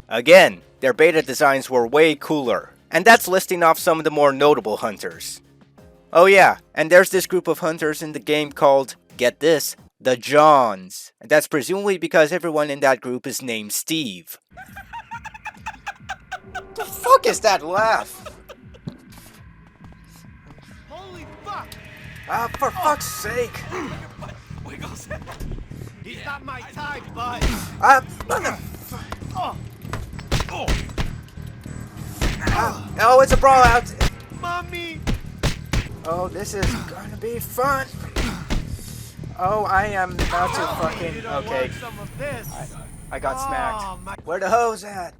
Speaker 1: Again, their beta designs were way cooler. And that's listing off some of the more notable hunters. Oh yeah, and there's this group of hunters in the game called, get this, the Johns. And that's presumably because everyone in that group is named Steve. The fuck is that laugh?
Speaker 10: Holy fuck!
Speaker 1: Ah, for fuck's sake!
Speaker 10: Wiggles. He's not my type, bud.
Speaker 1: Oh, it's a brawl out.
Speaker 10: Mommy.
Speaker 1: Oh, this is gonna be fun. Oh, I am about to fucking. Okay. I got smacked. Where the hose at?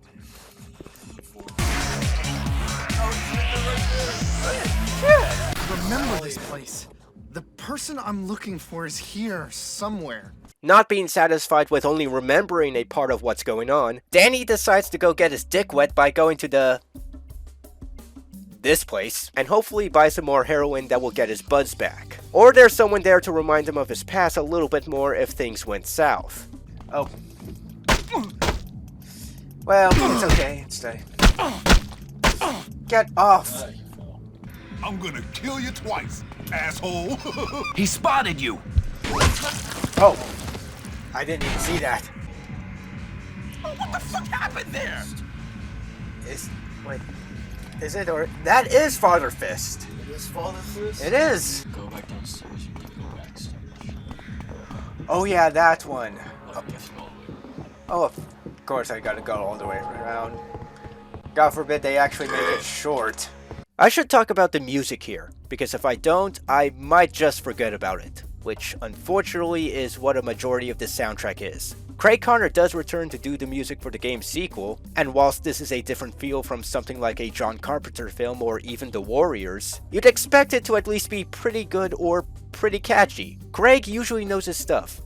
Speaker 15: Remember this place. The person I'm looking for is here somewhere.
Speaker 1: Not being satisfied with only remembering a part of what's going on, Danny decides to go get his dick wet by going to this place, and hopefully buy some more heroin that will get his buzz back. Or there's someone there to remind him of his past a little bit more if things went south. Oh. Well, it's okay. It's get off.
Speaker 11: I'm gonna kill you twice, asshole.
Speaker 23: He spotted you.
Speaker 1: Oh. I didn't even see that.
Speaker 11: Oh, what the fuck happened there?
Speaker 1: Wait. Is it or that is Father Fist?
Speaker 12: It is Father Fist?
Speaker 1: It is.
Speaker 12: Go back downstairs. You need to go backstage.
Speaker 1: Oh yeah, that one. Oh, of course I gotta go all the way around. God forbid they actually make it short. I should talk about the music here, because if I don't, I might just forget about it, which unfortunately is what a majority of this soundtrack is. Craig Connor does return to do the music for the game's sequel, and whilst this is a different feel from something like a John Carpenter film or even The Warriors, you'd expect it to at least be pretty good or pretty catchy. Craig usually knows his stuff.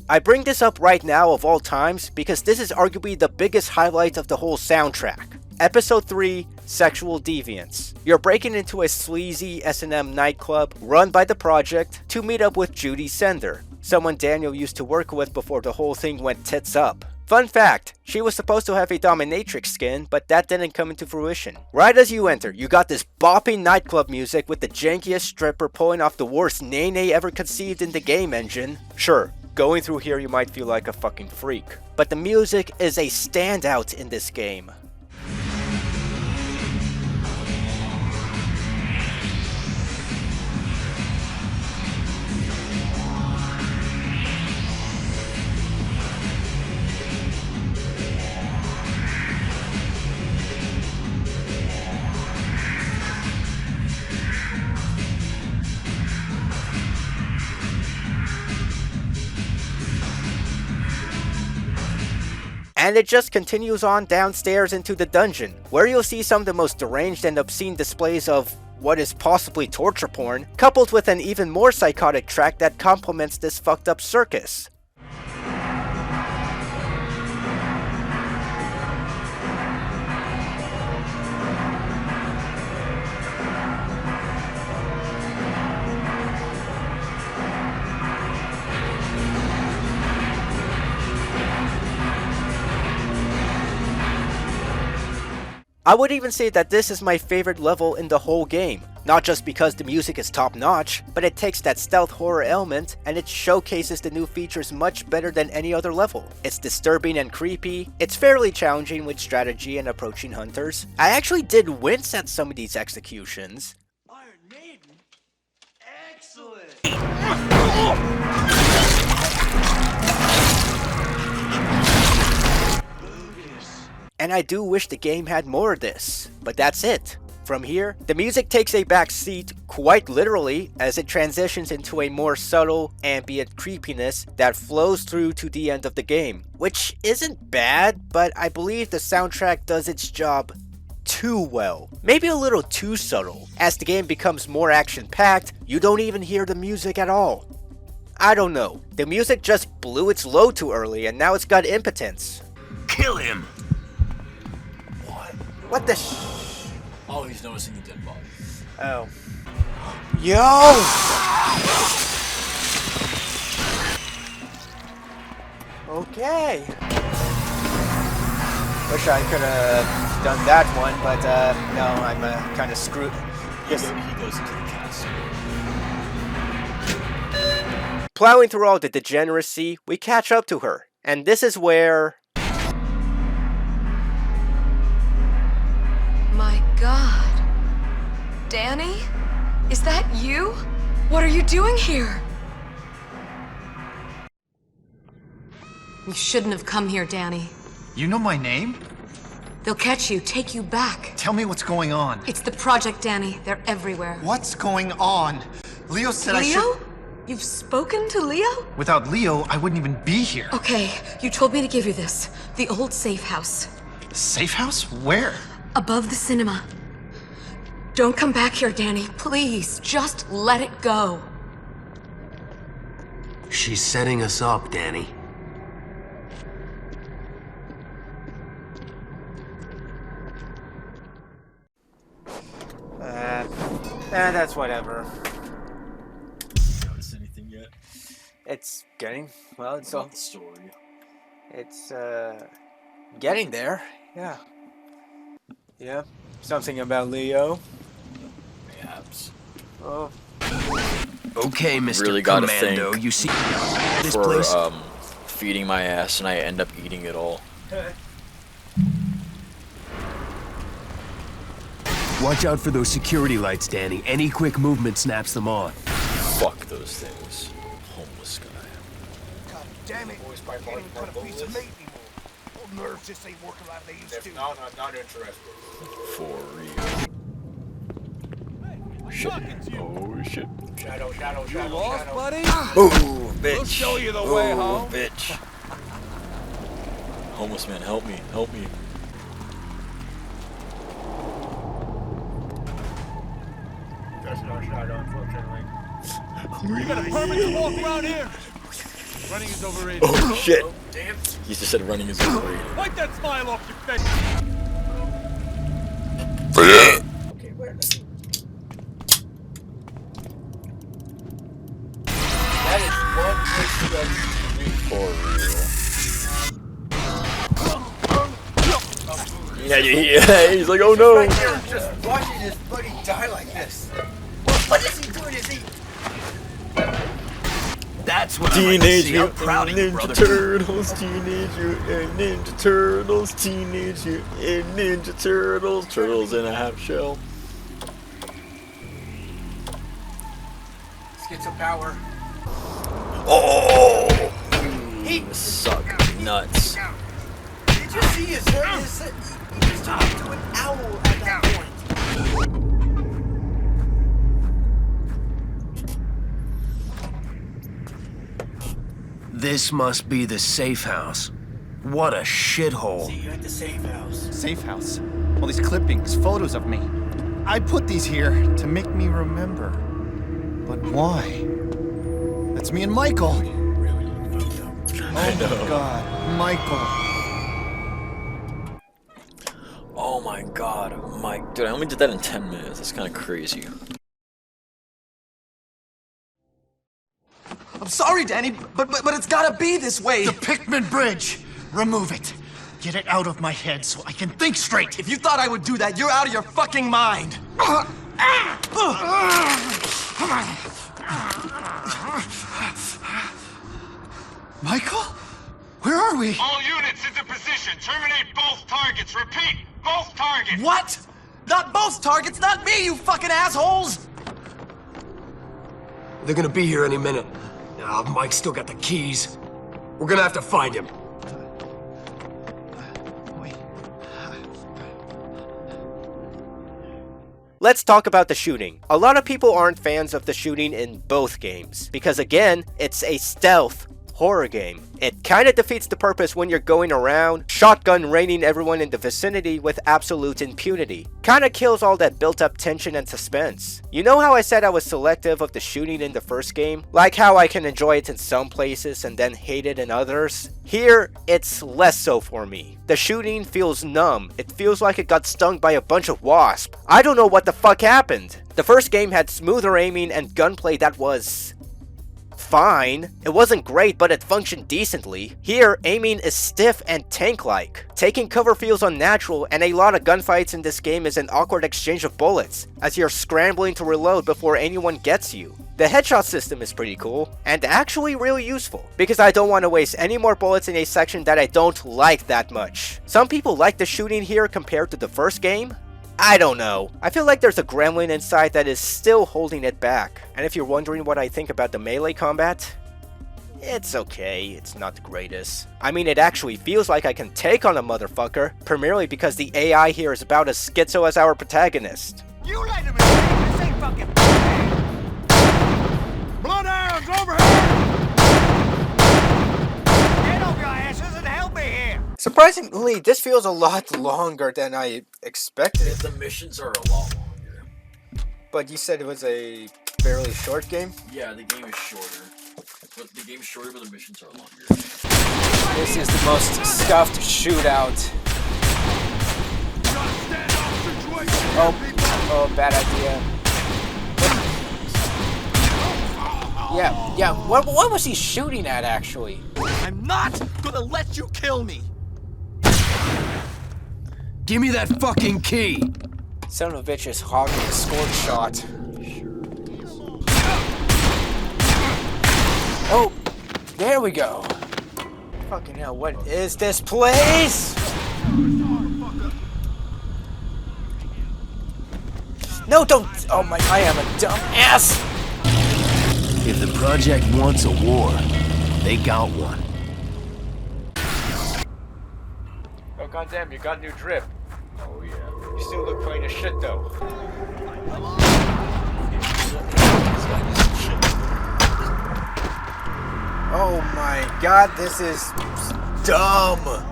Speaker 1: I bring this up right now of all times because this is arguably the biggest highlight of the whole soundtrack. Episode 3, Sexual Deviance. You're breaking into a sleazy S&M nightclub run by the Project to meet up with Judy Sender, someone Daniel used to work with before the whole thing went tits up. Fun fact, she was supposed to have a dominatrix skin, but that didn't come into fruition. Right as you enter, you got this bopping nightclub music with the jankiest stripper pulling off the worst nay-nay ever conceived in the game engine. Sure, going through here you might feel like a fucking freak, but the music is a standout in this game. And it just continues on downstairs into the dungeon, where you'll see some of the most deranged and obscene displays of what is possibly torture porn, coupled with an even more psychotic track that complements this fucked up circus. I would even say that this is my favorite level in the whole game, not just because the music is top notch, but it takes that stealth horror element and it showcases the new features much better than any other level. It's disturbing and creepy, it's fairly challenging with strategy and approaching hunters. I actually did wince at some of these executions.
Speaker 11: Iron Maiden? Excellent!
Speaker 1: And I do wish the game had more of this, but that's it. From here, the music takes a back seat quite literally as it transitions into a more subtle, ambient creepiness that flows through to the end of the game, which isn't bad, but I believe the soundtrack does its job too well. Maybe a little too subtle. As the game becomes more action-packed, you don't even hear the music at all. I don't know, the music just blew its load too early and now it's got impotence.
Speaker 23: Kill him!
Speaker 1: What the
Speaker 12: Oh, he's noticing the dead body.
Speaker 1: Oh. Yo! Okay. Wish I could have done that one, but no, I'm kind of screwed.
Speaker 4: He goes into the castle.
Speaker 1: Plowing through all the degeneracy, we catch up to her. And this is where...
Speaker 5: My God. Danny? Is that you? What are you doing here? You shouldn't have come here, Danny.
Speaker 15: You know my name?
Speaker 5: They'll catch you, take you back.
Speaker 15: Tell me what's going on.
Speaker 5: It's the project, Danny. They're everywhere.
Speaker 15: What's going on? Leo said I should...
Speaker 5: Leo? You've spoken to Leo?
Speaker 15: Without Leo, I wouldn't even be here.
Speaker 5: Okay, you told me to give you this. The old safe house.
Speaker 15: Safe house? Where?
Speaker 5: Above the cinema. Don't come back here, Danny. Please, just let it go.
Speaker 23: She's setting us up, Danny.
Speaker 1: That's whatever.
Speaker 4: Notice anything yet?
Speaker 1: It's getting, well, it's all...
Speaker 4: the story.
Speaker 1: It's, getting there. Yeah. Yeah. Something about Leo.
Speaker 4: Mayhaps.
Speaker 1: Oh.
Speaker 23: Okay, Mr.
Speaker 12: Really gotta
Speaker 23: Commando,
Speaker 12: think
Speaker 23: you see this
Speaker 12: for
Speaker 23: place?
Speaker 12: feeding my ass and I end up eating it all.
Speaker 23: Watch out for those security lights, Danny. Any quick movement snaps them on.
Speaker 12: Fuck those things. Homeless guy.
Speaker 10: God damn it. Boys, can't even cut a piece of meat anymore. Old nerves just ain't working like they used to. No, not interested.
Speaker 12: For real. Shit. Oh shit.
Speaker 10: Shadow.
Speaker 16: You lost, buddy?
Speaker 12: Ooh, bitch.
Speaker 16: We'll show you the way home.
Speaker 12: Bitch. Homeless man, help me. Help me.
Speaker 10: That's no shadow, unfortunately.
Speaker 16: You got a permit to walk around here? Running is overrated.
Speaker 12: Oh shit.
Speaker 10: Damn.
Speaker 12: He just said running is overrated.
Speaker 16: Wipe that smile off your face.
Speaker 10: Okay, where is it? That is one place to go.
Speaker 12: For real. Yeah, he's like, oh no.
Speaker 10: Right here, I'm just watching this buddy die like this. What is he doing? Is he...
Speaker 23: That's what
Speaker 12: Teenage
Speaker 23: I'm
Speaker 12: Mutant
Speaker 23: proud of you,
Speaker 12: Ninja
Speaker 23: brother.
Speaker 12: Turtles, Teenage Mutant Ninja Turtles, Teenage Mutant Ninja Turtles, Turtles in a half shell.
Speaker 10: Let's get some power.
Speaker 12: Oh!
Speaker 10: He
Speaker 12: suck nuts.
Speaker 10: Did you see his hair? He just turned into an owl at that point.
Speaker 23: This must be the safe house. What a shithole.
Speaker 10: See, you're at the safe house.
Speaker 15: Safe house? All these clippings, photos of me. I put these here to make me remember. But why? That's me and Michael. Oh my god, Michael.
Speaker 12: Oh my god, Mike. Dude, I only did that in 10 minutes. That's kind of crazy.
Speaker 15: I'm sorry, Danny, but it's gotta be this way. The Pickman Bridge. Remove it. Get it out of my head so I can think straight. If you thought I would do that, you're out of your fucking mind. Michael? Where are we?
Speaker 11: All units into position. Terminate both targets. Repeat, both targets.
Speaker 15: What? Not both targets, not me, you fucking assholes!
Speaker 23: They're gonna be here any minute. Mike's still got the keys. We're gonna have to find him.
Speaker 1: Let's talk about the shooting. A lot of people aren't fans of the shooting in both games, because again, it's a stealth horror game. It kinda defeats the purpose when you're going around, shotgun raining everyone in the vicinity with absolute impunity. Kinda kills all that built up tension and suspense. You know how I said I was selective of the shooting in the first game? Like how I can enjoy it in some places and then hate it in others? Here, it's less so for me. The shooting feels numb. It feels like it got stung by a bunch of wasps. I don't know what the fuck happened. The first game had smoother aiming and gunplay that was fine. It wasn't great, but it functioned decently. Here, aiming is stiff and tank-like. Taking cover feels unnatural, and a lot of gunfights in this game is an awkward exchange of bullets, as you're scrambling to reload before anyone gets you. The headshot system is pretty cool, and actually really useful, because I don't want to waste any more bullets in a section that I don't like that much. Some people like the shooting here compared to the first game. I don't know. I feel like there's a gremlin inside that is still holding it back. And if you're wondering what I think about the melee combat, it's okay, it's not the greatest. I mean, it actually feels like I can take on a motherfucker, primarily because the AI here is about as schizo as our protagonist.
Speaker 11: You let him in! This ain't fucking... Bloodhounds, over here! Get off your asses and help me here!
Speaker 1: Surprisingly, this feels a lot longer than I expected.
Speaker 12: The missions are a lot longer.
Speaker 1: But you said it was a fairly short game?
Speaker 12: Yeah, the game is shorter. But the game's shorter, but the missions are longer.
Speaker 1: This is the most scuffed shootout. Oh, bad idea. Yeah, what was he shooting at, actually?
Speaker 11: I'm not gonna let you kill me!
Speaker 23: Give me that fucking key!
Speaker 1: Son of a bitch is hogging a scored shot. Oh, there we go. Fucking hell, what is this place? No, don't! Oh my, I am a dumb ass!
Speaker 23: If the project wants a war, they got one.
Speaker 1: Oh goddamn, you got new drip. Oh yeah. You still look plain as shit though. Oh my god, this is dumb.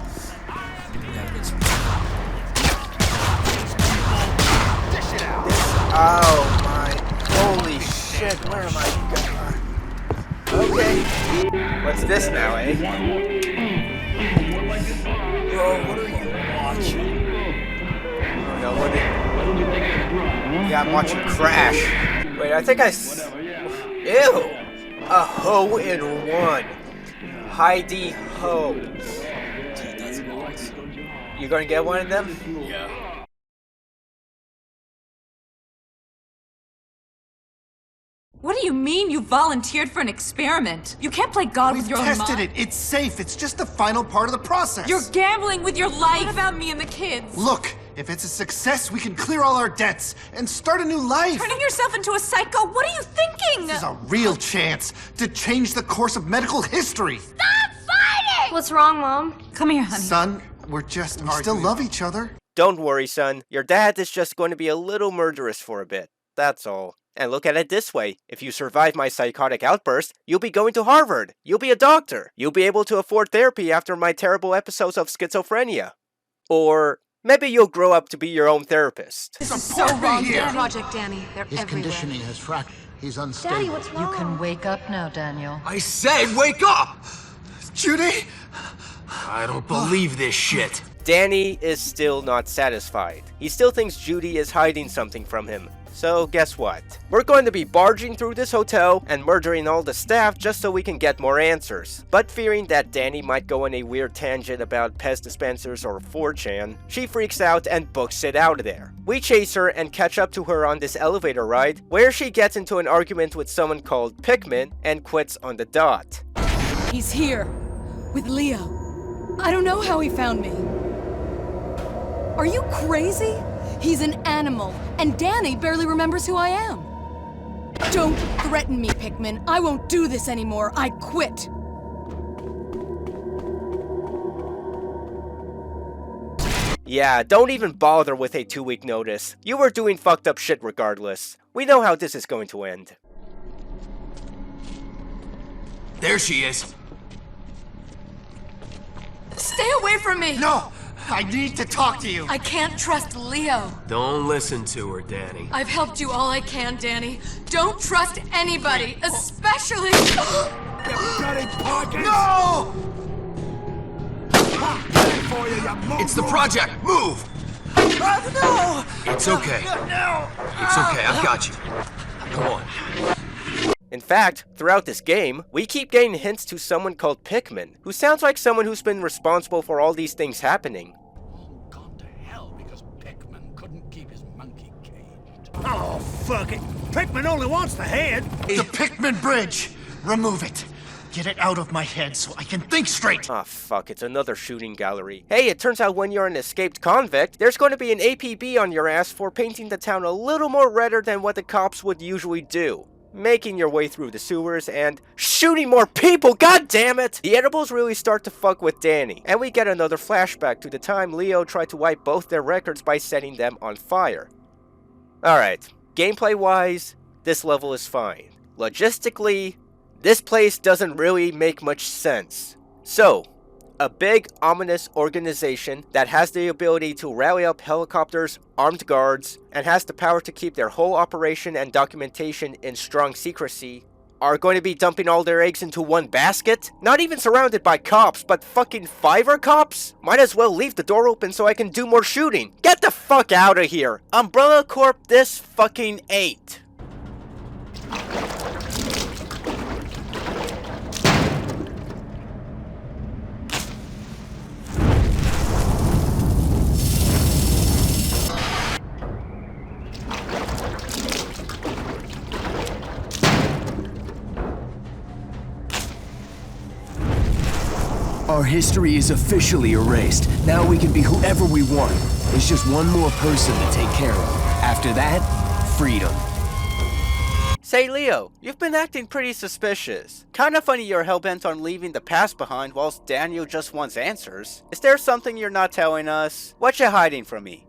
Speaker 1: Oh my, holy shit, where am I going? Okay. What's this now, eh? Bro, what are you watching? Oh no, what yeah, I'm watching Crash. Wait, I think ew! A hoe in one. Heidi Ho.
Speaker 12: That's nice.
Speaker 1: You gonna get one of them?
Speaker 12: Yeah.
Speaker 5: What do you mean you volunteered for an experiment? You can't play God with your own mind.
Speaker 15: We've tested it. It's safe. It's just the final part of the process.
Speaker 5: You're gambling with your life. What about me and the kids?
Speaker 15: Look, if it's a success, we can clear all our debts and start a new life.
Speaker 5: Turning yourself into a psycho? What are you thinking?
Speaker 15: This is a real chance to change the course of medical history.
Speaker 5: Stop fighting! What's wrong, Mom? Come here, honey.
Speaker 15: Son, we still love each other.
Speaker 1: Don't worry, son. Your dad is just going to be a little murderous for a bit. That's all. And look at it this way, if you survive my psychotic outburst, you'll be going to Harvard. You'll be a doctor. You'll be able to afford therapy after my terrible episodes of schizophrenia. Or maybe you'll grow up to be your own therapist.
Speaker 5: This is so wrong. Project Danny, they're
Speaker 6: His
Speaker 5: everywhere.
Speaker 6: conditioning has fractured. He's unstable.
Speaker 5: Daddy, what's wrong?
Speaker 7: You can wake up now, Daniel.
Speaker 23: I said wake up!
Speaker 15: Judy?
Speaker 23: I don't believe this shit.
Speaker 1: Danny is still not satisfied. He still thinks Judy is hiding something from him. So guess what? We're going to be barging through this hotel and murdering all the staff just so we can get more answers. But fearing that Danny might go on a weird tangent about pest dispensers or 4chan, she freaks out and books it out of there. We chase her and catch up to her on this elevator ride, where she gets into an argument with someone called Pikmin and quits on the dot.
Speaker 17: He's here, with Leo. I don't know how he found me. Are you crazy? He's an animal, and Danny barely remembers who I am. Don't threaten me, Pikmin. I won't do this anymore. I quit.
Speaker 1: Yeah, don't even bother with a 2-week notice. You were doing fucked up shit regardless. We know how this is going to end.
Speaker 23: There she is.
Speaker 5: Stay away from me!
Speaker 15: No! I need to talk to you!
Speaker 5: I can't trust Leo.
Speaker 23: Don't listen to her, Danny.
Speaker 5: I've helped you all I can, Danny. Don't trust anybody, especially...
Speaker 15: No!
Speaker 23: It's the project! Move!
Speaker 15: No!
Speaker 23: It's okay.
Speaker 15: No!
Speaker 23: It's okay, I've got you. Come on.
Speaker 1: In fact, throughout this game, we keep getting hints to someone called Pikmin, who sounds like someone who's been responsible for all these things happening.
Speaker 6: Oh, fuck it. Pikmin only wants the head. The Pikmin bridge. Remove it. Get it out of my head so I can think straight.
Speaker 1: Ah, fuck, it's another shooting gallery. Hey, it turns out when you're an escaped convict, there's going to be an APB on your ass for painting the town a little more redder than what the cops would usually do. Making your way through the sewers and shooting more people, god damn it! The edibles really start to fuck with Danny, and we get another flashback to the time Leo tried to wipe both their records by setting them on fire. Alright, gameplay-wise, this level is fine. Logistically, this place doesn't really make much sense. So, a big, ominous organization that has the ability to rally up helicopters, armed guards, and has the power to keep their whole operation and documentation in strong secrecy are going to be dumping all their eggs into one basket? Not even surrounded by cops, but fucking Fiverr cops? Might as well leave the door open so I can do more shooting. Get the fuck out of here. Umbrella Corp, this fucking ain't.
Speaker 23: Our history is officially erased. Now we can be whoever we want. There's just one more person to take care of. After that, freedom.
Speaker 1: Say Leo, you've been acting pretty suspicious. Kinda funny you're hellbent on leaving the past behind whilst Daniel just wants answers. Is there something you're not telling us? What you hiding from me?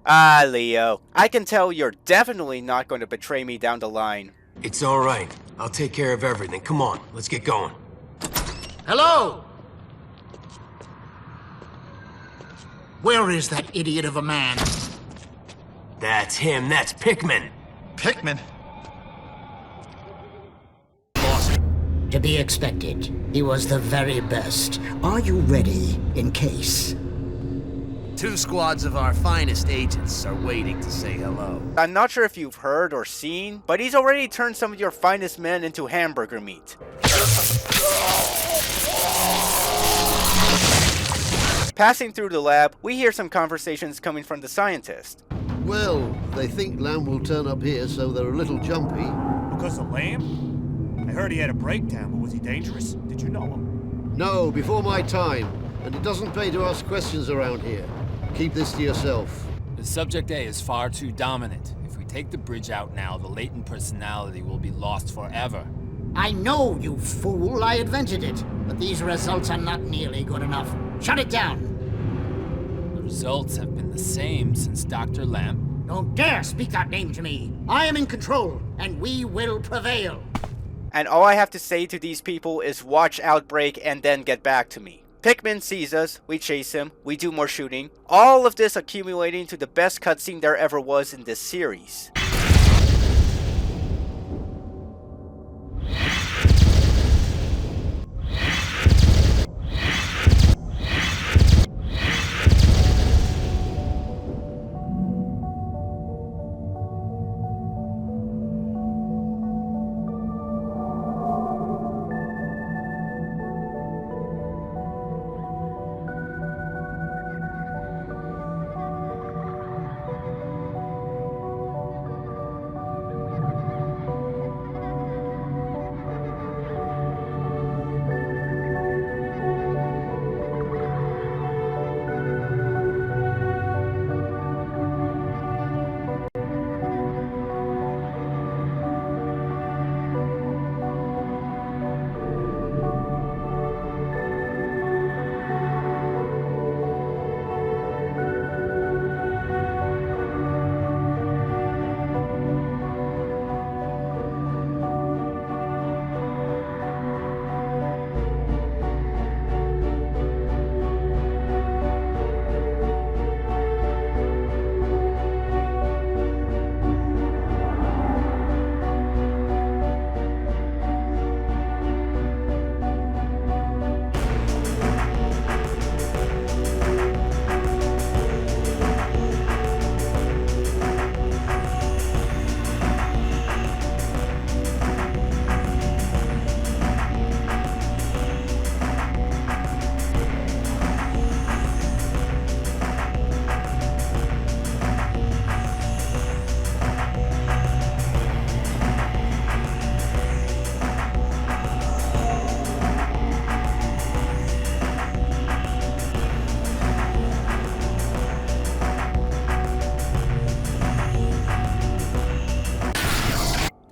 Speaker 1: Ah, Leo, I can tell you're definitely not going to betray me down the line.
Speaker 23: It's all right. I'll take care of everything. Come on, let's get going.
Speaker 6: Hello? Where is that idiot of a man?
Speaker 23: That's him. That's Pikmin.
Speaker 6: Pikmin?
Speaker 2: To be expected. He was the very best. Are you ready, in case?
Speaker 23: 2 squads of our finest agents are waiting to say hello.
Speaker 1: I'm not sure if you've heard or seen, but he's already turned some of your finest men into hamburger meat. Passing through the lab, we hear some conversations coming from the scientist.
Speaker 19: Well, they think Lamb will turn up here, so they're a little jumpy.
Speaker 16: Because of Lamb? I heard he had a breakdown, but was he dangerous? Did you know him?
Speaker 19: No, before my time. And it doesn't pay to ask questions around here. Keep this to yourself.
Speaker 20: The Subject A is far too dominant. If we take the bridge out now, the latent personality will be lost forever.
Speaker 2: I know, you fool. I invented it. But these results are not nearly good enough. Shut it down.
Speaker 20: The results have been the same since Dr. Lamb.
Speaker 2: Don't dare speak that name to me. I am in control, and we will prevail.
Speaker 1: And all I have to say to these people is watch Outbreak and then get back to me. Pikmin sees us, we chase him, we do more shooting. All of this accumulating to the best cutscene there ever was in this series.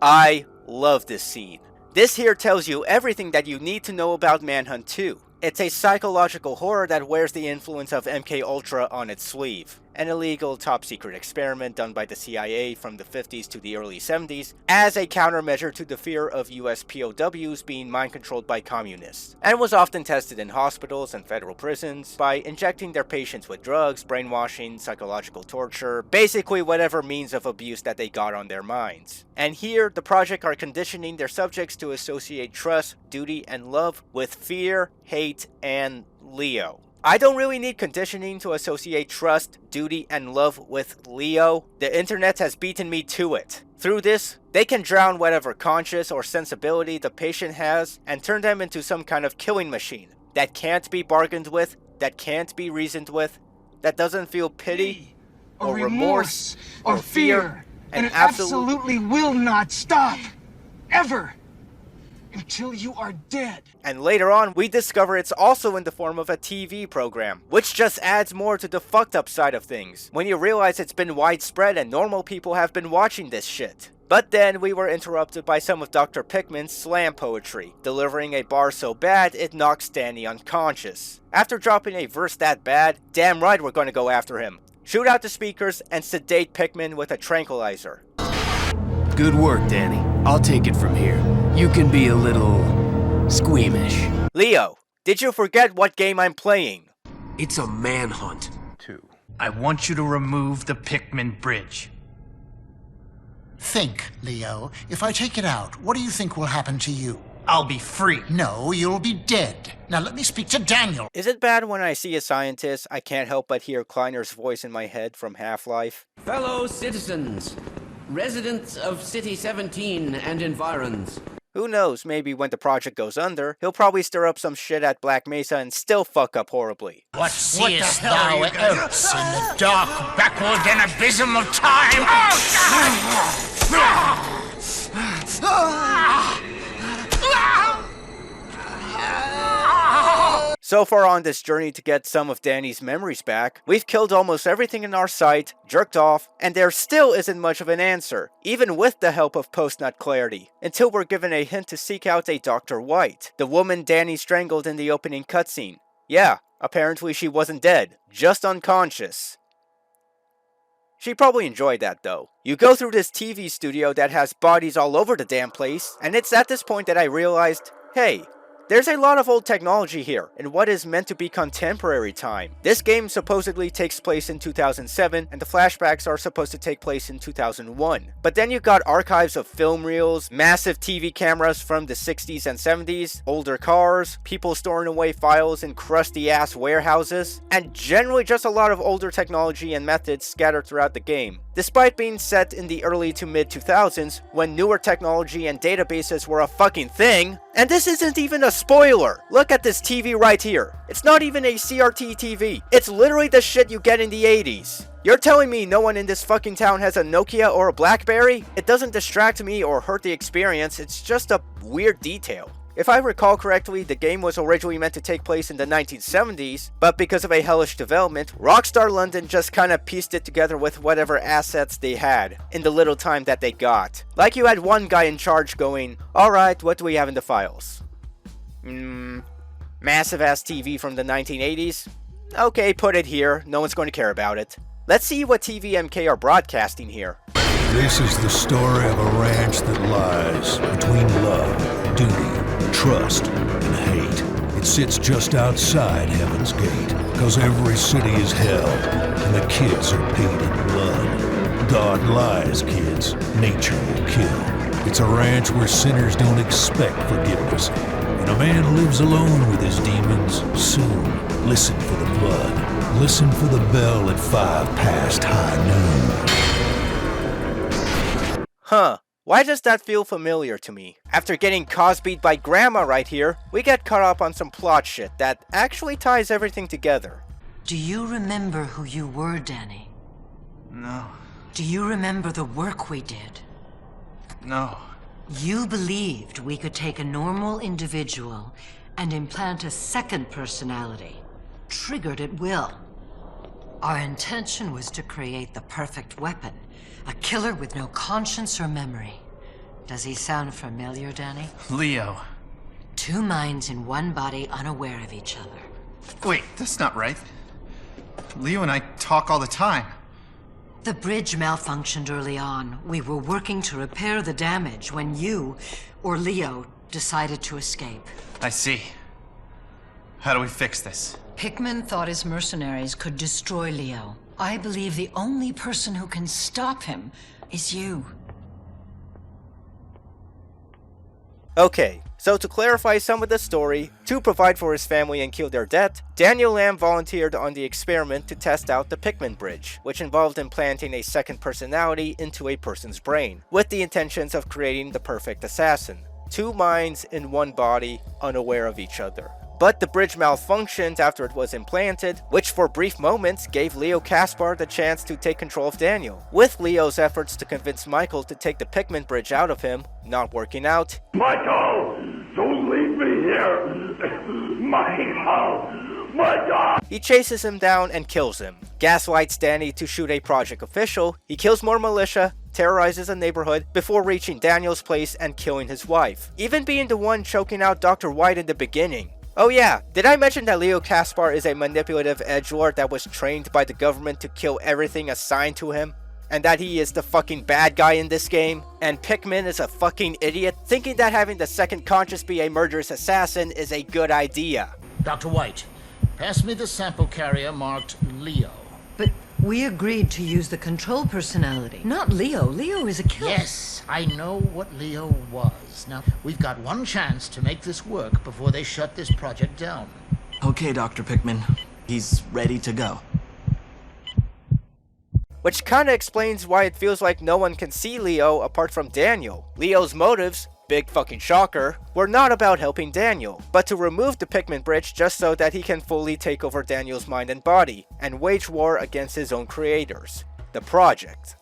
Speaker 1: I love this scene. This here tells you everything that you need to know about Manhunt 2. It's a psychological horror that wears the influence of MKUltra on its sleeve. An illegal top-secret experiment done by the CIA from the 50s to the early 70s as a countermeasure to the fear of US POWs being mind-controlled by communists, and was often tested in hospitals and federal prisons by injecting their patients with drugs, brainwashing, psychological torture, basically whatever means of abuse that they got on their minds. And here, the project are conditioning their subjects to associate trust, duty, and love with fear, hate, and Leo. I don't really need conditioning to associate trust, duty, and love with Leo. The internet has beaten me to it. Through this, they can drown whatever conscience or sensibility the patient has and turn them into some kind of killing machine that can't be bargained with, that can't be reasoned with, that doesn't feel pity or remorse or fear,
Speaker 6: and it absolutely will not stop. Ever. Until you are dead.
Speaker 1: And later on, we discover it's also in the form of a TV program, which just adds more to the fucked up side of things, when you realize it's been widespread and normal people have been watching this shit. But then we were interrupted by some of Dr. Pickman's slam poetry, delivering a bar so bad it knocks Danny unconscious. After dropping a verse that bad, damn right we're gonna go after him. Shoot out the speakers and sedate Pickman with a tranquilizer.
Speaker 23: Good work, Danny. I'll take it from here. You can be a little squeamish.
Speaker 1: Leo, did you forget what game I'm playing?
Speaker 6: It's a manhunt. I want you to remove the Pickman Bridge.
Speaker 2: Think, Leo. If I take it out, what do you think will happen to you?
Speaker 6: I'll be free.
Speaker 2: No, you'll be dead. Now let me speak to Daniel.
Speaker 1: Is it bad when I see a scientist, I can't help but hear Kleiner's voice in my head from Half-Life?
Speaker 3: Fellow citizens, residents of City 17 and environs.
Speaker 1: Who knows, maybe when the project goes under, he'll probably stir up some shit at Black Mesa and still fuck up horribly.
Speaker 2: What seest thou else in the dark, backward and abysm of time?
Speaker 1: So far on this journey to get some of Danny's memories back, we've killed almost everything in our sight, jerked off, and there still isn't much of an answer, even with the help of post-nut clarity, until we're given a hint to seek out a Dr. White, the woman Danny strangled in the opening cutscene. Yeah, apparently she wasn't dead, just unconscious. She probably enjoyed that though. You go through this TV studio that has bodies all over the damn place, and it's at this point that I realized, hey, there's a lot of old technology here in what is meant to be contemporary time. This game supposedly takes place in 2007 and the flashbacks are supposed to take place in 2001. But then you got archives of film reels, massive TV cameras from the 60s and 70s, older cars, people storing away files in crusty ass warehouses, and generally just a lot of older technology and methods scattered throughout the game. Despite being set in the early to mid 2000s, when newer technology and databases were a fucking thing. And this isn't even a spoiler! Look at this TV right here. It's not even a CRT TV. It's literally the shit you get in the 80s. You're telling me no one in this fucking town has a Nokia or a BlackBerry? It doesn't distract me or hurt the experience, it's just a weird detail. If I recall correctly, the game was originally meant to take place in the 1970s, but because of a hellish development, Rockstar London just kinda pieced it together with whatever assets they had, in the little time that they got. Like you had one guy in charge going, alright, what do we have in the files? Massive ass TV from the 1980s? Okay, put it here, no one's going to care about it. Let's see what TVMK are broadcasting here.
Speaker 21: This is the story of a ranch that lies between love, duty, trust, and hate. It sits just outside Heaven's Gate, cause every city is hell, and the kids are paid in blood. God lies, kids. Nature will kill. It's a ranch where sinners don't expect forgiveness, and a man lives alone with his demons. Soon, listen for the blood. Listen for the bell at 5 past high noon.
Speaker 1: Huh. Why does that feel familiar to me? After getting Cosby'd by Grandma right here, we get caught up on some plot shit that actually ties everything together.
Speaker 7: Do you remember who you were, Danny?
Speaker 6: No.
Speaker 7: Do you remember the work we did?
Speaker 6: No.
Speaker 7: You believed we could take a normal individual and implant a second personality, triggered at will. Our intention was to create the perfect weapon, a killer with no conscience or memory. Does he sound familiar, Danny?
Speaker 15: Leo.
Speaker 7: Two minds in one body unaware of each other.
Speaker 15: Wait, that's not right. Leo and I talk all the time.
Speaker 7: The bridge malfunctioned early on. We were working to repair the damage when you, or Leo, decided to escape.
Speaker 15: I see. How do we fix this?
Speaker 7: Hickman thought his mercenaries could destroy Leo. I believe the only person who can stop him is you.
Speaker 1: Okay, so to clarify some of the story, to provide for his family and kill their debt, Daniel Lamb volunteered on the experiment to test out the Pickman Bridge, which involved implanting a second personality into a person's brain, with the intentions of creating the perfect assassin. Two minds in one body, unaware of each other. But the bridge malfunctioned after it was implanted, which for brief moments gave Leo Kaspar the chance to take control of Daniel. With Leo's efforts to convince Michael to take the Pickman Bridge out of him not working out,
Speaker 10: Michael! Don't leave me here! Michael!
Speaker 1: he chases him down and kills him, gaslights Danny to shoot a project official, he kills more militia, terrorizes a neighborhood before reaching Daniel's place and killing his wife, even being the one choking out Dr. White in the beginning. Oh yeah, did I mention that Leo Kaspar is a manipulative edgelord that was trained by the government to kill everything assigned to him? And that he is the fucking bad guy in this game? And Pickman is a fucking idiot, thinking that having the second conscious be a murderous assassin is a good idea.
Speaker 2: Dr. White, pass me the sample carrier marked Leo.
Speaker 7: But we agreed to use the control personality, not Leo. Leo is a killer.
Speaker 2: Yes, I know what Leo was. Now, we've got one chance to make this work before they shut this project down.
Speaker 9: Okay, Dr. Pickman. He's ready to go.
Speaker 1: Which kinda explains why it feels like no one can see Leo apart from Daniel. Leo's motives, big fucking shocker, were not about helping Daniel, but to remove the Pickman Bridge just so that he can fully take over Daniel's mind and body, and wage war against his own creators. The project.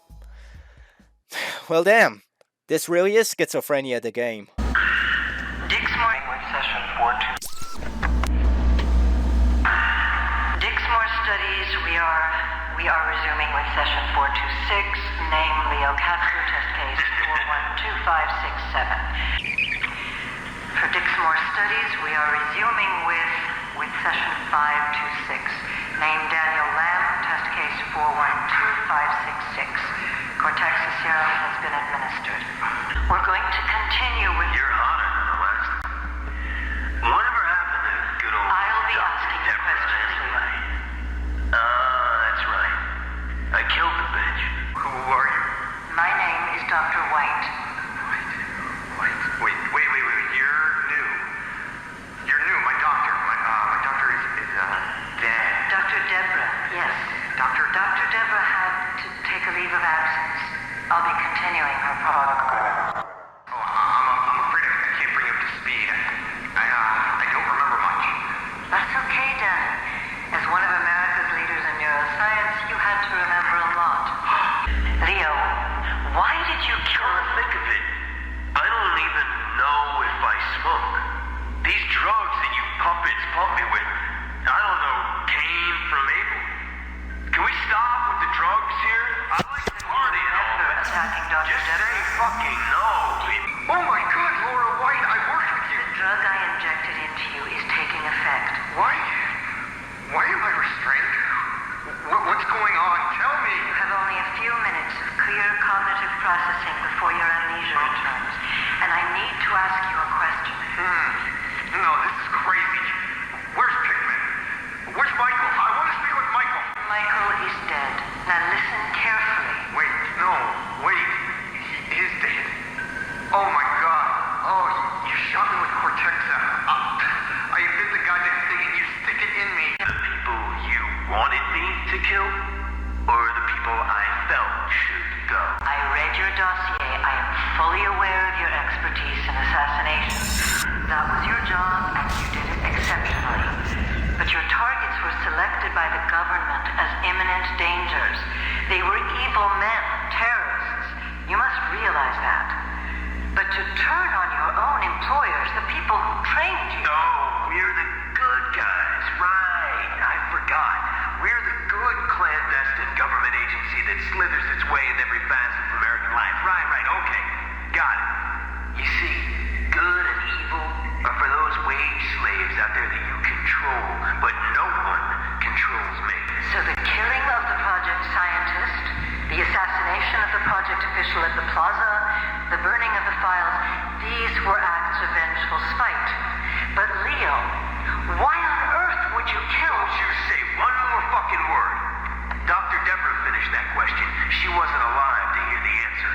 Speaker 1: Well damn, this really is schizophrenia the game.
Speaker 18: Dixmoor with session 42. Dixmoor studies, we are resuming with session 426, name Leo Katsu, test case 412567. For Dixmoor studies, we are resuming with session 526, name Daniel Lamb, test case 412566. Cortexa serum has been administered. We're going to continue with...
Speaker 11: You're hotter than the last. Whatever happened to good old...
Speaker 18: I'll be asking you questions, Leo.
Speaker 11: That's right. I killed the bitch. Who are you?
Speaker 18: My name is Dr. White.
Speaker 11: Wait. You're new. You're new. My doctor. My doctor is Dan.
Speaker 18: Dr. Deborah, yes. Dr. Deborah had to take a leave of absence. I'll be continuing her protocol.
Speaker 11: Oh, I'm afraid I can't bring you up to speed. I don't remember much.
Speaker 18: That's okay, Danny. As one of America's leaders in neuroscience, you had to remember a lot. Leo, why did you kill...
Speaker 11: Come to think of it, I don't even know if I smoke. These drugs that you puppets pump me with, I don't know, came from Abel. Can we stop with the drugs here? I like to party and all, but
Speaker 18: attacking Dr.
Speaker 11: just
Speaker 18: Deborah?
Speaker 11: say fucking no. Oh my God, Laura White, I worked with you.
Speaker 18: The drug I injected into you is taking effect.
Speaker 11: Why am I restrained? What's going on? Tell me.
Speaker 18: You have only a few minutes of clear cognitive processing before your amnesia returns, and I need to ask you a question.
Speaker 11: No, this is crazy. Where's Pickman? Where's Michael? I want to speak with Michael.
Speaker 18: Michael is dead. Now listen carefully.
Speaker 11: Wait. He is dead. Oh my God. Oh, you shot me with Cortexa. I invent the goddamn thing and you stick it in me. The people you wanted me to kill, or the people I felt should go?
Speaker 18: I read your dossier. I am fully aware of your expertise in assassination. That was your job, and you did it exceptionally. But your targets were selected by the government as imminent dangers. They were evil men, terrorists. You must realize that. But to turn on your own employers, the people who trained you...
Speaker 11: No, we're the good guys. Right, I forgot. We're the good clandestine government agency that slithers its way in every facet of American life. Right, okay. Got it.
Speaker 18: official at the plaza, the burning of the files, these were acts of vengeful spite. But Leo, why on earth would you kill...
Speaker 11: Don't you say one more fucking word. Dr. Deborah finished that question. She wasn't alive to hear the answer.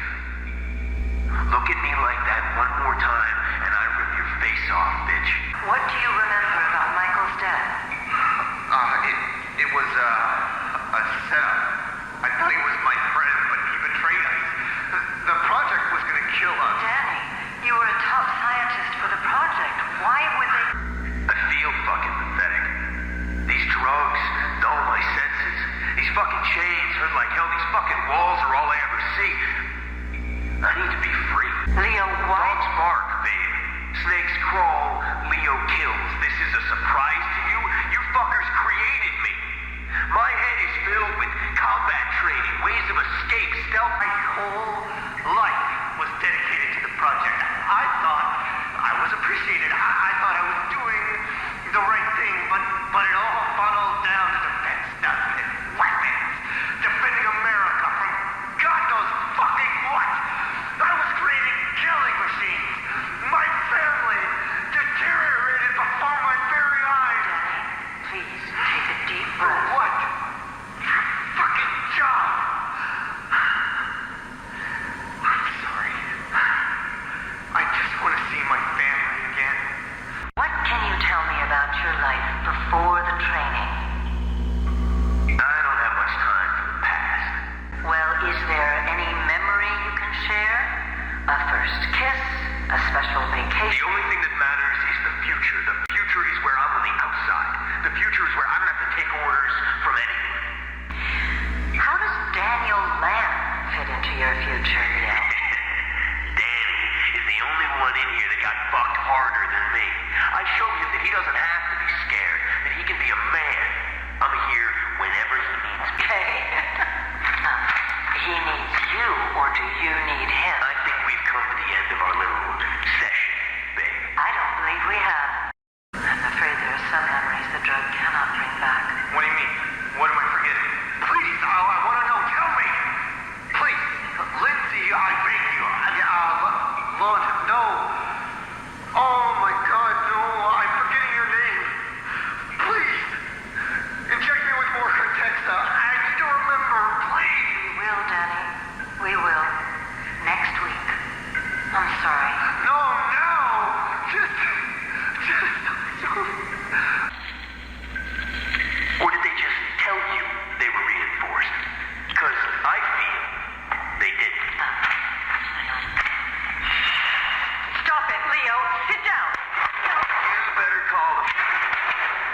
Speaker 11: Look at me like that one more time, and I rip your face off, bitch.
Speaker 18: What do you remember about Michael's death?
Speaker 11: It was a setup. I thought he was my friend, but he betrayed us. The project was gonna kill us.
Speaker 18: Danny, you were a top scientist for the project. Why would they...
Speaker 11: I feel fucking pathetic. These drugs dull my senses. These fucking chains hurt like hell. These fucking walls are all I ever see. I need to be free.
Speaker 18: Leo, why...
Speaker 11: Dogs bark, babe. Snakes crawl. Leo kills. This is a surprise to you? You fuckers created me. My head is filled with combat training, ways of escape, stealth. My whole life was dedicated to the project. I thought I was appreciated. I thought I was doing the right thing, but it all funnels down to defense stuff and weapons. Defending America from God knows fucking what. I was creating killing machines. My family deteriorated before my very eyes.
Speaker 18: Please, take a deep breath.
Speaker 11: For what? Your fucking job. I'm sorry. I just want to see my family again.
Speaker 18: What can you tell me about your life before the training?
Speaker 11: I don't have much time for the past.
Speaker 18: Well, is there any memory you can share? A first kiss? A special vacation?
Speaker 11: The only thing that matters is the future. The future is where I'm on the outside. The future is where I don't have to take orders from anyone.
Speaker 18: How does Daniel Lamb fit into your future, Leo?
Speaker 11: Danny is the only one in here that got fucked harder than me. I showed him that he doesn't have to be scared, that he can be a man. I'm here whenever he needs me.
Speaker 18: Okay. He needs you, or do you need him?
Speaker 11: I think we've come to the end of our little session, babe.
Speaker 18: I don't believe we have. I'm afraid there are some memories the drug cannot bring back.
Speaker 11: What do you mean? What am I forgetting? Please, I want to know. Tell me. Please. Lindsay, I beg you. Lord, no. Oh my God, no. I'm forgetting your name. Please. Inject me with more Cortexa. I need to remember. Please.
Speaker 18: We will, Danny. We will. Next week. I'm sorry.
Speaker 11: No, now. Just. Or did they just tell you they were reinforced? Because I feel they didn't.
Speaker 18: Stop it, Leo. Sit down.
Speaker 11: You better call them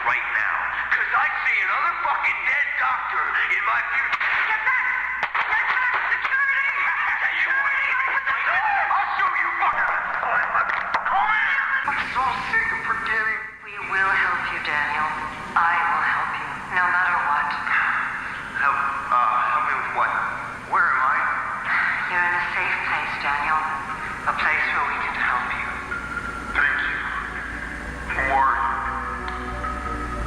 Speaker 11: right now. Because I see another fucking dead doctor in my future.
Speaker 18: Get back! Get back! Security! Security! Open the door!
Speaker 11: I'll show you, fucker! I'm so sick of forgetting.
Speaker 18: We will help you, Daniel. I will help you, no matter what.
Speaker 11: Help me with what? Where am I?
Speaker 18: You're in a safe place, Daniel. A place where we can help you.
Speaker 11: Thank you.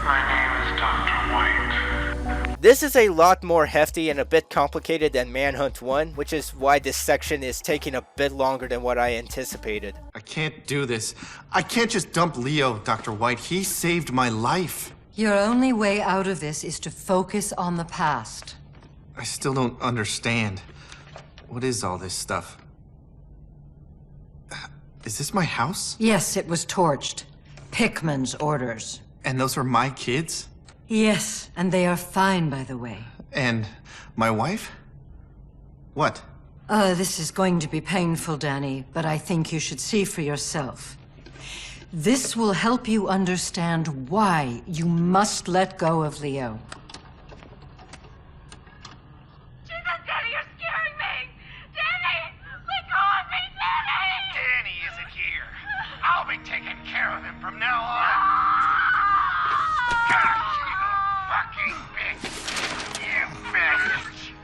Speaker 11: My name is Dr. White.
Speaker 1: This is a lot more hefty and a bit complicated than Manhunt 1, which is why this section is taking a bit longer than what I anticipated.
Speaker 15: I can't do this. I can't just dump Leo, Dr. White. He saved my life.
Speaker 7: Your only way out of this is to focus on the past.
Speaker 15: I still don't understand. What is all this stuff? Is this my house?
Speaker 7: Yes, it was torched. Pickman's orders.
Speaker 15: And those were my kids?
Speaker 7: Yes, and they are fine, by the way.
Speaker 15: And my wife? What?
Speaker 7: This is going to be painful, Danny, but I think you should see for yourself. This will help you understand why you must let go of Leo.
Speaker 8: Jesus, Danny, you're scaring me! Danny! Let go of me, Danny!
Speaker 6: Danny isn't here. I'll be taking care of him from now on. Gosh, you fucking bitch! You bitch!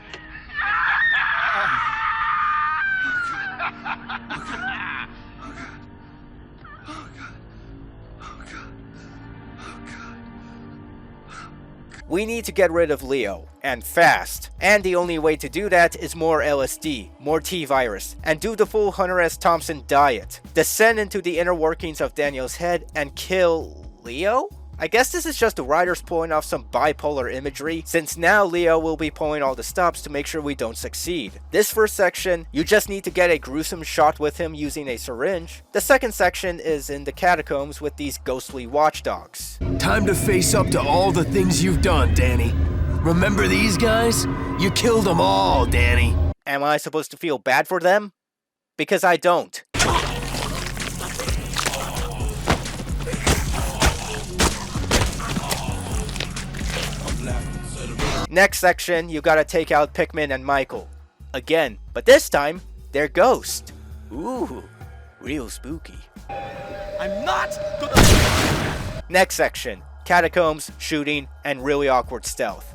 Speaker 1: We need to get rid of Leo, and fast. And the only way to do that is more LSD, more T-virus, and do the full Hunter S. Thompson diet. Descend into the inner workings of Daniel's head and kill Leo? I guess this is just the writers pulling off some bipolar imagery, since now Leo will be pulling all the stops to make sure we don't succeed. This first section, you just need to get a gruesome shot with him using a syringe. The second section is in the catacombs with these ghostly watchdogs.
Speaker 23: Time to face up to all the things you've done, Danny. Remember these guys? You killed them all, Danny.
Speaker 1: Am I supposed to feel bad for them? Because I don't. Next section, you gotta take out Pikmin and Michael. Again, but this time, they're ghosts. Ooh, real spooky.
Speaker 16: I'm not
Speaker 1: Next section, catacombs, shooting, and really awkward stealth.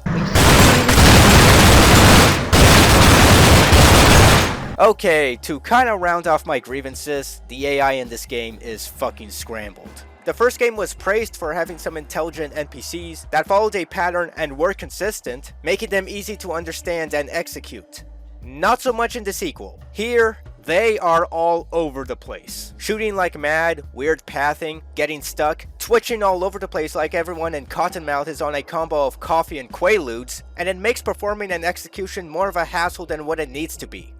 Speaker 1: Okay, to kinda round off my grievances, the AI in this game is fucking scrambled. The first game was praised for having some intelligent NPCs that followed a pattern and were consistent, making them easy to understand and execute. Not so much in the sequel. Here, they are all over the place. Shooting like mad, weird pathing, getting stuck, twitching all over the place like everyone in Cottonmouth is on a combo of coffee and Quaaludes, and it makes performing and execution more of a hassle than what it needs to be.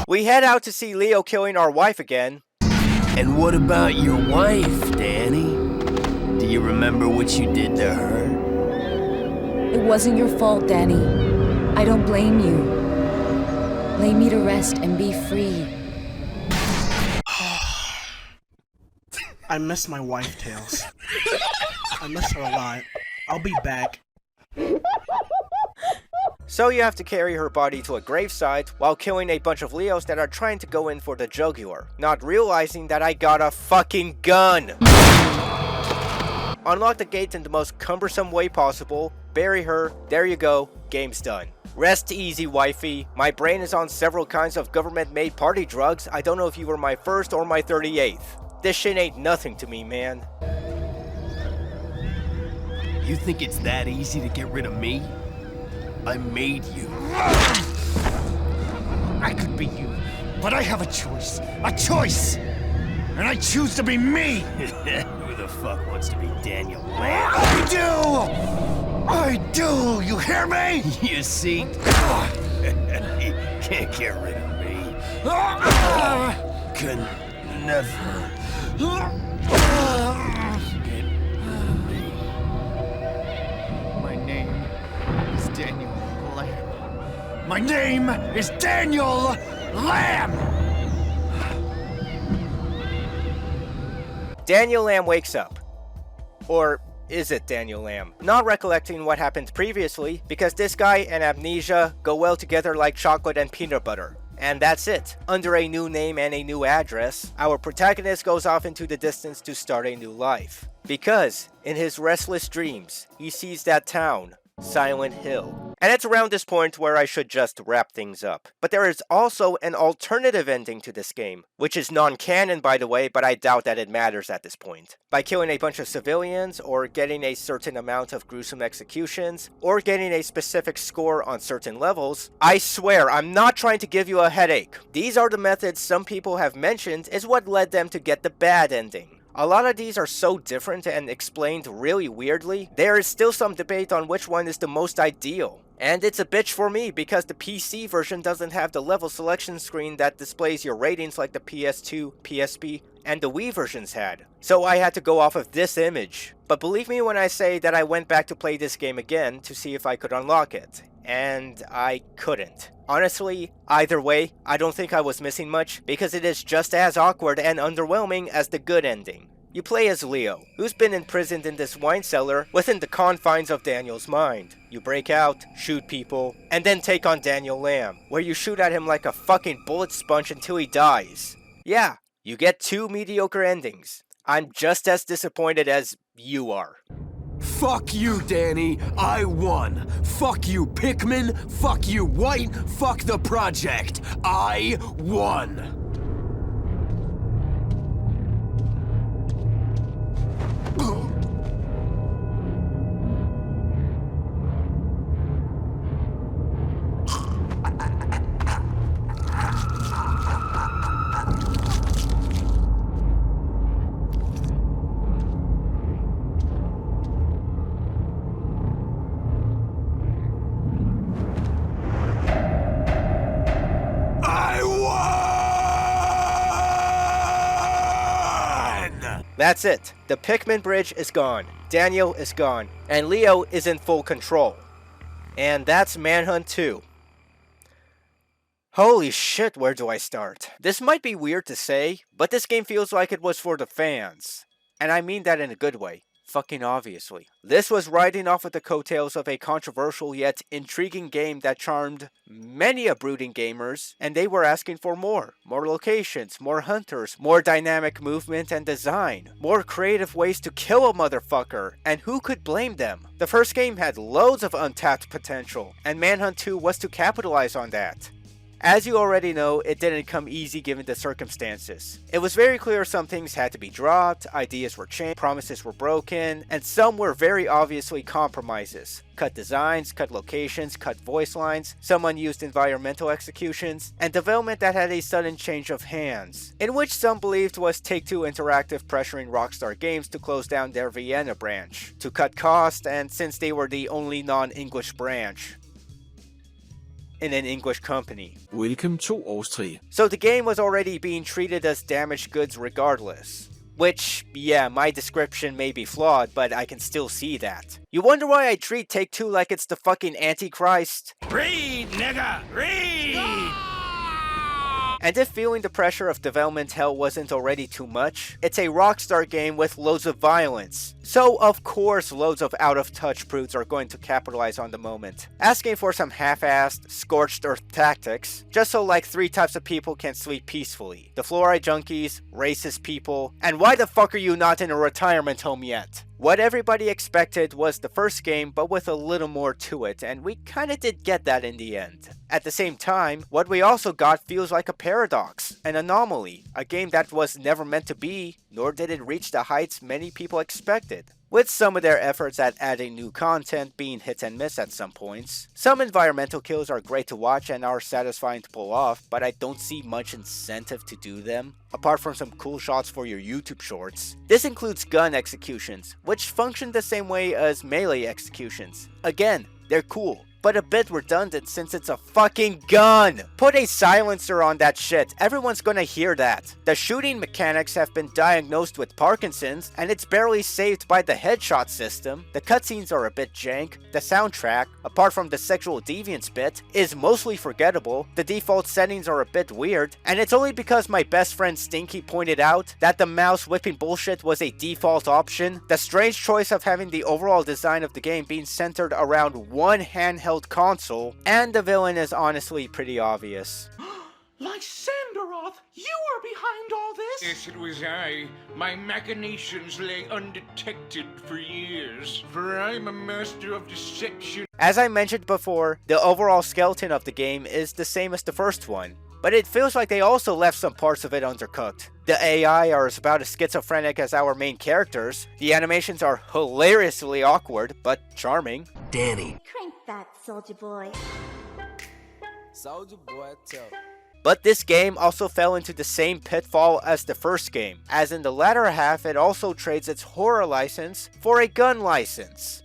Speaker 1: We head out to see Leo killing our wife again.
Speaker 23: And what about your wife, Danny? Do you remember what you did to her?
Speaker 13: It wasn't your fault, Danny. I don't blame you. Lay me to rest and be free.
Speaker 14: I miss my wife, Tails. I miss her a lot. I'll be back.
Speaker 1: So you have to carry her body to a gravesite while killing a bunch of Leos that are trying to go in for the jugular, not realizing that I got a fucking gun! Unlock the gate in the most cumbersome way possible, bury her, there you go, game's done. Rest easy, wifey. My brain is on several kinds of government-made party drugs. I don't know if you were my first or my 38th. This shit ain't nothing to me, man.
Speaker 23: You think it's that easy to get rid of me? I made you.
Speaker 6: I could be you, but I have a choice. A choice! And I choose to be me!
Speaker 23: Who the fuck wants to be Daniel Lamb?
Speaker 6: I do! I do! You hear me?
Speaker 23: You see? You can't get rid of me. Can never get rid of me.
Speaker 6: My name is Daniel Lamb. My name is Daniel Lamb!
Speaker 1: Daniel Lamb wakes up. Or is it Daniel Lamb? Not recollecting what happened previously, because this guy and amnesia go well together like chocolate and peanut butter. And that's it. Under a new name and a new address, our protagonist goes off into the distance to start a new life. Because, in his restless dreams, he sees that town, Silent Hill. And it's around this point where I should just wrap things up. But there is also an alternative ending to this game, which is non-canon by the way, but I doubt that it matters at this point. By killing a bunch of civilians, or getting a certain amount of gruesome executions, or getting a specific score on certain levels, I swear I'm not trying to give you a headache. These are the methods some people have mentioned is what led them to get the bad ending. A lot of these are so different and explained really weirdly, there is still some debate on which one is the most ideal. And it's a bitch for me because the PC version doesn't have the level selection screen that displays your ratings like the PS2, PSP, and the Wii versions had. So I had to go off of this image. But believe me when I say that I went back to play this game again to see if I could unlock it. And I couldn't. Honestly, either way, I don't think I was missing much because it is just as awkward and underwhelming as the good ending. You play as Leo, who's been imprisoned in this wine cellar within the confines of Daniel's mind. You break out, shoot people, and then take on Daniel Lamb, where you shoot at him like a fucking bullet sponge until he dies. Yeah, you get two mediocre endings. I'm just as disappointed as you are.
Speaker 23: Fuck you, Danny. I won. Fuck you, Pikmin. Fuck you, White. Fuck the project. I won.
Speaker 1: That's it. The Pikmin bridge is gone. Daniel is gone. And Leo is in full control. And that's Manhunt 2. Holy shit, where do I start? This might be weird to say, but this game feels like it was for the fans. And I mean that in a good way. Fucking obviously. This was riding off of the coattails of a controversial yet intriguing game that charmed many a brooding gamers, and they were asking for more. More locations, more hunters, more dynamic movement and design, more creative ways to kill a motherfucker, and who could blame them? The first game had loads of untapped potential, and Manhunt 2 was to capitalize on that. As you already know, it didn't come easy given the circumstances. It was very clear some things had to be dropped, ideas were changed, promises were broken, and some were very obviously compromises. Cut designs, cut locations, cut voice lines, some unused environmental executions, and development that had a sudden change of hands, in which some believed was Take-Two Interactive pressuring Rockstar Games to close down their Vienna branch, to cut costs, and since they were the only non-English branch in an English company.
Speaker 4: Welcome to Årstræ.
Speaker 1: So the game was already being treated as damaged goods regardless. Which, yeah, my description may be flawed, but I can still see that. You wonder why I treat Take-Two like it's the fucking Antichrist?
Speaker 4: Read, nigga! Read!
Speaker 1: And if feeling the pressure of development hell wasn't already too much, it's a Rockstar game with loads of violence. So of course loads of out-of-touch prudes are going to capitalize on the moment, asking for some half-assed, scorched earth tactics, just so like 3 types of people can sleep peacefully. The fluoride junkies, racist people, and why the fuck are you not in a retirement home yet? What everybody expected was the first game, but with a little more to it, and we kinda did get that in the end. At the same time, what we also got feels like a paradox, an anomaly, a game that was never meant to be, nor did it reach the heights many people expected. With some of their efforts at adding new content being hit and miss at some points. Some environmental kills are great to watch and are satisfying to pull off, but I don't see much incentive to do them, apart from some cool shots for your YouTube shorts. This includes gun executions, which function the same way as melee executions. Again, they're cool, but a bit redundant since it's a fucking gun! Put a silencer on that shit, everyone's gonna hear that. The shooting mechanics have been diagnosed with Parkinson's, and it's barely saved by the headshot system. The cutscenes are a bit jank, the soundtrack, apart from the sexual deviance bit, is mostly forgettable, the default settings are a bit weird, and it's only because my best friend Stinky pointed out that the mouse whipping bullshit was a default option. The strange choice of having the overall design of the game being centered around one handheld console, and the villain is honestly pretty obvious.
Speaker 4: Lysandaroth, you are behind all this? Yes, it was I. My machinations lay undetected for years, for I'm a master of deception.
Speaker 1: As I mentioned before, the overall skeleton of the game is the same as the first one, but it feels like they also left some parts of it undercooked. The AI are about as schizophrenic as our main characters, the animations are hilariously awkward, but charming.
Speaker 23: Danny.
Speaker 8: Crank that, soldier boy.
Speaker 4: Soldier boy, tell.
Speaker 1: But this game also fell into the same pitfall as the first game, as in the latter half it also trades its horror license for a gun license.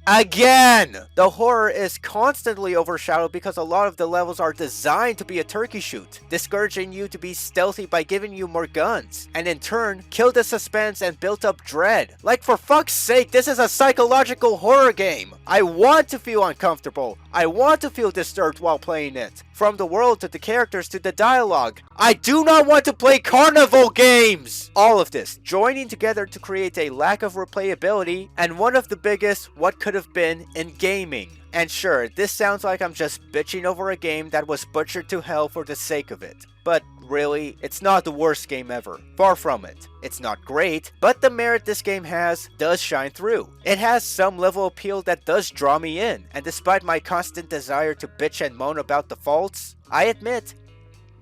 Speaker 1: Again! The horror is constantly overshadowed because a lot of the levels are designed to be a turkey shoot, discouraging you to be stealthy by giving you more guns, and in turn, kill the suspense and build up dread. Like, for fuck's sake, this is a psychological horror game! I want to feel uncomfortable, I want to feel disturbed while playing it. From the world to the characters to the dialogue. I do not want to play carnival games! All of this joining together to create a lack of replayability and one of the biggest what could have been in gaming. And sure, this sounds like I'm just bitching over a game that was butchered to hell for the sake of it. But really, it's not the worst game ever. Far from it. It's not great, but the merit this game has does shine through. It has some level of appeal that does draw me in, and despite my constant desire to bitch and moan about the faults, I admit,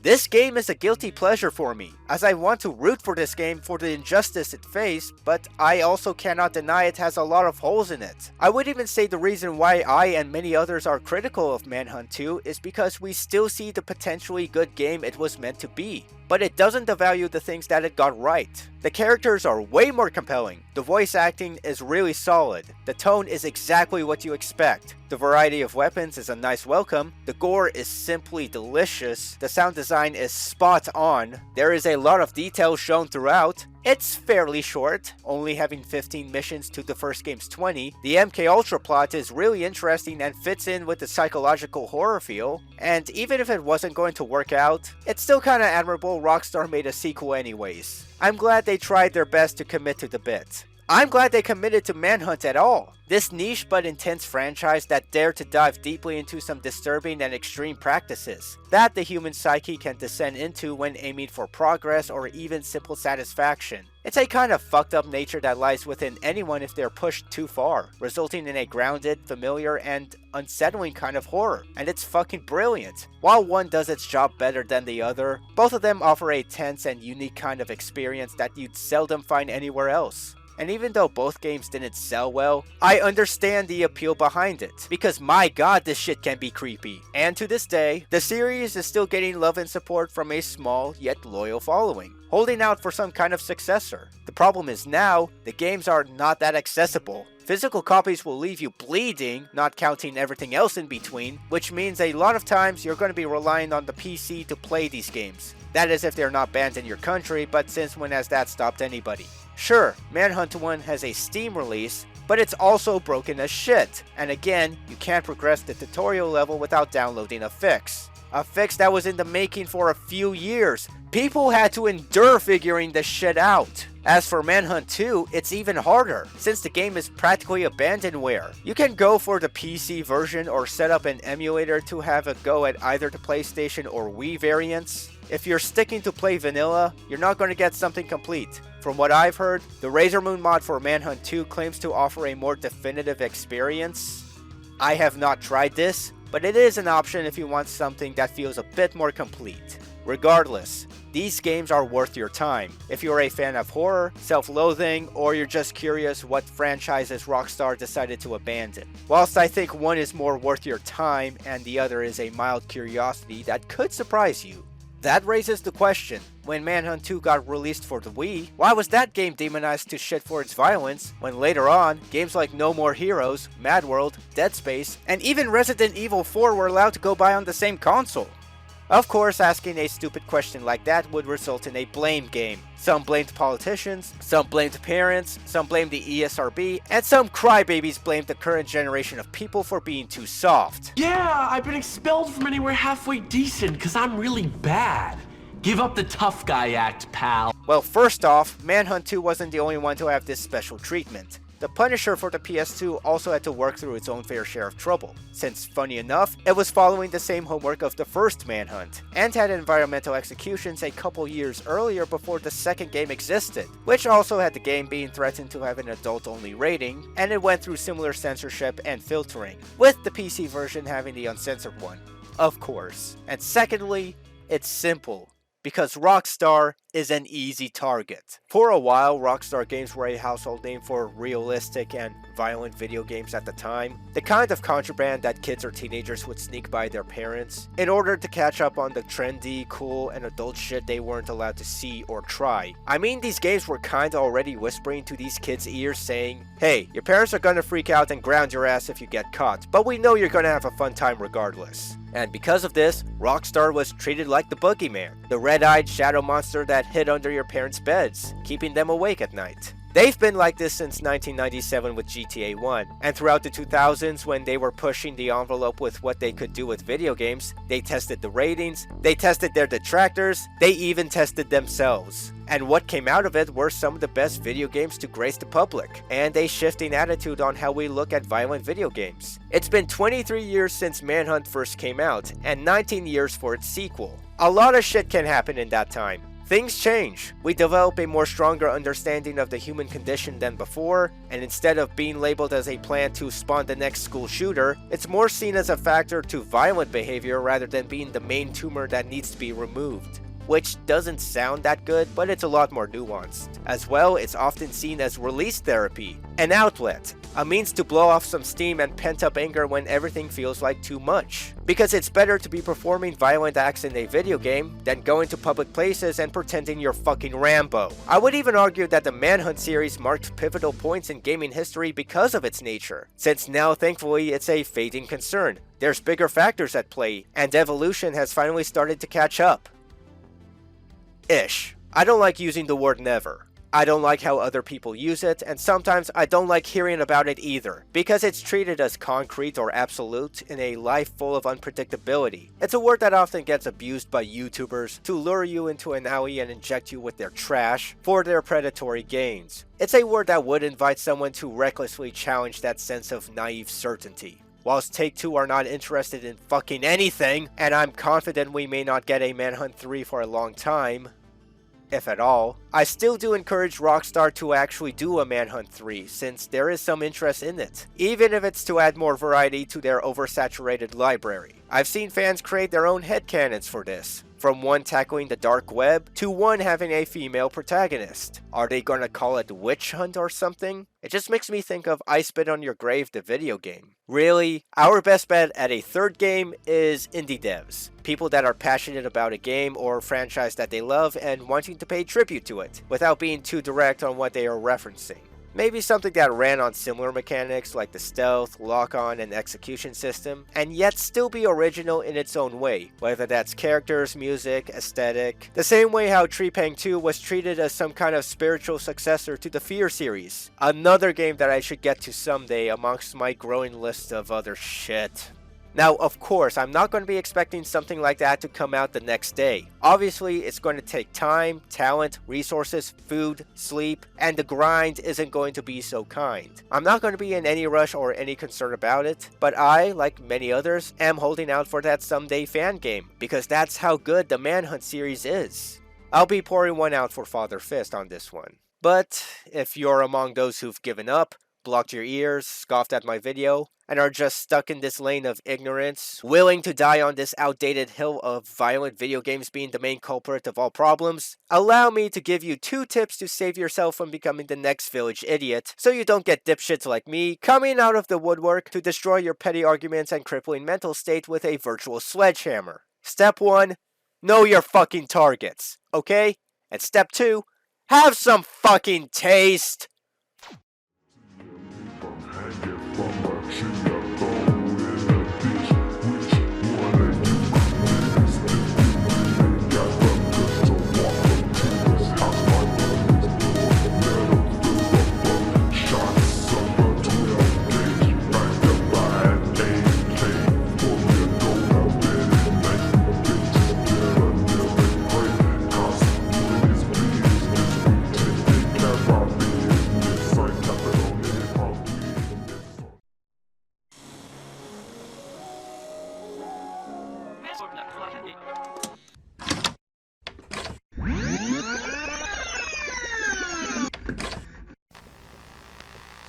Speaker 1: this game is a guilty pleasure for me, as I want to root for this game for the injustice it faced, but I also cannot deny it has a lot of holes in it. I would even say the reason why I and many others are critical of Manhunt 2 is because we still see the potentially good game it was meant to be, but it doesn't devalue the things that it got right. The characters are way more compelling, the voice acting is really solid, the tone is exactly what you expect, the variety of weapons is a nice welcome, the gore is simply delicious, the sound design is spot on, there is a lot of detail shown throughout, it's fairly short, only having 15 missions to the first game's 20, the MK Ultra plot is really interesting and fits in with the psychological horror feel, and even if it wasn't going to work out, it's still kinda admirable Rockstar made a sequel anyways. I'm glad they tried their best to commit to the bit. I'm glad they committed to Manhunt at all. This niche but intense franchise that dared to dive deeply into some disturbing and extreme practices that the human psyche can descend into when aiming for progress or even simple satisfaction. It's a kind of fucked up nature that lies within anyone if they're pushed too far, resulting in a grounded, familiar, and unsettling kind of horror, and it's fucking brilliant. While one does its job better than the other, both of them offer a tense and unique kind of experience that you'd seldom find anywhere else. And even though both games didn't sell well, I understand the appeal behind it, because my god this shit can be creepy. And to this day, the series is still getting love and support from a small yet loyal following, holding out for some kind of successor. The problem is now, the games are not that accessible. Physical copies will leave you bleeding, not counting everything else in between, which means a lot of times you're going to be relying on the PC to play these games. That is if they're not banned in your country, but since when has that stopped anybody? Sure, Manhunt 1 has a Steam release, but it's also broken as shit, and again, you can't progress the tutorial level without downloading a fix. A fix that was in the making for a few years. People had to endure figuring this shit out. As for Manhunt 2, it's even harder, since the game is practically abandonware. You can go for the PC version or set up an emulator to have a go at either the PlayStation or Wii variants. If you're sticking to play vanilla, you're not going to get something complete. From what I've heard, the Razor Moon mod for Manhunt 2 claims to offer a more definitive experience. I have not tried this, but it is an option if you want something that feels a bit more complete. Regardless, these games are worth your time. If you're a fan of horror, self-loathing, or you're just curious what franchises Rockstar decided to abandon. Whilst I think one is more worth your time and the other is a mild curiosity that could surprise you. That raises the question, when Manhunt 2 got released for the Wii, why was that game demonized to shit for its violence, when later on, games like No More Heroes, Mad World, Dead Space, and even Resident Evil 4 were allowed to go by on the same console? Of course, asking a stupid question like that would result in a blame game. Some blamed politicians, some blamed parents, some blamed the ESRB, and some crybabies blamed the current generation of people for being too soft.
Speaker 12: Yeah, I've been expelled from anywhere halfway decent because I'm really bad. Give up the tough guy act, pal.
Speaker 1: Well, first off, Manhunt 2 wasn't the only one to have this special treatment. The Punisher for the PS2 also had to work through its own fair share of trouble, since, funny enough, it was following the same homework of the first Manhunt, and had environmental executions a couple years earlier before the second game existed, which also had the game being threatened to have an adult-only rating, and it went through similar censorship and filtering, with the PC version having the uncensored one, of course. And secondly, it's simple. Because Rockstar is an easy target. For a while, Rockstar games were a household name for realistic and violent video games at the time. The kind of contraband that kids or teenagers would sneak by their parents in order to catch up on the trendy, cool, and adult shit they weren't allowed to see or try. I mean, these games were kinda already whispering to these kids' ears saying, hey, your parents are gonna freak out and ground your ass if you get caught, but we know you're gonna have a fun time regardless. And because of this, Rockstar was treated like the boogeyman, the red-eyed shadow monster that hid under your parents' beds, keeping them awake at night. They've been like this since 1997 with GTA 1, and throughout the 2000s when they were pushing the envelope with what they could do with video games, they tested the ratings, they tested their detractors, they even tested themselves. And what came out of it were some of the best video games to grace the public, and a shifting attitude on how we look at violent video games. It's been 23 years since Manhunt first came out, and 19 years for its sequel. A lot of shit can happen in that time. Things change. We develop a more stronger understanding of the human condition than before, and instead of being labeled as a plan to spawn the next school shooter, it's more seen as a factor to violent behavior rather than being the main tumor that needs to be removed. Which doesn't sound that good, but it's a lot more nuanced. As well, it's often seen as release therapy, an outlet, a means to blow off some steam and pent-up anger when everything feels like too much. Because it's better to be performing violent acts in a video game than going to public places and pretending you're fucking Rambo. I would even argue that the Manhunt series marked pivotal points in gaming history because of its nature, since now thankfully it's a fading concern. There's bigger factors at play, and evolution has finally started to catch up. Ish. I don't like using the word never. I don't like how other people use it, and sometimes I don't like hearing about it either, because it's treated as concrete or absolute in a life full of unpredictability. It's a word that often gets abused by YouTubers to lure you into an alley and inject you with their trash for their predatory gains. It's a word that would invite someone to recklessly challenge that sense of naive certainty. Whilst Take-Two are not interested in fucking anything, and I'm confident we may not get a Manhunt 3 for a long time, if at all, I still do encourage Rockstar to actually do a Manhunt 3, since there is some interest in it, even if it's to add more variety to their oversaturated library. I've seen fans create their own headcanons for this, from one tackling the dark web to one having a female protagonist. Are they gonna call it Witch Hunt or something? It just makes me think of I Spit on Your Grave, the video game. Really, our best bet at a third game is indie devs. People that are passionate about a game or franchise that they love and wanting to pay tribute to it, without being too direct on what they are referencing. Maybe something that ran on similar mechanics like the stealth, lock-on, and execution system, and yet still be original in its own way, whether that's characters, music, aesthetic. The same way how Trepang 2 was treated as some kind of spiritual successor to the Fear series. Another game that I should get to someday amongst my growing list of other shit. Now, of course, I'm not going to be expecting something like that to come out the next day. Obviously, it's going to take time, talent, resources, food, sleep, and the grind isn't going to be so kind. I'm not going to be in any rush or any concern about it, but I, like many others, am holding out for that someday fan game, because that's how good the Manhunt series is. I'll be pouring one out for Father Fist on this one. But if you're among those who've given up, blocked your ears, scoffed at my video, and are just stuck in this lane of ignorance, willing to die on this outdated hill of violent video games being the main culprit of all problems, allow me to give you 2 tips to save yourself from becoming the next village idiot, so you don't get dipshits like me coming out of the woodwork to destroy your petty arguments and crippling mental state with a virtual sledgehammer. Step 1, know your fucking targets, okay? And step 2, have some fucking taste!